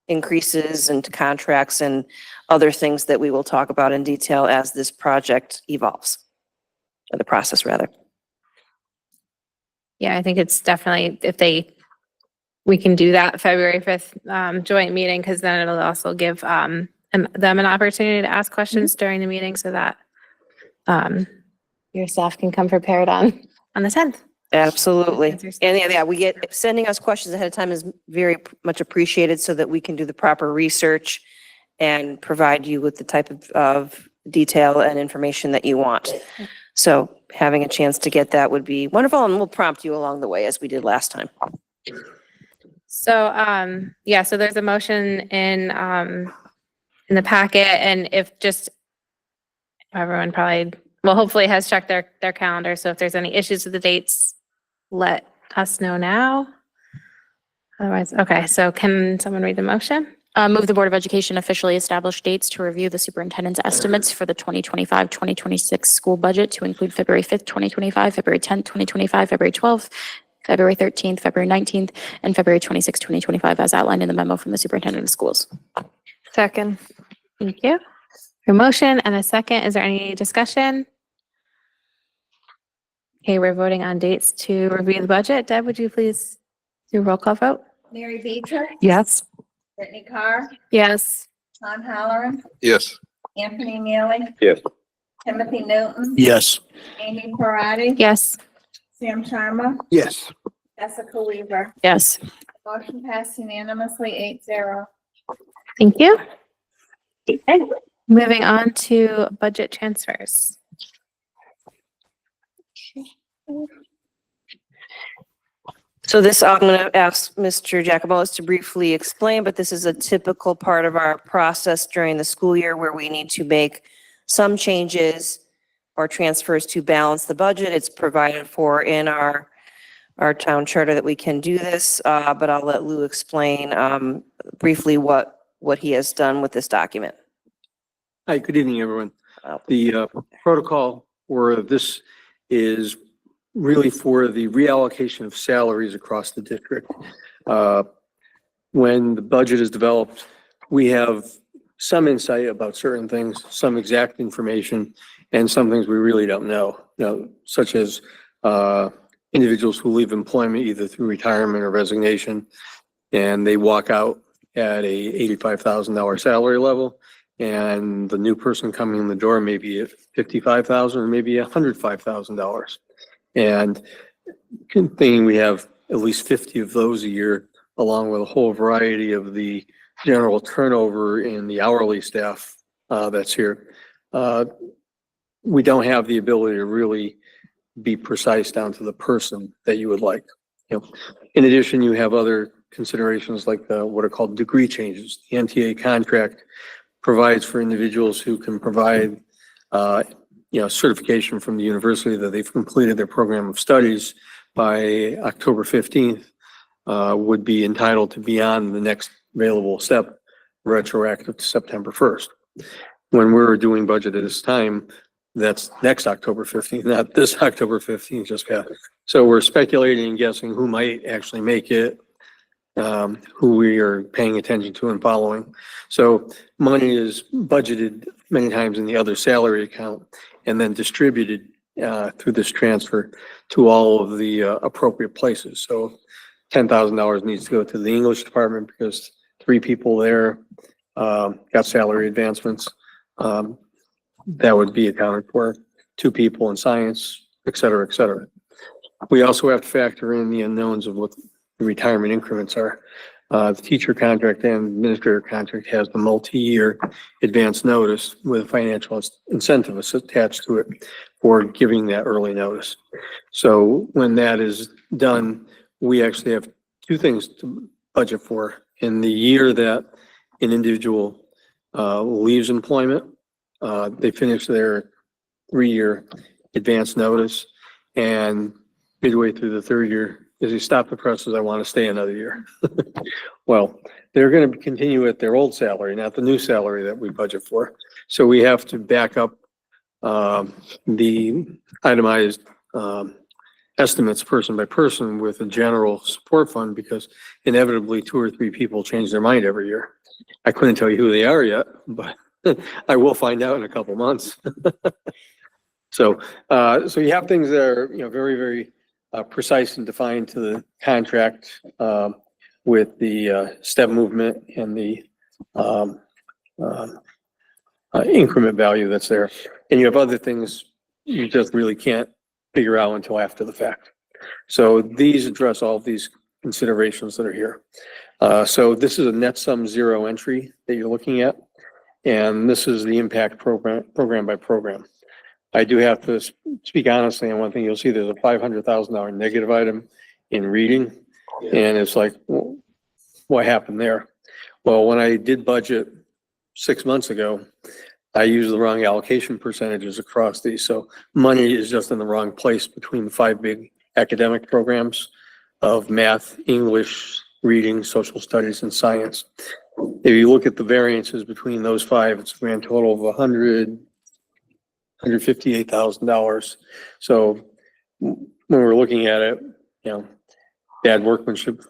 increases and contracts and other things that we will talk about in detail as this project evolves, or the process rather. Yeah, I think it's definitely, we can do that February 5th joint meeting, because then it'll also give them an opportunity to ask questions during the meeting so that your staff can come prepared on the 10th. Absolutely. And yeah, sending us questions ahead of time is very much appreciated so that we can do the proper research and provide you with the type of detail and information that you want. So having a chance to get that would be wonderful, and we'll prompt you along the way as we did last time. So, yeah, so there's a motion in the packet, and if just everyone probably, well, hopefully has checked their calendar. So if there's any issues with the dates, let us know now. Otherwise, okay, so can someone read the motion? Move the Board of Education officially establish dates to review the superintendent's estimates for the 2025-2026 school budget to include February 5th, 2025, February 10th, 2025, February 12th, February 13th, February 19th, and February 26th, 2025, as outlined in the memo from the superintendent of schools. Second. Thank you. A motion and a second. Is there any discussion? Okay, we're voting on dates to review the budget. Deb, would you please do a roll call vote? Mary Beatrice, Yes. Brittany Carr, Yes. Tom Halloran, Yes. Anthony Neely, Yes. Timothy Newton, Yes. Amy Parati, Yes. Sam Sharma, Yes. Jessica Weaver. Yes. Motion passed unanimously 8-0. Thank you. Okay. Moving on to budget transfers. So this, I'm going to ask Mr. Jacobolis to briefly explain, but this is a typical part of our process during the school year where we need to make some changes or transfers to balance the budget. It's provided for in our town charter that we can do this, but I'll let Lou explain briefly what he has done with this document. Hi, good evening, everyone. The protocol for this is really for the reallocation of salaries across the district. When the budget is developed, we have some insight about certain things, some exact information, and some things we really don't know, such as individuals who leave employment either through retirement or resignation, and they walk out at a $85,000 salary level, and the new person coming in the door may be at $55,000 or maybe $105,000. And thinking we have at least 50 of those a year, along with a whole variety of the general turnover in the hourly staff that's here. We don't have the ability to really be precise down to the person that you would like. In addition, you have other considerations like what are called degree changes. The NTA contract provides for individuals who can provide certification from the university that they've completed their program of studies by October 15th, would be entitled to be on the next available step, retroactive to September 1st. When we're doing budget at this time, that's next October 15th, not this October 15th just passed. So we're speculating and guessing who might actually make it, who we are paying attention to and following. So money is budgeted many times in the other salary account and then distributed through this transfer to all of the appropriate places. So $10,000 needs to go to the English department because 3 people there got salary advancements. That would be accounted for. 2 people in science, et cetera, et cetera. We also have to factor in the unknowns of what the retirement increments are. The teacher contract and administrator contract has the multi-year advance notice with financial incentive attached to it for giving that early notice. So when that is done, we actually have two things to budget for. In the year that an individual leaves employment, they finish their 3-year advance notice, and midway through the 3rd year, is he stop the presses, I want to stay another year. Well, they're going to continue at their old salary, not the new salary that we budget for. So we have to back up the itemized estimates person by person with a general support fund, because inevitably 2 or 3 people change their mind every year. I couldn't tell you who they are yet, but I will find out in a couple months. So you have things that are, very, very precise and defined to the contract with the step movement and the increment value that's there. And you have other things you just really can't figure out until after the fact. So these address all of these considerations that are here. So this is a net sum zero entry that you're looking at. And this is the impact program by program. I do have to speak honestly on one thing. You'll see there's a $500,000 negative item in reading. And it's like, well, what happened there? Well, when I did budget 6 months ago, I used the wrong allocation percentages across these. So money is just in the wrong place between the 5 big academic programs of math, English, reading, social studies, and science. If you look at the variances between those 5, it's a grand total of $158,000. So when we're looking at it, bad workmanship,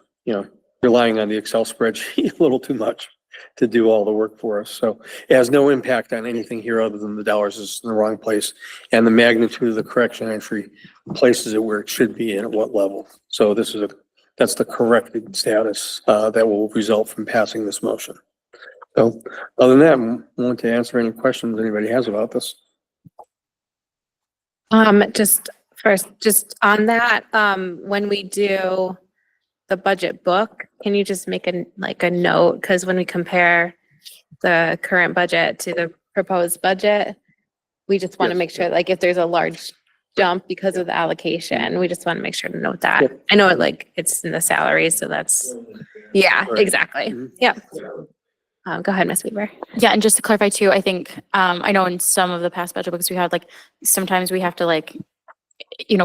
relying on the Excel spreadsheet a little too much to do all the work for us. So it has no impact on anything here other than the dollars is in the wrong place, and the magnitude of the correction entry places it where it should be and at what level. So that's the corrected status that will result from passing this motion. So other than that, I want to answer any questions anybody has about this. Just first, just on that, when we do the budget book, can you just make a note? Because when we compare the current budget to the proposed budget, we just want to make sure, like, if there's a large jump because of the allocation, we just want to make sure to note that. Yep. I know it's in the salary, so that's, yeah, Right. exactly. Mhm. Yeah. Go ahead, Ms. Weaver. Yeah, and just to clarify too, I think, I know in some of the past budget books we had, like, sometimes we have to we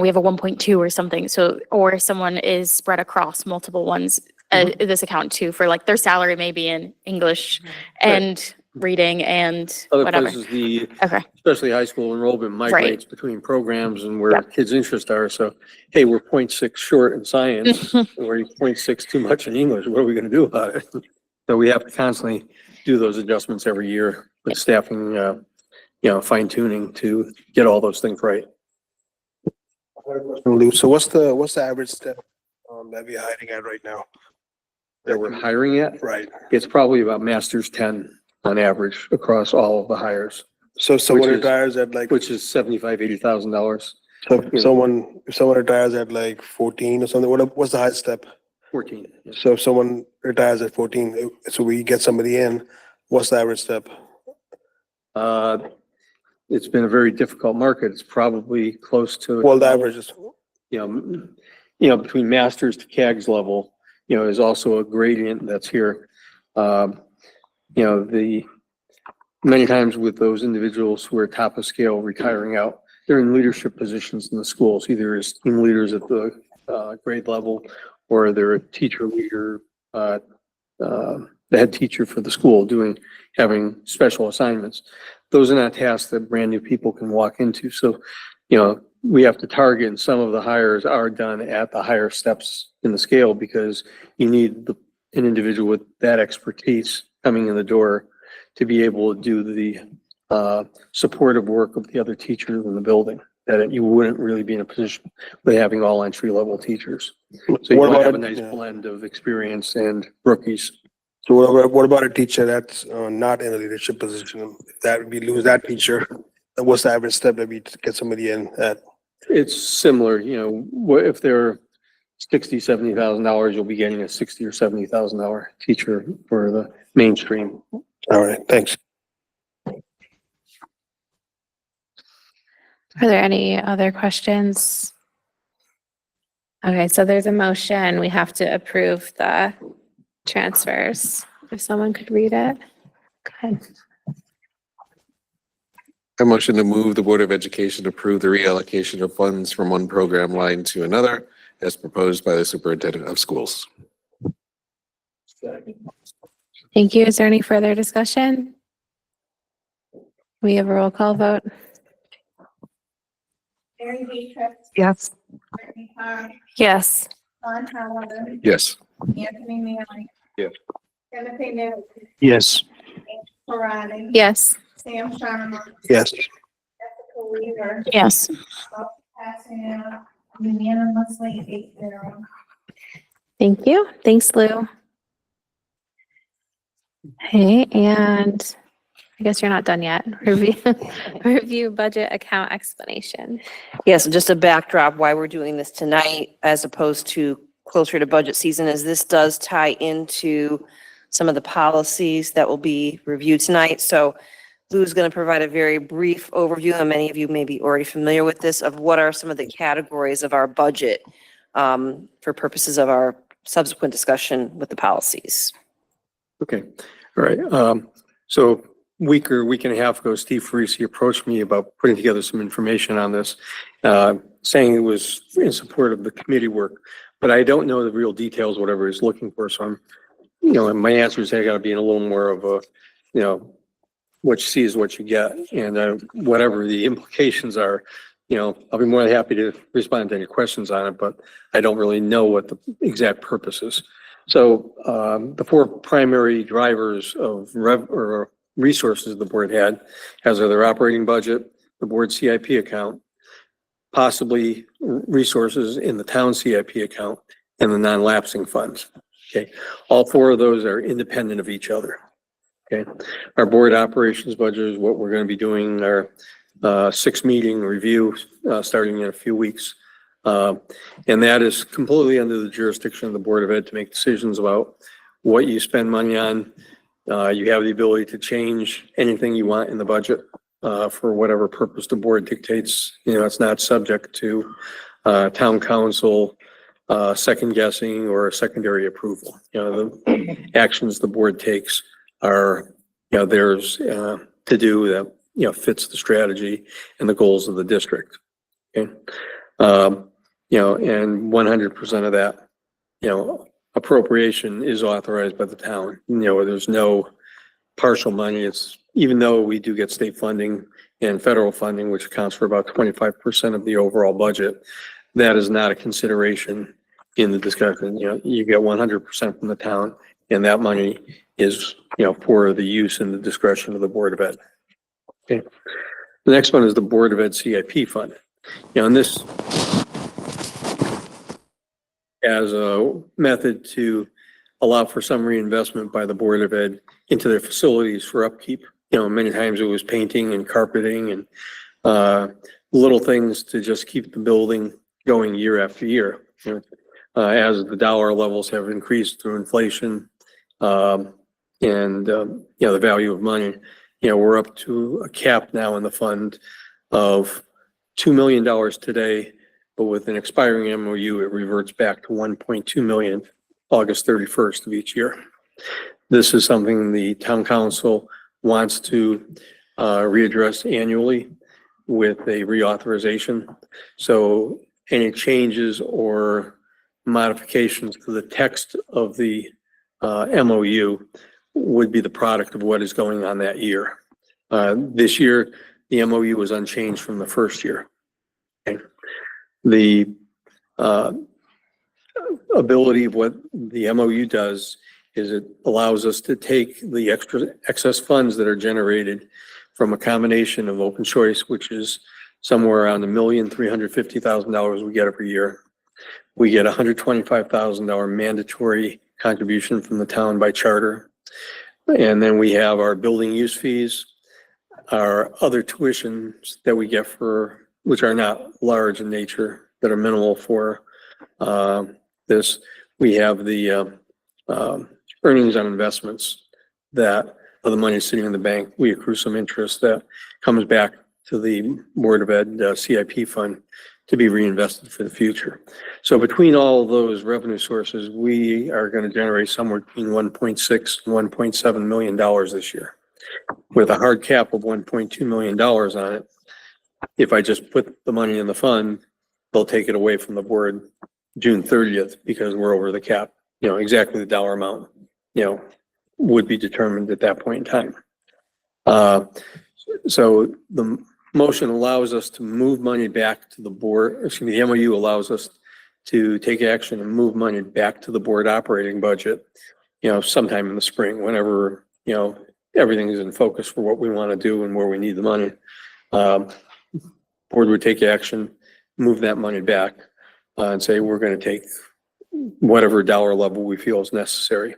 have a 1.2 or something. So, or someone is spread across multiple ones, this account too, for like their salary may be in English and reading and Other whatever. places, Okay. especially high school enrollment migrates between programs and where kids' interests are. So, hey, we're 0.6 short in science, or 0.6 too much in English. What are we going to do about it? So we have to constantly do those adjustments every year with staffing, fine tuning to get all those things right. Lou, so what's the average step that we're hiring at right now? That we're hiring at? Right. It's probably about master's 10 on average across all of the hires. So someone retires at like, which is $75,000, $80,000. so if someone retires at like 14 or something, what's the highest step? 14. So if someone retires at 14, so we get somebody in, what's the average step? It's been a very difficult market. It's probably close to. Well, the average is. Between masters to CAGS level, is also a gradient that's here. The many times with those individuals who are top of scale retiring out, they're in leadership positions in the schools, either as team leaders at the grade level, or they're a teacher leader, the head teacher for the school having special assignments. Those are not tasks that brand new people can walk into. So, we have to target, and some of the hires are done at the higher steps in the scale because you need an individual with that expertise coming in the door to be able to do the supportive work of the other teachers in the building, that you wouldn't really be in a position with having all entry level teachers. So you want to have a nice blend of experience and rookies. So what about a teacher that's not in a leadership position? If we lose that teacher, what's the average step that we get somebody in at? It's similar, if they're $60,000-$70,000, you'll be getting a $60,000 or $70,000 teacher for the mainstream. All right, thanks. Are there any other questions? Okay, so there's a motion. We have to approve the transfers. If someone could read it. Go ahead. I motion to move the Board of Education to approve the reallocation of funds from one program line to another as proposed by the Superintendent of Schools. Thank you. Is there any further discussion? We have a roll call vote. Mary Beatrice, Yes. Brittany Carr, Yes. Don Holliday, Yes. Anthony Manley, Yes. Timothy New, Yes. Parati, Yes. Sam Sharma, Yes. Jessica Weaver, Yes. passing out unanimously 8-0. Thank you. Thanks, Lou. Hey, and I guess you're not done yet. Review budget account explanation. Yes, just a backdrop why we're doing this tonight as opposed to closer to budget season is this does tie into some of the policies that will be reviewed tonight. So Lou's going to provide a very brief overview, and many of you may be already familiar with this, of what are some of the categories of our budget for purposes of our subsequent discussion with the policies. Okay, all right. So week and a half ago, Steve Farisi approached me about putting together some information on this, saying it was in support of the committee work, but I don't know the real details, whatever he's looking for. So I'm, my answer is I got to be in a little more of a, what you see is what you get, and whatever the implications are, I'll be more than happy to respond to any questions on it, but I don't really know what the exact purpose is. So the four primary drivers of resources the board has their operating budget, the board CIP account, possibly resources in the town CIP account, and the non-lapsing funds. Okay, all four of those are independent of each other. Okay, our board operations budget is what we're going to be doing our 6 meeting review starting in a few weeks. And that is completely under the jurisdiction of the Board of Ed to make decisions about what you spend money on. You have the ability to change anything you want in the budget for whatever purpose the board dictates. It's not subject to town council second guessing or secondary approval. The actions the board takes are, theirs to do that, fits the strategy and the goals of the district. Okay. And 100% of that, appropriation is authorized by the town. There's no partial money. It's, even though we do get state funding and federal funding, which accounts for about 25% of the overall budget, that is not a consideration in the discussion. You get 100% from the town, and that money is, for the use and the discretion of the Board of Ed. Okay. The next one is the Board of Ed CIP fund. And this as a method to allow for some reinvestment by the Board of Ed into their facilities for upkeep. Many times it was painting and carpeting and little things to just keep the building going year after year. As the dollar levels have increased through inflation and the value of money, we're up to a cap now in the fund of $2 million today, but with an expiring MOU, it reverts back to 1.2 million August 31st of each year. This is something the town council wants to readdress annually with a reauthorization. So any changes or modifications to the text of the MOU would be the product of what is going on that year. This year, the MOU was unchanged from the first year. Okay. The ability of what the MOU does is it allows us to take the excess funds that are generated from a combination of open choice, which is somewhere around $1,350,000 we get every year. We get $125,000 mandatory contribution from the town by charter. And then we have our building use fees, our other tuitions that we get for, which are not large in nature, that are minimal for this, we have the earnings on investments that are the money sitting in the bank. We accrue some interest that comes back to the Board of Ed CIP fund to be reinvested for the future. So between all of those revenue sources, we are going to generate somewhere between 1.6 and $1.7 million this year, with a hard cap of $1.2 million on it. If I just put the money in the fund, they'll take it away from the board June 30th because we're over the cap. You know, exactly the dollar amount, you know, would be determined at that point in time. So the motion allows us to move money back to the board, excuse me, the MOU allows us to take action and move money back to the board operating budget, you know, sometime in the spring, whenever, you know, everything is in focus for what we want to do and where we need the money. Board would take action, move that money back, and say, we're going to take whatever dollar level we feel is necessary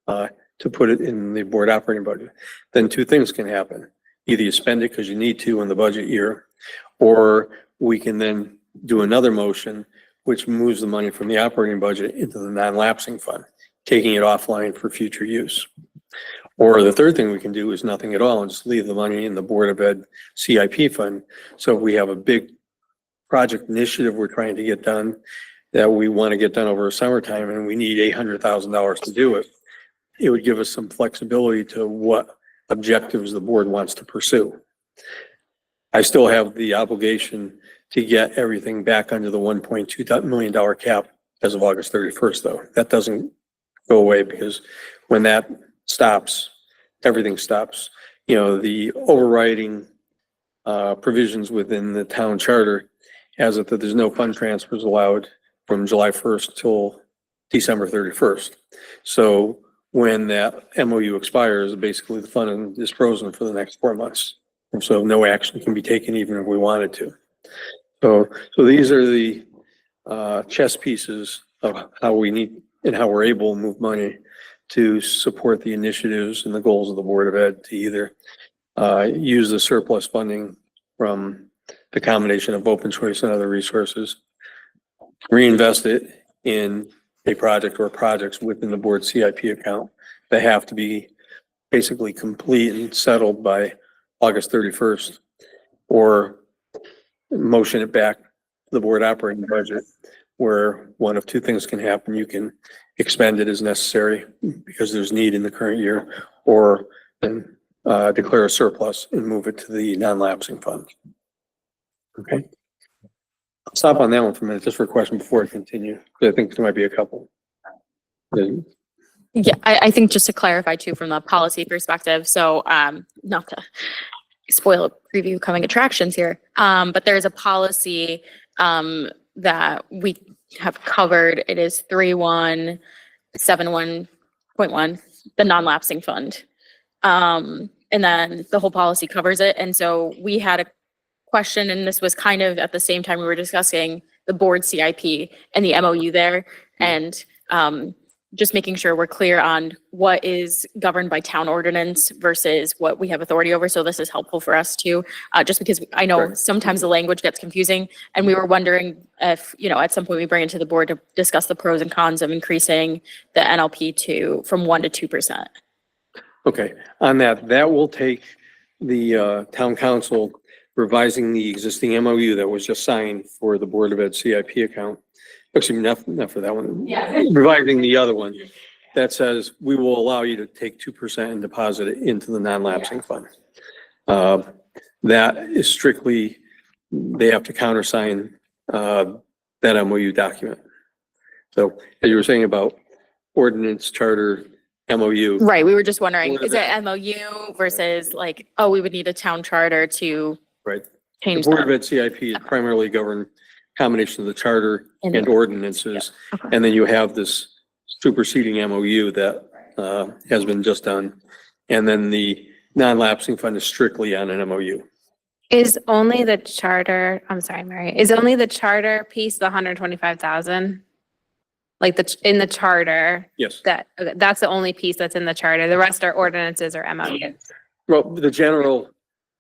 to put it in the board operating budget. Then two things can happen. Either you spend it because you need to in the budget year, or we can then do another motion which moves the money from the operating budget into the non-lapsing fund, taking it offline for future use. Or the third thing we can do is nothing at all and just leave the money in the Board of Ed CIP fund. So if we have a big project initiative we're trying to get done that we want to get done over summertime and we need $800,000 to do it, it would give us some flexibility to what objectives the board wants to pursue. I still have the obligation to get everything back under the $1.2 million cap as of August 31st, though. That doesn't go away because when that stops, everything stops. You know, the overriding provisions within the town charter has it that there's no fund transfers allowed from July 1st till December 31st. So when that MOU expires, basically the fund is frozen for the next 4 months. And so no action can be taken even if we wanted to. So these are the chess pieces of how we need and how we're able to move money to support the initiatives and the goals of the Board of Ed to either use the surplus funding from the combination of open choice and other resources, reinvest it in a project or projects within the board CIP account that have to be basically complete and settled by August 31st, or motion it back to the board operating budget, where one of two things can happen. You can expend it as necessary because there's need in the current year, or then declare a surplus and move it to the non-lapsing fund. Okay. I'll stop on that one for a minute, just for a question before I continue. I think there might be a couple. Yeah, I think just to clarify too, from the policy perspective, so not to spoil a preview coming attractions here, but there's a policy that we have covered. It is 3171.1, the non-lapsing fund. And then the whole policy covers it. And so we had a question, and this was kind of at the same time we were discussing the board CIP and the MOU there, and just making sure we're clear on what is governed by town ordinance versus what we have authority over. So this is helpful for us too, just because I know sometimes the language gets confusing, and we were wondering if, you know, at some point we bring it to the board to discuss the pros and cons of increasing the NLP from 1% to 2%. Okay, on that will take the town council revising the existing MOU that was just signed for the Board of Ed CIP account. Actually, not for that one. Yeah. Revising the other one that says we will allow you to take 2% and deposit it into the non-lapsing fund. That is strictly, they have to countersign that MOU document. So as you were saying about ordinance, charter, MOU. Right, we were just wondering, is it MOU versus like, oh, we would need a town charter to change The Board that? of Ed CIP is primarily governed combination of the charter and ordinances. Yeah. Okay. And then you have this superseding MOU that has been just done. And then the non-lapsing fund is strictly on an MOU. Is only the charter, I'm sorry, Mary, is only the charter piece the 125,000? Like in the charter? Yes. That's the only piece that's in the charter. The rest are ordinances or MOUs. Well, the general,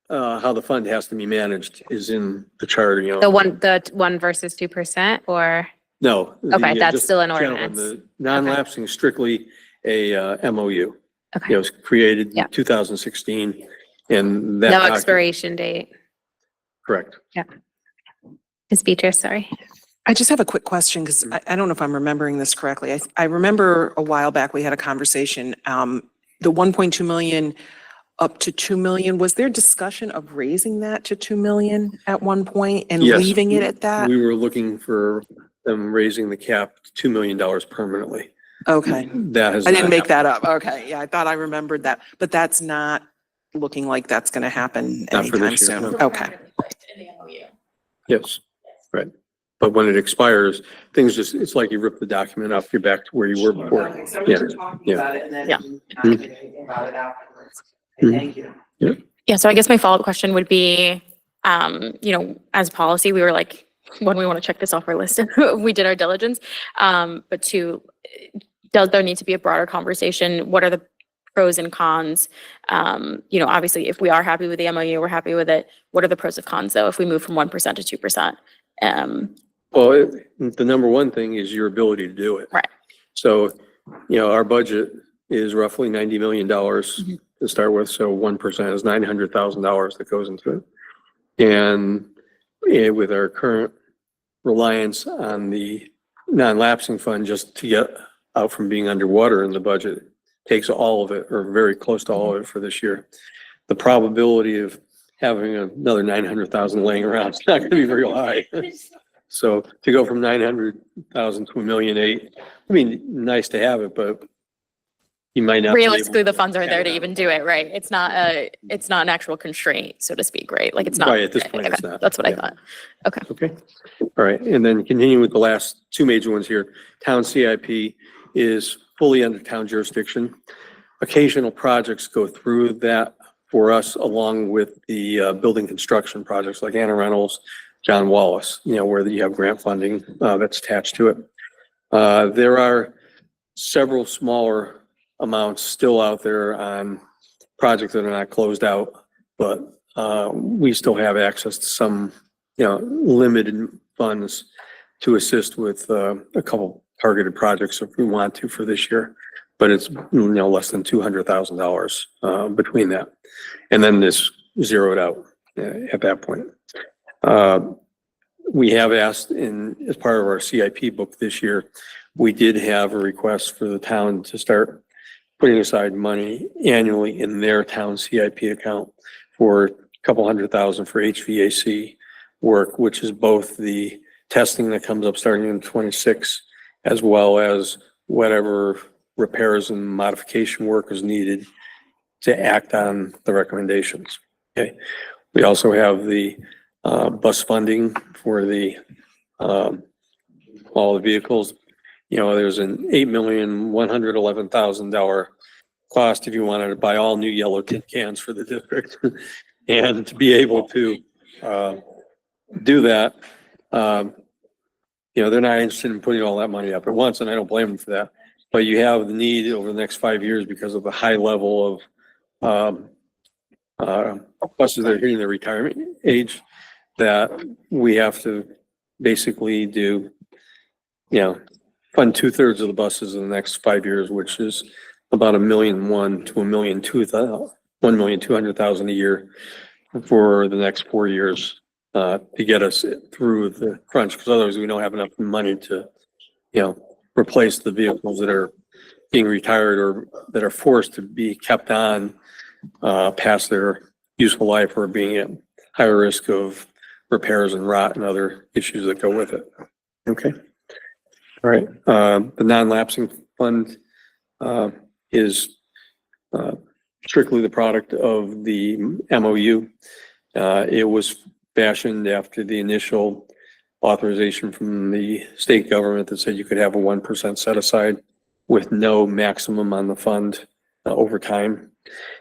how the fund has to be managed is in the charter, you know. The one versus 2%, or? No. Okay, the, that's just still an gentlemen, ordinance. The non-lapsing is strictly a MOU. Okay. It was created Yeah. in 2016 and that No document, expiration date. correct. Yeah. Ms. Beatrice, sorry. I just have a quick question because I don't know if I'm remembering this correctly. I remember a while back, we had a conversation, the 1.2 million up to 2 million. Was there discussion of raising that to 2 million at one point and Yes, leaving it at that? We were looking for them raising the cap to $2 million permanently. Okay. That has I didn't not make happened. that up. Okay, yeah, I thought I remembered that, but that's not looking like that's gonna happen Not for anytime this year, soon. no. Okay. Yes, right. But when it expires, things just, it's like you rip the document up, you're back to where you were before. Yeah. Yeah. Thank you. Yeah. Yeah, so I guess my follow-up question would be, as policy, we were like, when we want to check this off our list, we did our diligence. But two, does there need to be a broader conversation? What are the pros and cons? Obviously, if we are happy with the MOU, we're happy with it. What are the pros and cons, though, if we move from 1% to 2%? Well, the number one thing is your ability to do it. Right. So, our budget is roughly $90 million to start with. So 1% is $900,000 that goes into it. And with our current reliance on the non-lapsing fund just to get out from being underwater in the budget, takes all of it or very close to all of it for this year. The probability of having another 900,000 laying around is not going to be very high. So to go from 900,000 to 1.8 million, I mean, nice to have it, but you might not. Realistically, the funds are there to even do it, right? It's not an actual constraint, so to speak, right? Like it's not. Right, at this point, okay, it's not. that's what I Yeah. thought. Okay. Okay. All right. And then continuing with the last two major ones here, town CIP is fully under town jurisdiction. Occasional projects go through that for us along with the building construction projects like Anna Reynolds, John Wallace, where you have grant funding that's attached to it. There are several smaller amounts still out there on projects that are not closed out, but we still have access to some, limited funds to assist with a couple targeted projects if we want to for this year. But it's, less than $200,000 between that. And then this zeroed out at that point. We have asked as part of our CIP book this year, we did have a request for the town to start putting aside money annually in their town CIP account for a couple $100,000 for HVAC work, which is both the testing that comes up starting in 26, as well as whatever repairs and modification work is needed to act on the recommendations. Okay. We also have the bus funding for the all the vehicles. There's an $8,111,000 cost if you wanted to buy all new yellow tin cans for the district. And to be able to do that, they're not interested in putting all that money up at once, and I don't blame them for that. But you have the need over the next 5 years because of the high level of buses that are hitting their retirement age, that we have to basically do, fund 2/3 of the buses in the next 5 years, which is about $1.1 million to $1,200,000 a year for the next 4 years to get us through the crunch, because otherwise we don't have enough money to, replace the vehicles that are being retired or that are forced to be kept on past their useful life or being at higher risk of repairs and rot and other issues that go with it. Okay. All right. The non-lapsing fund is strictly the product of the MOU. It was fashioned after the initial authorization from the state government that said you could have a 1% set aside with no maximum on the fund over time.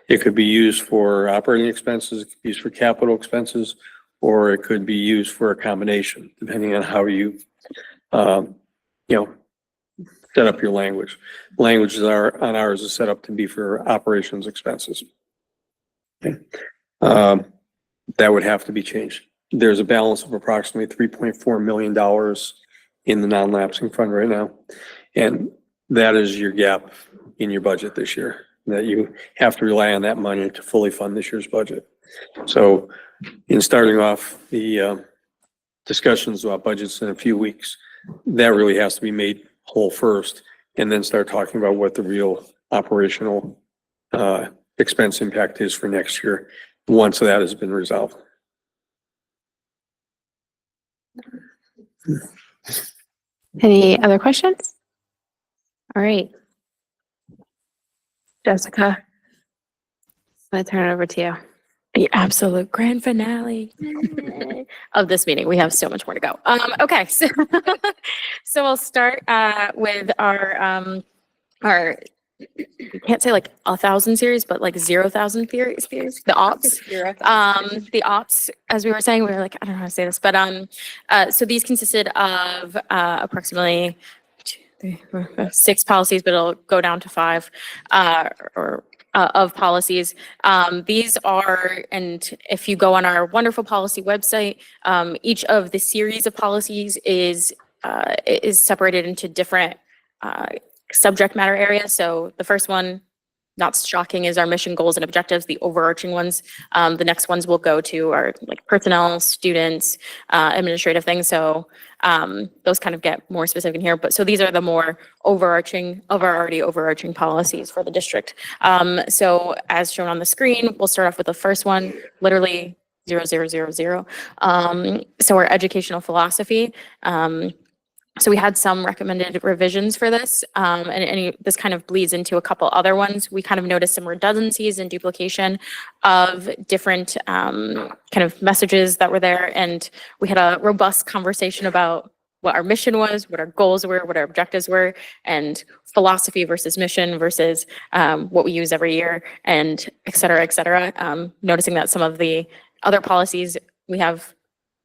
It could be used for operating expenses, it could be used for capital expenses, or it could be used for a combination, depending on how you, set up your language. Languages on ours is set up to be for operations expenses. Okay. That would have to be changed. There's a balance of approximately $3.4 million in the non-lapsing fund right now. And that is your gap in your budget this year, that you have to rely on that money to fully fund this year's budget. So in starting off the discussions about budgets in a few weeks, that really has to be made whole first, and then start talking about what the real operational expense impact is for next year, once that has been resolved. Any other questions? All right. Jessica, I'm gonna turn it over to you. The absolute grand finale of this meeting. We have so much more to go. Okay, so so we'll start with our you can't say like 1,000 series, but like 0,000 series, the ops. The ops, as we were saying, we were like, I don't know how to say this, but so these consisted of approximately 2, 3, 4, 5, 6 policies, but it'll go down to 5 of policies. These are, and if you go on our wonderful policy website, each of the series of policies is separated into different subject matter areas. So the first one, not shocking, is our mission, goals, and objectives, the overarching ones. The next ones will go to our like personnel, students, administrative things. So those kind of get more specific in here. But so these are the more overarching of our already overarching policies for the district. So as shown on the screen, we'll start off with the first one, literally 0000. So our educational philosophy. So we had some recommended revisions for this, and this kind of bleeds into a couple other ones. We kind of noticed some redundancies and duplication of different kind of messages that were there, and we had a robust conversation about what our mission was, what our goals were, what our objectives were, and philosophy versus mission versus what we use every year, and et cetera, et cetera. Noticing that some of the other policies we have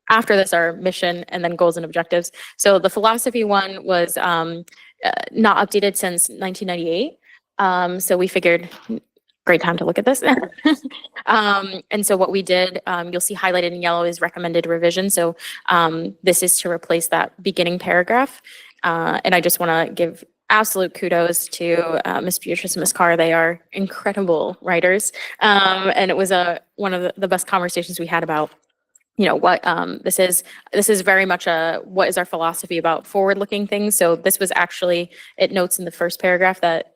after this are mission and then goals and objectives. So the philosophy one was not updated since 1998. So we figured, great time to look at this. And so what we did, you'll see highlighted in yellow is recommended revision. So this is to replace that beginning paragraph. And I just want to give absolute kudos to Ms. Beatrice and Ms. Carr. They are incredible writers. And it was one of the best conversations we had about what this is very much what is our philosophy about forward-looking things. So this was actually, it notes in the first paragraph that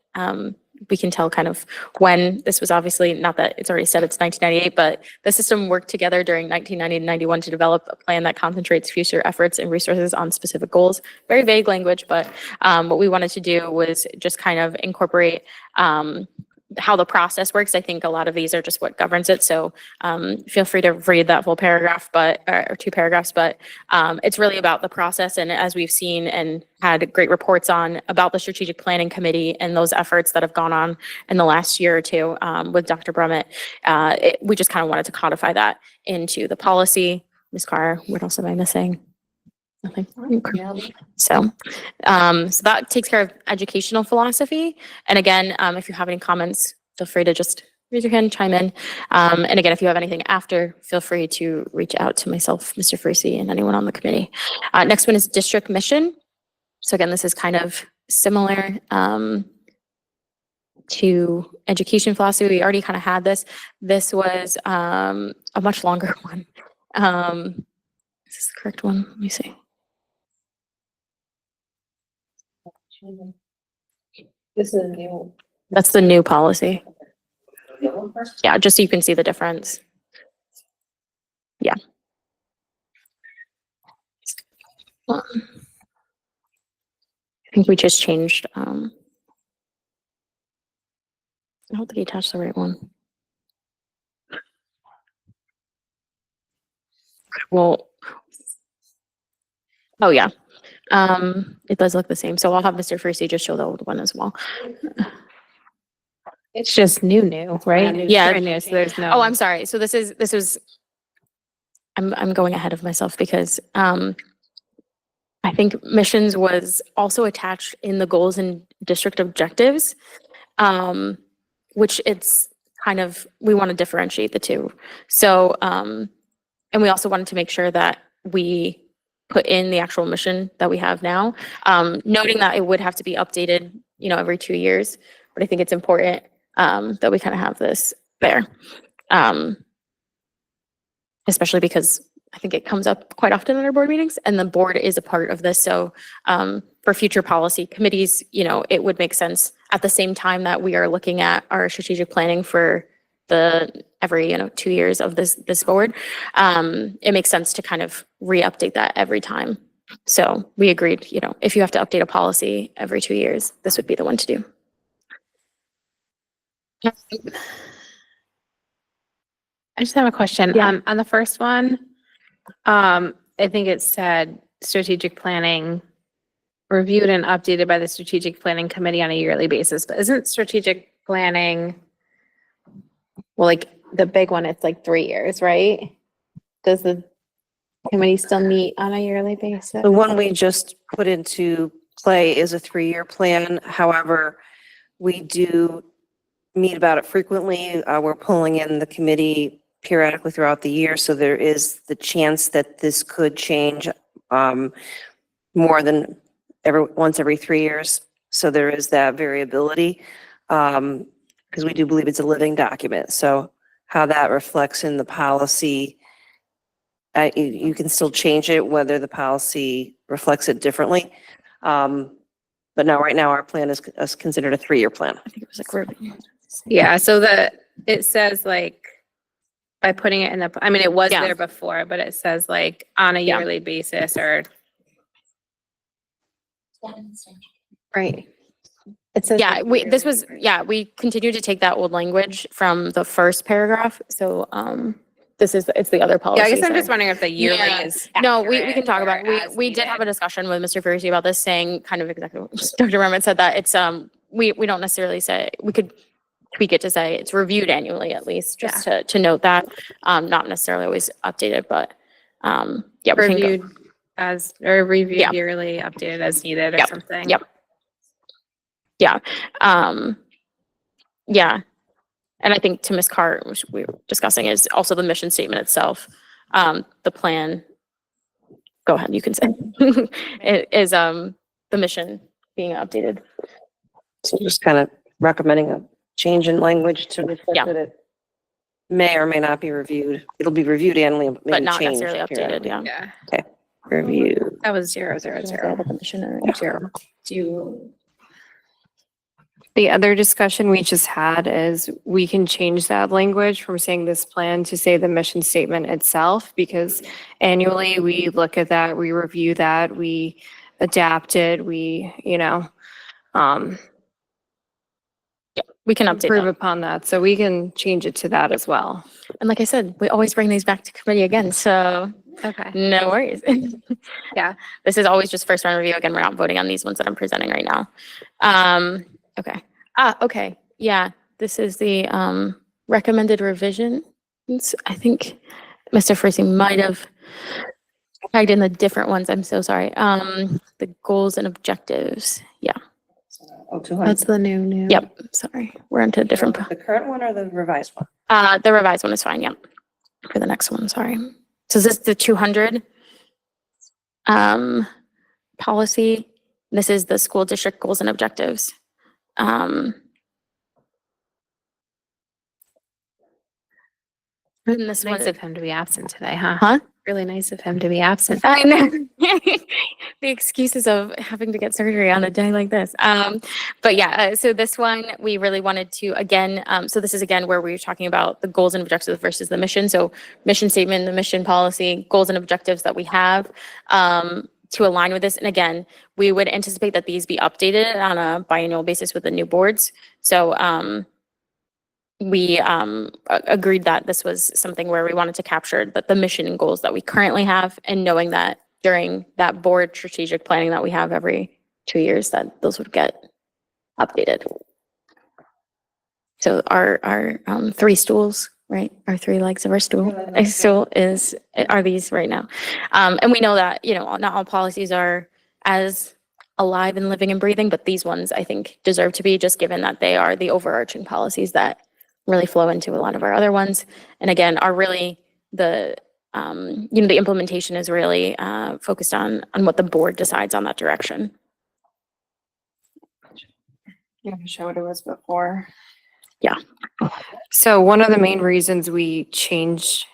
we can tell kind of when this was, obviously not that it's already said it's 1998, but the system worked together during 1990 to 91 to develop a plan that concentrates future efforts and resources on specific goals. Very vague language, but what we wanted to do was just kind of incorporate how the process works. I think a lot of these are just what governs it. So feel free to read that full paragraph, or 2 paragraphs, but it's really about the process. And as we've seen and had great reports on about the strategic planning committee and those efforts that have gone on in the last year or 2 with Dr. Brummett, we just kind of wanted to codify that into the policy. Ms. Carr, what else am I missing? Nothing. So that takes care of educational philosophy. And again, if you have any comments, feel free to just raise your hand, chime in. And again, if you have anything after, feel free to reach out to myself, Mr. Freese, and anyone on the committee. Next one is district mission. So again, this is kind of similar to education philosophy. We already kind of had this. This was a much longer one. Is this the correct one? Let me see. This is new. That's the new policy. Yeah, just so you can see the difference. Yeah. I think we just changed. I don't think he attached the right one. Well, oh yeah. It does look the same. So I'll have Mr. Freese just show the old one as well. It's just new, right? Yeah. Brand new, so there's no. Oh, I'm sorry. So this was, I'm going ahead of myself because I think missions was also attached in the goals and district objectives, which it's kind of, we want to differentiate the 2. So, and we also wanted to make sure that we put in the actual mission that we have now. Noting that it would have to be updated, every 2 years, but I think it's important that we kind of have this there. Especially because I think it comes up quite often in our board meetings, and the board is a part of this. So for future policy committees, it would make sense at the same time that we are looking at our strategic planning for every 2 years of this board. It makes sense to kind of re-update that every time. So we agreed, if you have to update a policy every 2 years, this would be the one to do. I just have a question. Yeah. On the first one, I think it said strategic planning reviewed and updated by the strategic planning committee on a yearly basis, but isn't strategic planning, well, like the big one, it's like 3 years, right? Does the committee still meet on a yearly basis? The one we just put into play is a 3-year plan. However, we do meet about it frequently. We're pulling in the committee periodically throughout the year, so there is the chance that this could change more than once every 3 years. So there is that variability because we do believe it's a living document. So how that reflects in the policy, you can still change it whether the policy reflects it differently. But no, right now our plan is considered a 3-year plan. I think it was like, Yeah, so it says like, by putting it in it was Yeah. there before, but it says like on a Yeah. yearly basis or. Right. It says. we continue to take that old language from the first paragraph. So, it's the other policy. Yeah, I guess I'm sorry. just wondering if the yearly Yeah. is. No, we can accurate talk about or it. as We did have a needed. discussion with Mr. Fergusi about this, saying kind of exactly what Dr. Merman said, that it's, we don't necessarily say, we could tweak it to say it's reviewed annually at least, just to note that, not necessarily always updated, but, yeah. we can go- Reviewed reviewed Yeah. yearly, updated as needed or Yep. something. Yep. Yeah. Yeah. And I think to Ms. Carr, which we were discussing, is also the mission statement itself. The plan, go ahead, you can say, it is, the mission being updated. So just kind of recommending a change in language to reflect Yeah. that it may or may not be reviewed. It'll be reviewed annually, but But maybe not changed necessarily updated, periodically. yeah. Yeah, Review. that was 000. The mission or 0. Do you? The other discussion we just had is we can change that language from saying this plan to say the mission statement itself, because annually we look at that, we review that, we adapt it, we, We can update improve that. upon that. So we can change it to that as well. And like I said, we always bring these back to committee again, so Okay. no worries. Yeah. This is always just first round review. Again, we're not voting on these ones that I'm presenting right now. Okay. Okay. Yeah, this is the recommended revisions. I think Mr. Fergusi might have tagged in the different ones. I'm so sorry. The goals and objectives. Yeah. Oh, 200. That's the new. Yep. Sorry. We're into a different. The current one or the revised one? The revised one is fine. Yep. For the next one, sorry. So is this the 200 policy? This is the school district goals and objectives. And this one, Nice of him to be absent today, huh? huh? Really nice of him to be absent. I know. The excuses of having to get surgery on a day like this. But yeah, so this one, we really wanted to, again, so this is again where we're talking about the goals and objectives versus the mission. So mission statement, the mission policy, goals and objectives that we have to align with this. And again, we would anticipate that these be updated on a biannual basis with the new boards. So we agreed that this was something where we wanted to capture the mission and goals that we currently have, and knowing that during that board strategic planning that we have every 2 years, that those would get updated. So our 3 stools, right? Our 3 legs of our stool, are these right now. And we know that, not all policies are as alive and living and breathing, but these ones I think deserve to be, just given that they are the overarching policies that really flow into a lot of our other ones. And again, are really the the implementation is really focused on what the board decides on that direction. You can show what it was before. Yeah. So one of the main reasons we changed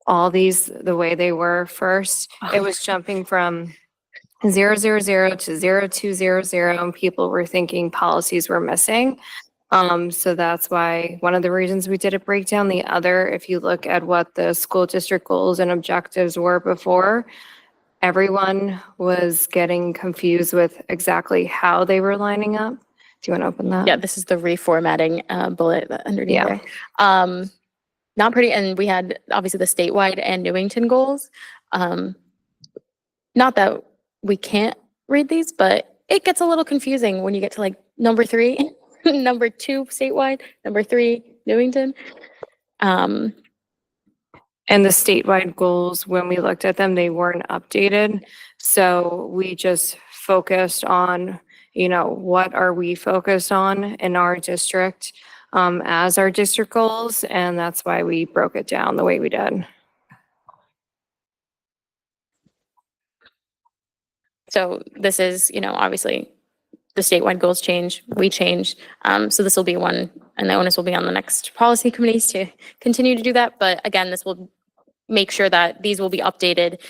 all these the way they were first, it was jumping from 000 to 0200, and people were thinking policies were missing. So that's why one of the reasons we did a breakdown. The other, if you look at what the school district goals and objectives were before, everyone was getting confused with exactly how they were lining up. Do you want to open that? Yeah, this is the reformatting bullet underneath Yeah. there. Not pretty, and we had obviously the statewide and Newington goals. Not that we can't read these, but it gets a little confusing when you get to like number 3, number 2 statewide, number 3 Newington. And the statewide goals, when we looked at them, they weren't updated. So we just focused on, what are we focused on in our district as our district goals. And that's why we broke it down the way we did. So this is, obviously the statewide goals change, we change. So this will be one, and the onus will be on the next policy committees to continue to do that. But again, this will make sure that these will be updated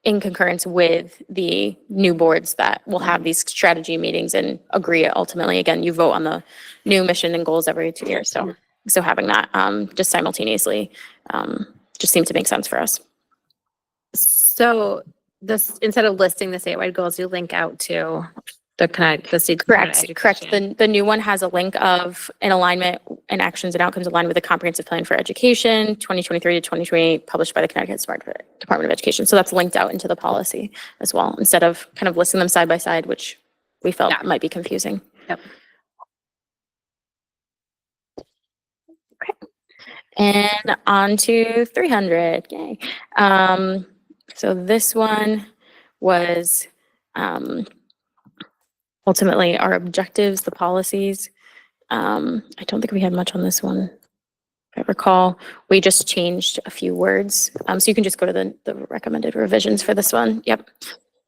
in concurrence with the new boards that will have these strategy meetings and agree ultimately. Again, you vote on the new mission and goals every 2 years. So having that just simultaneously just seemed to make sense for us. So this, instead of listing the statewide goals, you link out to the state. Correct. The new one has a link of an alignment and actions and outcomes aligned with the comprehensive plan for education, 2023 to 2028, published by the Connecticut Department of Education. So that's linked out into the policy as well, instead of kind of listing them side by side, which we felt might be confusing. Yep. Okay. And on to 300. Yay. So this one was ultimately our objectives, the policies. I don't think we had much on this one. If I recall, we just changed a few words. So you can just go to the recommended revisions for this one. Yep.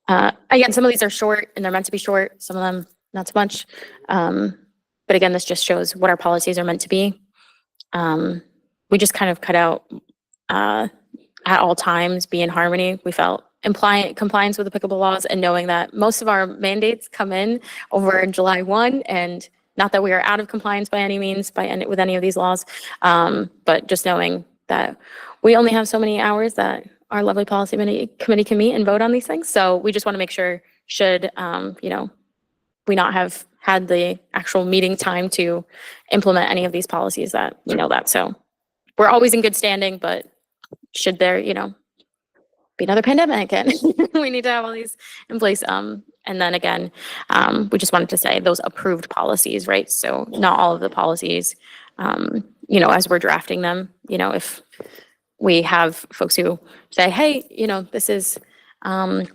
Again, some of these are short and they're meant to be short. Some of them not so much. But again, this just shows what our policies are meant to be. We just kind of cut out at all times be in harmony. We felt compliance with applicable laws and knowing that most of our mandates come in over July 1, and not that we are out of compliance by any means with any of these laws, but just knowing that we only have so many hours that our lovely policy committee can meet and vote on these things. So we just want to make sure, should we not have had the actual meeting time to implement any of these policies, that we know that. So we're always in good standing, but should there, be another pandemic and we need to have all these in place. And then again, we just wanted to say those approved policies, right? So not all of the policies, as we're drafting them, if we have folks who say, hey, this is a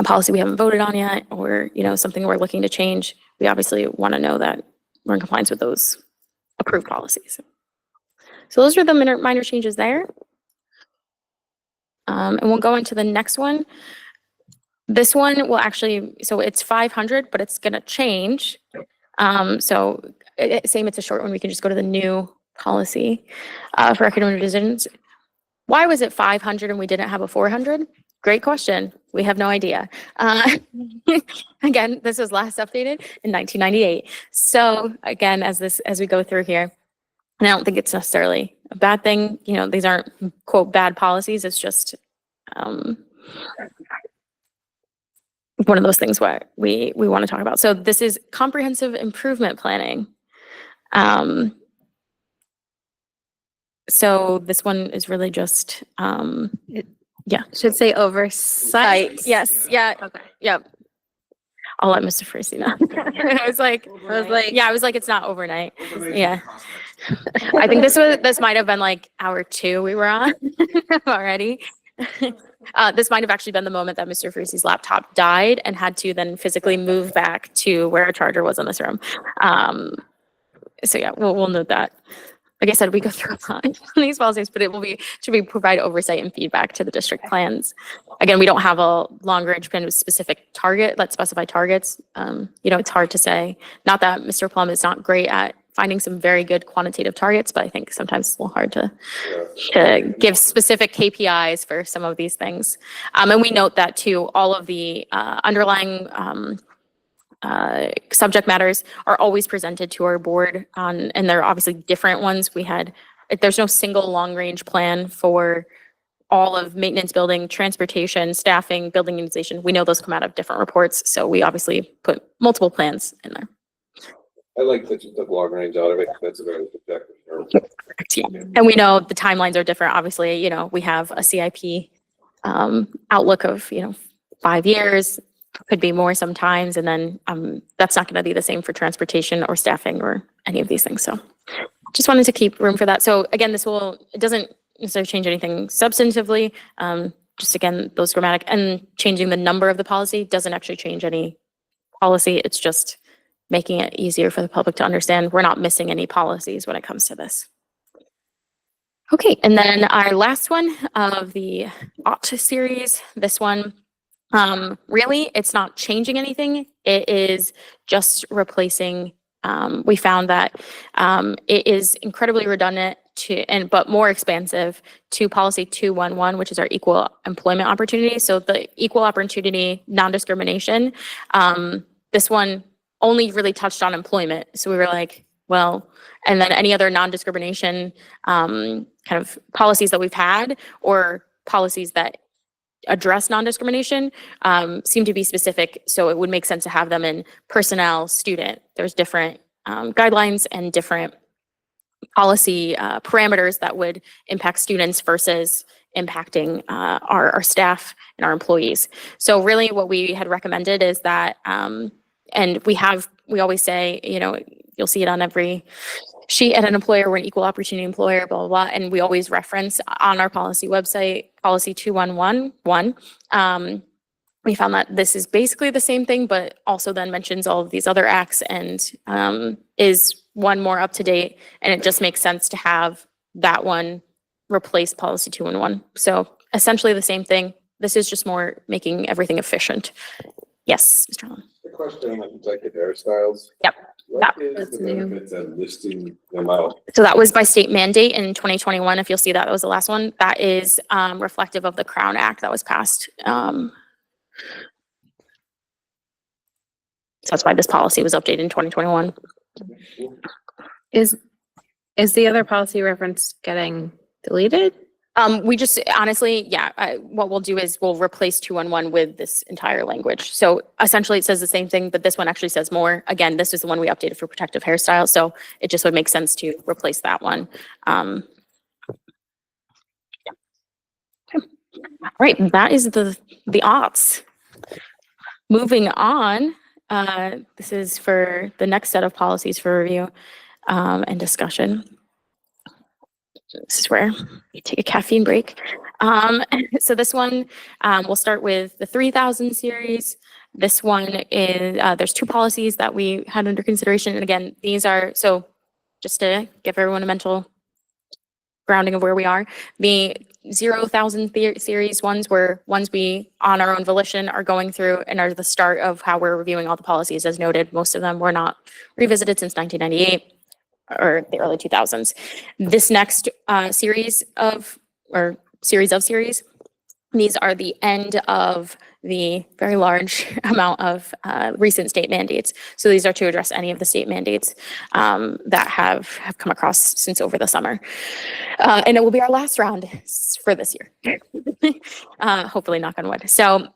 policy we haven't voted on yet, or, something we're looking to change, we obviously want to know that we're in compliance with those approved policies. So those are the minor changes there. And we'll go into the next one. This one will actually, so it's 500, but it's going to change. So same, it's a short one. We can just go to the new policy for academic revisions. Why was it 500 and we didn't have a 400? Great question. We have no idea. Again, this was last updated in 1998. So again, as we go through here, and I don't think it's necessarily a bad thing. These aren't, quote, bad policies. It's just one of those things where we want to talk about. So this is comprehensive improvement planning. So this one is really just, should say oversight. Yes. Yeah. Okay. Yep. I'll let Mr. Freese know. I was like, it's not overnight. Yeah. I think this might have been like hour 2 we were on already. This might have actually been the moment that Mr. Freese's laptop died and had to then physically move back to where our charger was in this room. So yeah, we'll note that. like I said, we go through a lot on these policies, but it should be provide oversight and feedback to the district plans. Again, we don't have a long range plan with specific target, let's specify targets. It's hard to say, not that Mr. Plum is not great at finding some very good quantitative targets, but I think sometimes it's a little hard to give specific KPIs for some of these things. And we note that too, all of the underlying subject matters are always presented to our board and they're obviously different ones. There's no single long range plan for all of maintenance, building, transportation, staffing, building utilization. We know those come out of different reports. So we obviously put multiple plans in there. I like that you took long range out of it. That's a very subjective term. And we know the timelines are different. Obviously, we have a CIP outlook of, 5 years, could be more sometimes. And then that's not going to be the same for transportation or staffing or any of these things. So just wanted to keep room for that. So again, it doesn't necessarily change anything substantively. Just again, those grammatic and changing the number of the policy doesn't actually change any policy. It's just making it easier for the public to understand. We're not missing any policies when it comes to this. Okay, and then our last one of the OT series, this one, really, it's not changing anything. It is just replacing, we found that it is incredibly redundant but more expansive to policy 211, which is our equal employment opportunity. So the equal opportunity, non-discrimination, this one only really touched on employment. So we were like, well, and then any other non-discrimination kind of policies that we've had or policies that address non-discrimination seem to be specific. So it would make sense to have them in personnel, student. There's different guidelines and different policy parameters that would impact students versus impacting our staff and our employees. So really what we had recommended is that, and we always say, you'll see it on every sheet at an employer, we're an equal opportunity employer, blah, blah, blah. And we always reference on our policy website, policy 2111. We found that this is basically the same thing, but also then mentions all of these other acts and is one more up to date. And it just makes sense to have that one replace policy 211. So essentially the same thing. This is just more making everything efficient. Yes, Mr. Allen. The question on executive hairstyles. Yep. What is the benefits of listing them out? So that was by state mandate in 2021. If you'll see that was the last one. That is reflective of the Crown Act that was passed. So that's why this policy was updated in 2021. Is the other policy reference getting deleted? We just honestly, what we'll do is we'll replace 211 with this entire language. So essentially it says the same thing, but this one actually says more. Again, this is the one we updated for protective hairstyles. So it just would make sense to replace that one. All right, that is the aughts. Moving on, this is for the next set of policies for review and discussion. This is where we take a caffeine break. So this one, we'll start with the 3000 series. This one is, there's two policies that we had under consideration. And again, these are, so just to give everyone a mental grounding of where we are, the 0,000 series ones were ones we on our own volition are going through and are the start of how we're reviewing all the policies. As noted, most of them were not revisited since 1998. Or the early 2000s. This next series, these are the end of the very large amount of recent state mandates. So these are to address any of the state mandates that have come across since over the summer. And it will be our last round for this year. Hopefully, knock on wood. So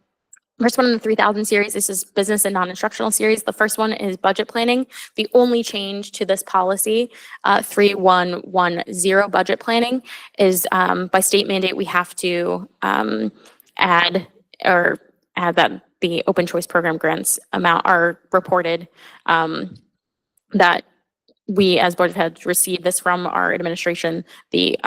first one in the 3000 series, this is business and non-instructional series. The first one is budget planning. The only change to this policy, 3110 budget planning, is by state mandate, we have to add that the open choice program grants amount are reported, that we as Board of Heads receive this from our administration, the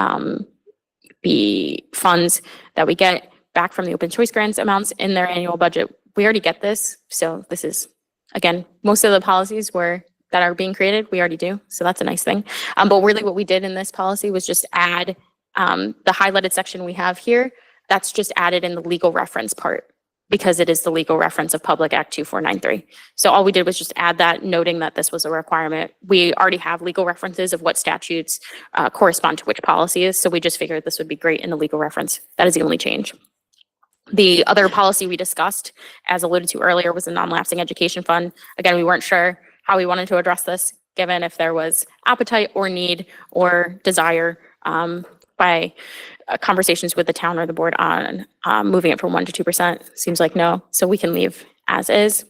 funds that we get back from the open choice grants amounts in their annual budget. We already get this. So this is, again, most of the policies were that are being created. We already do, so that's a nice thing. But really what we did in this policy was just add the highlighted section we have here. That's just added in the legal reference part because it is the legal reference of Public Act 2493. So all we did was just add that, noting that this was a requirement. We already have legal references of what statutes correspond to which policies. So we just figured this would be great in the legal reference. That is the only change. The other policy we discussed, as alluded to earlier, was the non-lapsing education fund. Again, we weren't sure how we wanted to address this, given if there was appetite or need or desire by conversations with the town or the board on moving it from 1% to 2%. Seems like no, so we can leave as is.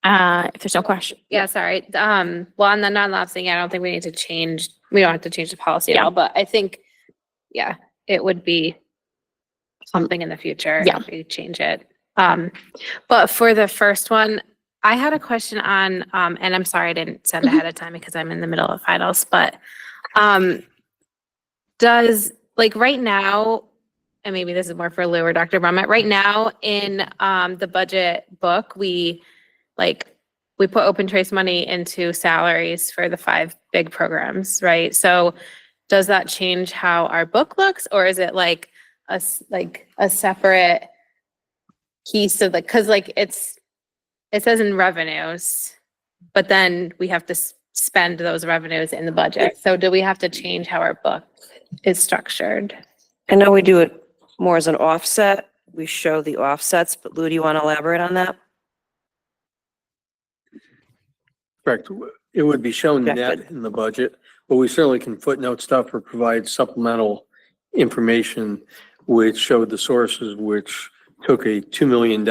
If there's no question. Yeah, sorry. Well, on the non-lapsing, I don't think we need to change, we don't have to change the policy at all, but I think, yeah, it would be something in the future if we change it. But for the first one, I had a question on, and I'm sorry I didn't send ahead of time because I'm in the middle of finals, but does, like right now, and maybe this is more for Lou or Dr. Brummett, right now in the budget book, we put open choice money into salaries for the 5 big programs, right? So does that change how our book looks, or is it like a separate piece of the, because like it says in revenues, but then we have to spend those revenues in the budget. So do we have to change how our book is structured? I know we do it more as an offset. We show the offsets, but Lou, do you want to elaborate on that? Correct. It would be shown net in the budget, but we certainly can footnote stuff or provide supplemental information which showed the sources, which took a $2 million,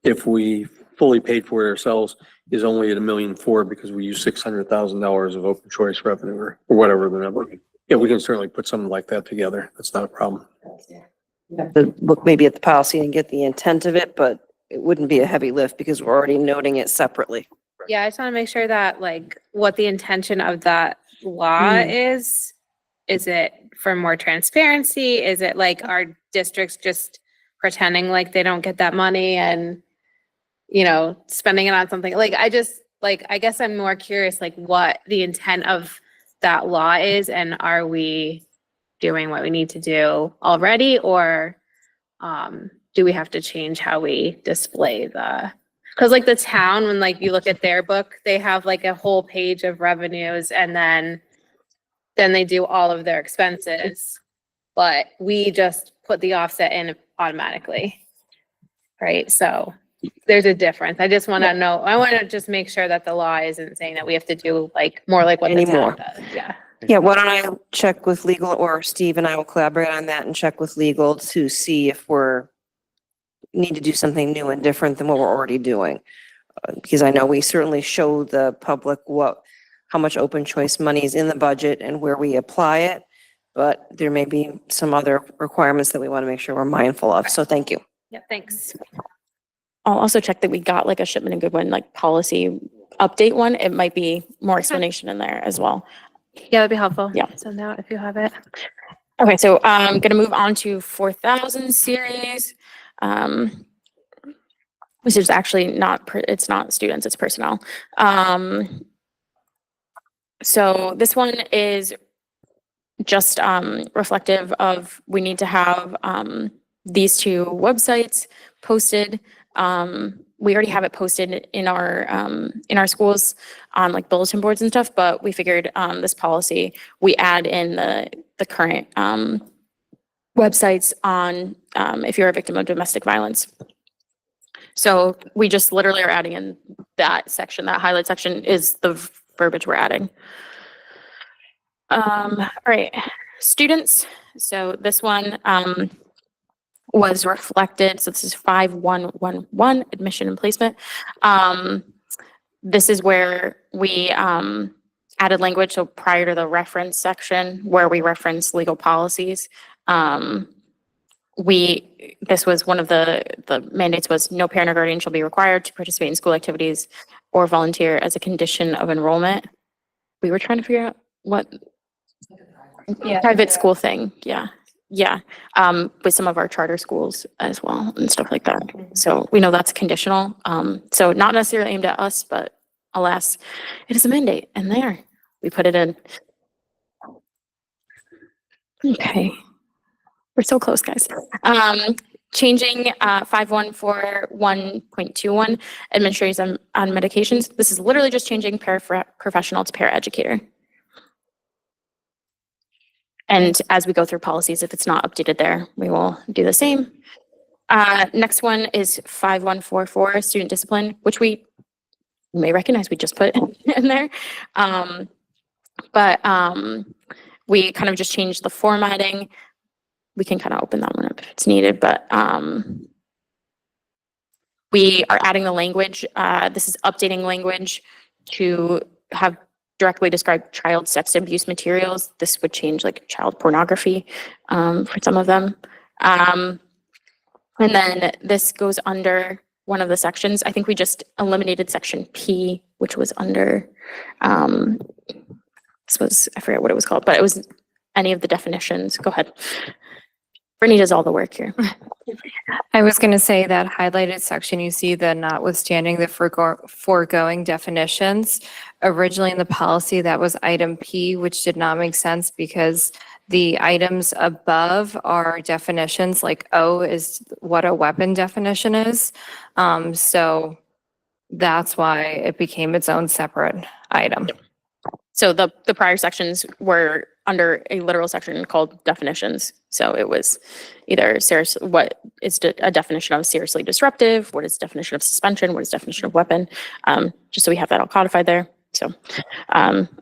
if we fully paid for it ourselves, is only at $1.4 million because we use $600,000 of open choice revenue or whatever the number. Yeah, we can certainly put something like that together. That's not a problem. You have to look maybe at the policy and get the intent of it, but it wouldn't be a heavy lift because we're already noting it separately. Yeah, I just want to make sure that like what the intention of that law is. Is it for more transparency? Is it like our districts just pretending like they don't get that money and, you know, spending it on something? Like, I guess I'm more curious, like what the intent of that law is, and are we doing what we need to do already, or do we have to change how we display because like the town, when like you look at their book, they have like a whole page of revenues and then they do all of their expenses, but we just put the offset in automatically, right? So there's a difference. I just want to know, I want to just make sure that the law isn't saying that we have to do like more like what the town does. Yeah. Yeah, why don't I check with legal, or Steve and I will collaborate on that and check with legal to see if need to do something new and different than what we're already doing. Because I know we certainly show the public how much open choice money is in the budget and where we apply it, but there may be some other requirements that we want to make sure we're mindful of. So thank you. Yeah, thanks. I'll also check that we got like a shipment and Goodwin like policy update one. It might be more explanation in there as well. Yeah, that'd be helpful. Yeah. Send out if you have it. Okay, so I'm gonna move on to 4,000 series. Which is actually it's not students, it's personnel. So this one is just reflective of, we need to have these 2 websites posted. We already have it posted in our schools on like bulletin boards and stuff, but we figured this policy, we add in the current websites on if you're a victim of domestic violence. So we just literally are adding in that section. That highlight section is the verbiage we're adding. All right, students. So this one was reflected. So this is 5111 admission and placement. This is where we added language. So prior to the reference section where we reference legal policies, this was one of the mandates was no parent or guardian shall be required to participate in school activities or volunteer as a condition of enrollment. We were trying to figure out what private school thing. Yeah. yeah, with some of our charter schools as well and stuff like that. So we know that's conditional. So not necessarily aimed at us, but alas, it is a mandate and there, we put it in. Okay. We're so close, guys. Changing 5141.21 administrators on medications. This is literally just changing paraprofessional to paraeducator. And as we go through policies, if it's not updated there, we will do the same. Next one is 5144, student discipline, which we may recognize we just put in there. But we kind of just changed the formatting. We can kind of open that one up if it's needed, but we are adding the language. This is updating language to have directly describe child sex abuse materials. This would change like child pornography for some of them. And then this goes under one of the sections. I think we just eliminated section P, which was under, this was, I forget what it was called, but it was any of the definitions. Go ahead. Brittany does all the work here. I was going to say that highlighted section, you see the notwithstanding the foregoing definitions. Originally in the policy, that was item P, which did not make sense because the items above are definitions, like O is what a weapon definition is. So that's why it became its own separate item. So the prior sections were under a literal section called definitions. So it was either what is a definition of seriously disruptive, what is definition of suspension, what is definition of weapon, just so we have that all codified there. So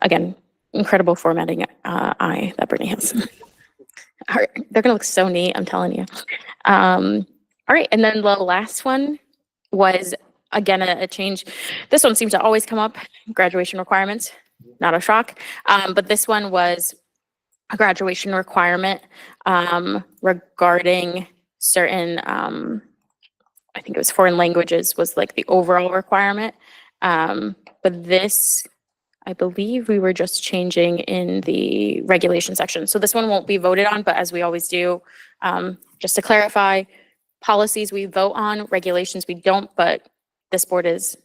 again, incredible formatting eye that Brittany has. All right, they're gonna look so neat, I'm telling you. All right, and then the last one was, again, a change. This one seems to always come up, graduation requirements. Not a shock, but this one was a graduation requirement regarding certain, I think it was foreign languages was like the overall requirement. But this, I believe we were just changing in the regulation section. So this one won't be voted on, but as we always do, just to clarify, policies we vote on, regulations we don't, but this board is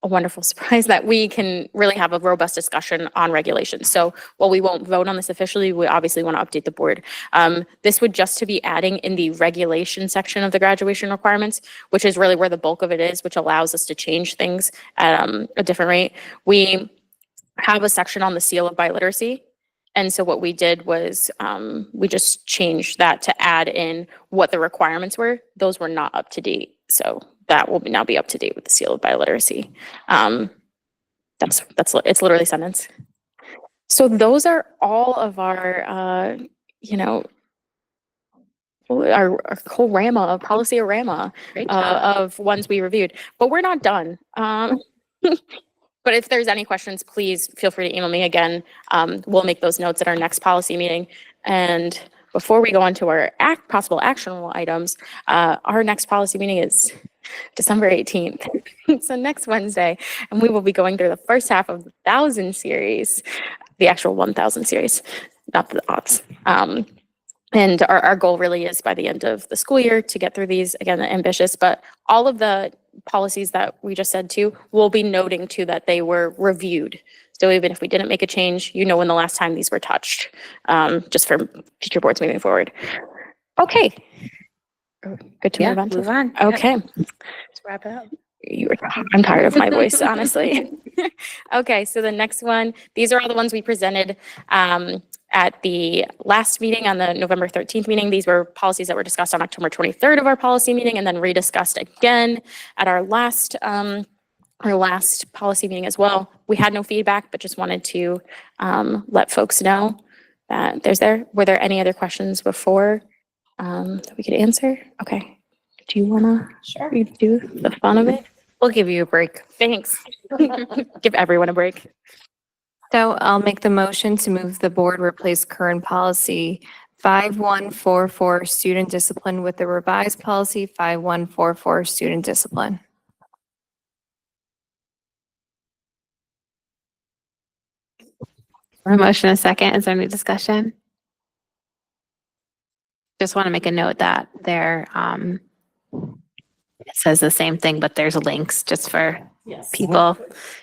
a wonderful surprise that we can really have a robust discussion on regulations. So while we won't vote on this officially, we obviously want to update the board. This would just to be adding in the regulation section of the graduation requirements, which is really where the bulk of it is, which allows us to change things at a different rate. We have a section on the seal of biliteracy. And so what we did was we just changed that to add in what the requirements were. Those were not up to date. So that will now be up to date with the seal of biliteracy. It's literally a sentence. So those are all of our, our whole RAMA, policy RAMA of ones we reviewed. But we're not done. But if there's any questions, please feel free to email me again. We'll make those notes at our next policy meeting. And before we go on to our possible actionable items, our next policy meeting is December 18th. So next Wednesday, and we will be going through the first half of the 1,000 series, the actual 1,000 series, not the odds. And our goal really is by the end of the school year to get through these, again, ambitious, but all of the policies that we just said too, we'll be noting too that they were reviewed. So even if we didn't make a change, you know when the last time these were touched, just for future boards moving forward. Okay. Good to move on. Okay. Let's wrap it up. I'm tired of my voice, honestly. Okay, so the next one, these are all the ones we presented at the last meeting on the November 13th meeting. These were policies that were discussed on October 23rd of our policy meeting and then rediscussed again at our last policy meeting as well. We had no feedback, but just wanted to let folks know that were there any other questions before that we could answer? Okay. Do you want to do the fun of it? We'll give you a break. Thanks. Give everyone a break. So I'll make the motion to move the board replace current policy 5144 student discipline with the revised policy 5144 student discipline. For a motion, a second. Is there any discussion? just want to make a note that there, it says the same thing, but there's links just for people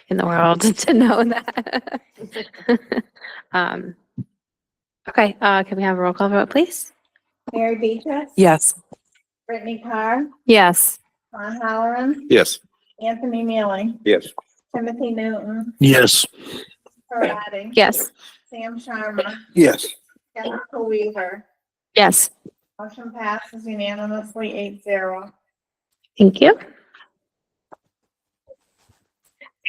in the world to know that. Okay, can we have a roll call vote, please? Mary Beatrice? Yes. Brittany Carr? Yes. Ron Halloran? Yes. Anthony Neely? Yes. Timothy Newton? Yes. Parati? Yes. Sam Sharma? Yes. Jessica Weaver? Yes. Motion passes unanimously 8-0. Thank you.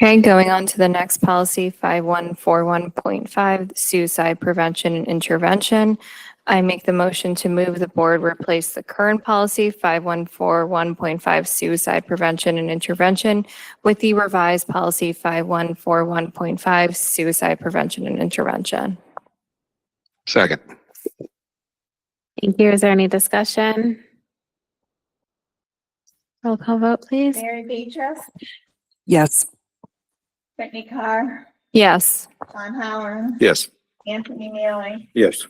Okay, going on to the next policy, 5141.5, suicide prevention and intervention. I make the motion to move the board replace the current policy, 5141.5, suicide prevention and intervention, with the revised policy, 5141.5, suicide prevention and intervention. Second. Thank you. Is there any discussion? Roll call vote, please. Mary Beatrice? Yes. Brittany Carr? Yes. Ron Halloran? Yes. Anthony Neely? Yes.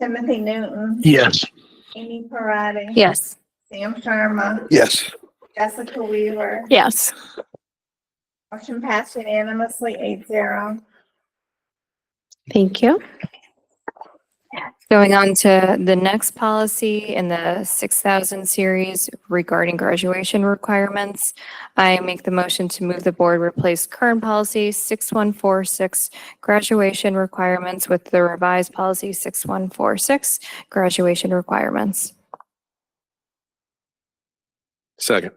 Timothy Newton? Yes. Amy Parati? Yes. Sam Sharma? Yes. Jessica Weaver? Yes. Motion passed unanimously 8-0. Thank you. Going on to the next policy in the 6000 series regarding graduation requirements. I make the motion to move the board replace current policy 6146 graduation requirements with the revised policy 6146 graduation requirements. Second.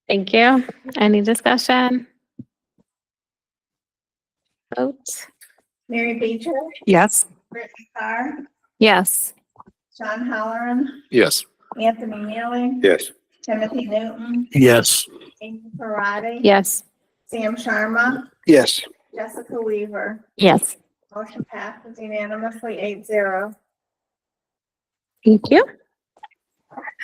Thank you. Any discussion? Vote. Mary Beatrice? Yes. Brittany Carr? Yes. Sean Halloran? Yes. Anthony Neely? Yes. Timothy Newton? Yes. Amy Parati? Yes. Sam Sharma? Yes. Jessica Weaver? Yes. Motion passes unanimously 8-0. Thank you.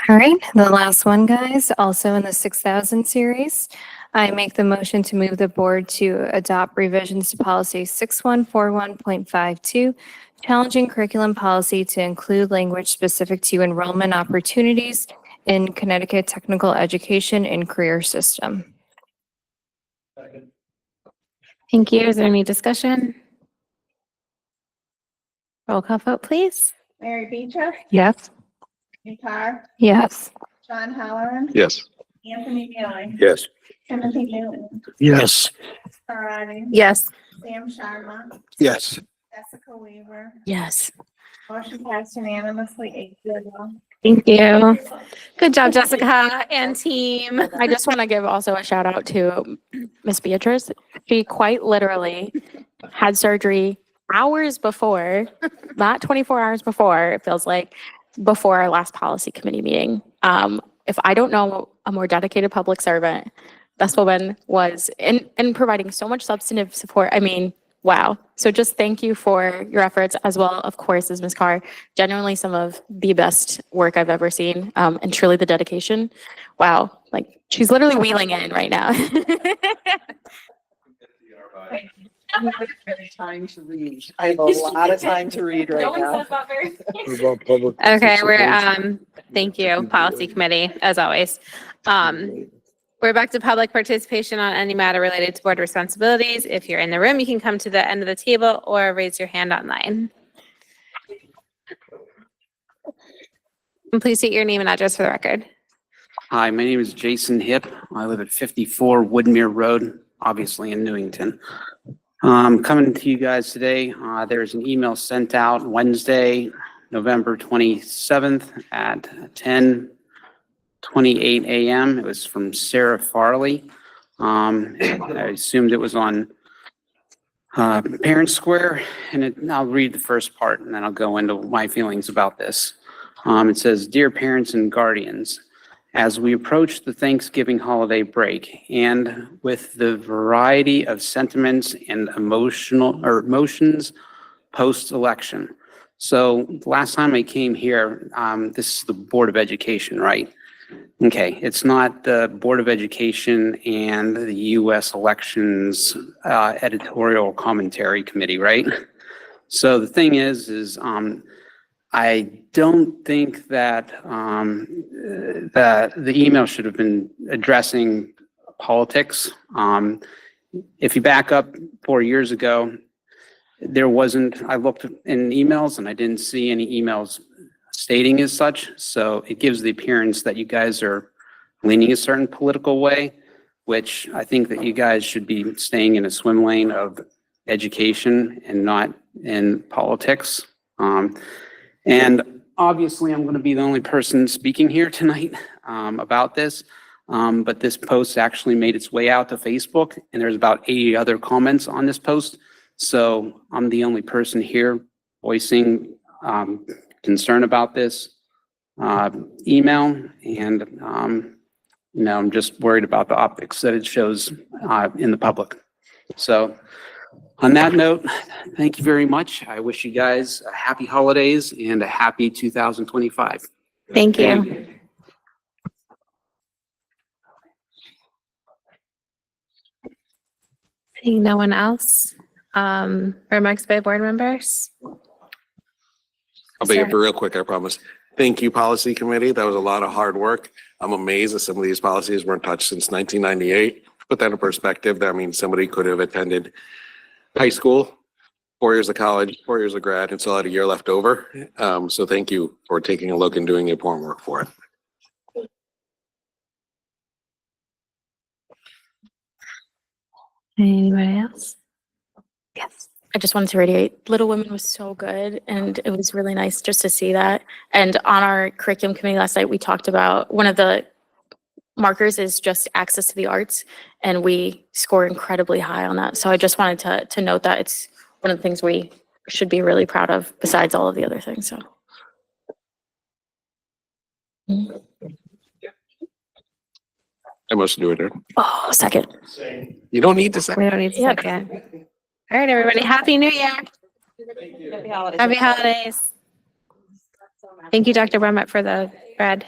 All right, the last one, guys, also in the 6000 series. I make the motion to move the board to adopt revisions to policy 6141.52, challenging curriculum policy to include language specific to enrollment opportunities in Connecticut technical education and career system. Thank you. Is there any discussion? Roll call vote, please. Mary Beatrice? Yes. Brittany Carr? Yes. Sean Halloran? Yes. Anthony Neely? Yes. Timothy Newton? Yes. Parati? Yes. Sam Sharma? Yes. Jessica Weaver? Yes. Motion passed unanimously 8-0. Thank you. Good job, Jessica and team. I just want to give also a shout out to Miss Beatrice. She quite literally had surgery hours before, not 24 hours before, it feels like, before our last policy committee meeting. If I don't know a more dedicated public servant, this woman was in providing so much substantive support. I mean, wow. So just thank you for your efforts as well, of course, as Ms. Carr. Genuinely some of the best work I've ever seen, and truly the dedication. Wow. Like she's literally wheeling in right now. I have time to read. I have a lot of time to read right now. Okay, we're, thank you, policy committee, as always. We're back to public participation on any matter related to board responsibilities. If you're in the room, you can come to the end of the table or raise your hand online. And please state your name and address for the record. Hi, my name is Jason Hipp. I live at 54 Woodmere Road, obviously in Newington. Coming to you guys today, there's an email sent out Wednesday, November 27th at 10:28 a.m. It was from Sarah Farley. I assumed it was on Parent Square, and I'll read the first part and then I'll go into my feelings about this. It says, "Dear parents and guardians, as we approach the Thanksgiving holiday break and with the variety of sentiments and emotions post-election." So last time I came here, this is the Board of Education, right? Okay, it's not the Board of Education and the U.S. Elections Editorial Commentary Committee, right? So the thing is I don't think that, that the email should have been addressing politics. If you back up 4 years ago, there wasn't, I looked in emails and I didn't see any emails stating as such. So it gives the appearance that you guys are leaning a certain political way, which I think that you guys should be staying in a swim lane of education and not in politics. And obviously I'm going to be the only person speaking here tonight about this. But this post actually made its way out to Facebook and there's about 80 other comments on this post. So I'm the only person here voicing concern about this email. And, I'm just worried about the optics that it shows in the public. So on that note, thank you very much. I wish you guys a happy holidays and a happy 2025. Thank you. Seeing no one else, remarks by board members? I'll be up real quick, I promise. Thank you, Policy Committee. That was a lot of hard work. I'm amazed that some of these policies weren't touched since 1998. Put that in perspective, that means somebody could have attended high school, 4 years of college, 4 years of grad, and still had a year left over. So thank you for taking a look and doing important work for it. Anybody else? Yes. I just wanted to radiate, Little Women was so good and it was really nice just to see that. And on our curriculum committee last night, we talked about one of the markers is just access to the arts and we score incredibly high on that. So I just wanted to note that it's one of the things we should be really proud of besides all of the other things, so. I must do it there. Oh, second. You don't need to say. We don't need to second. All right, everybody, Happy New Year. Happy holidays. Thank you, Dr. Brummett, for the bread.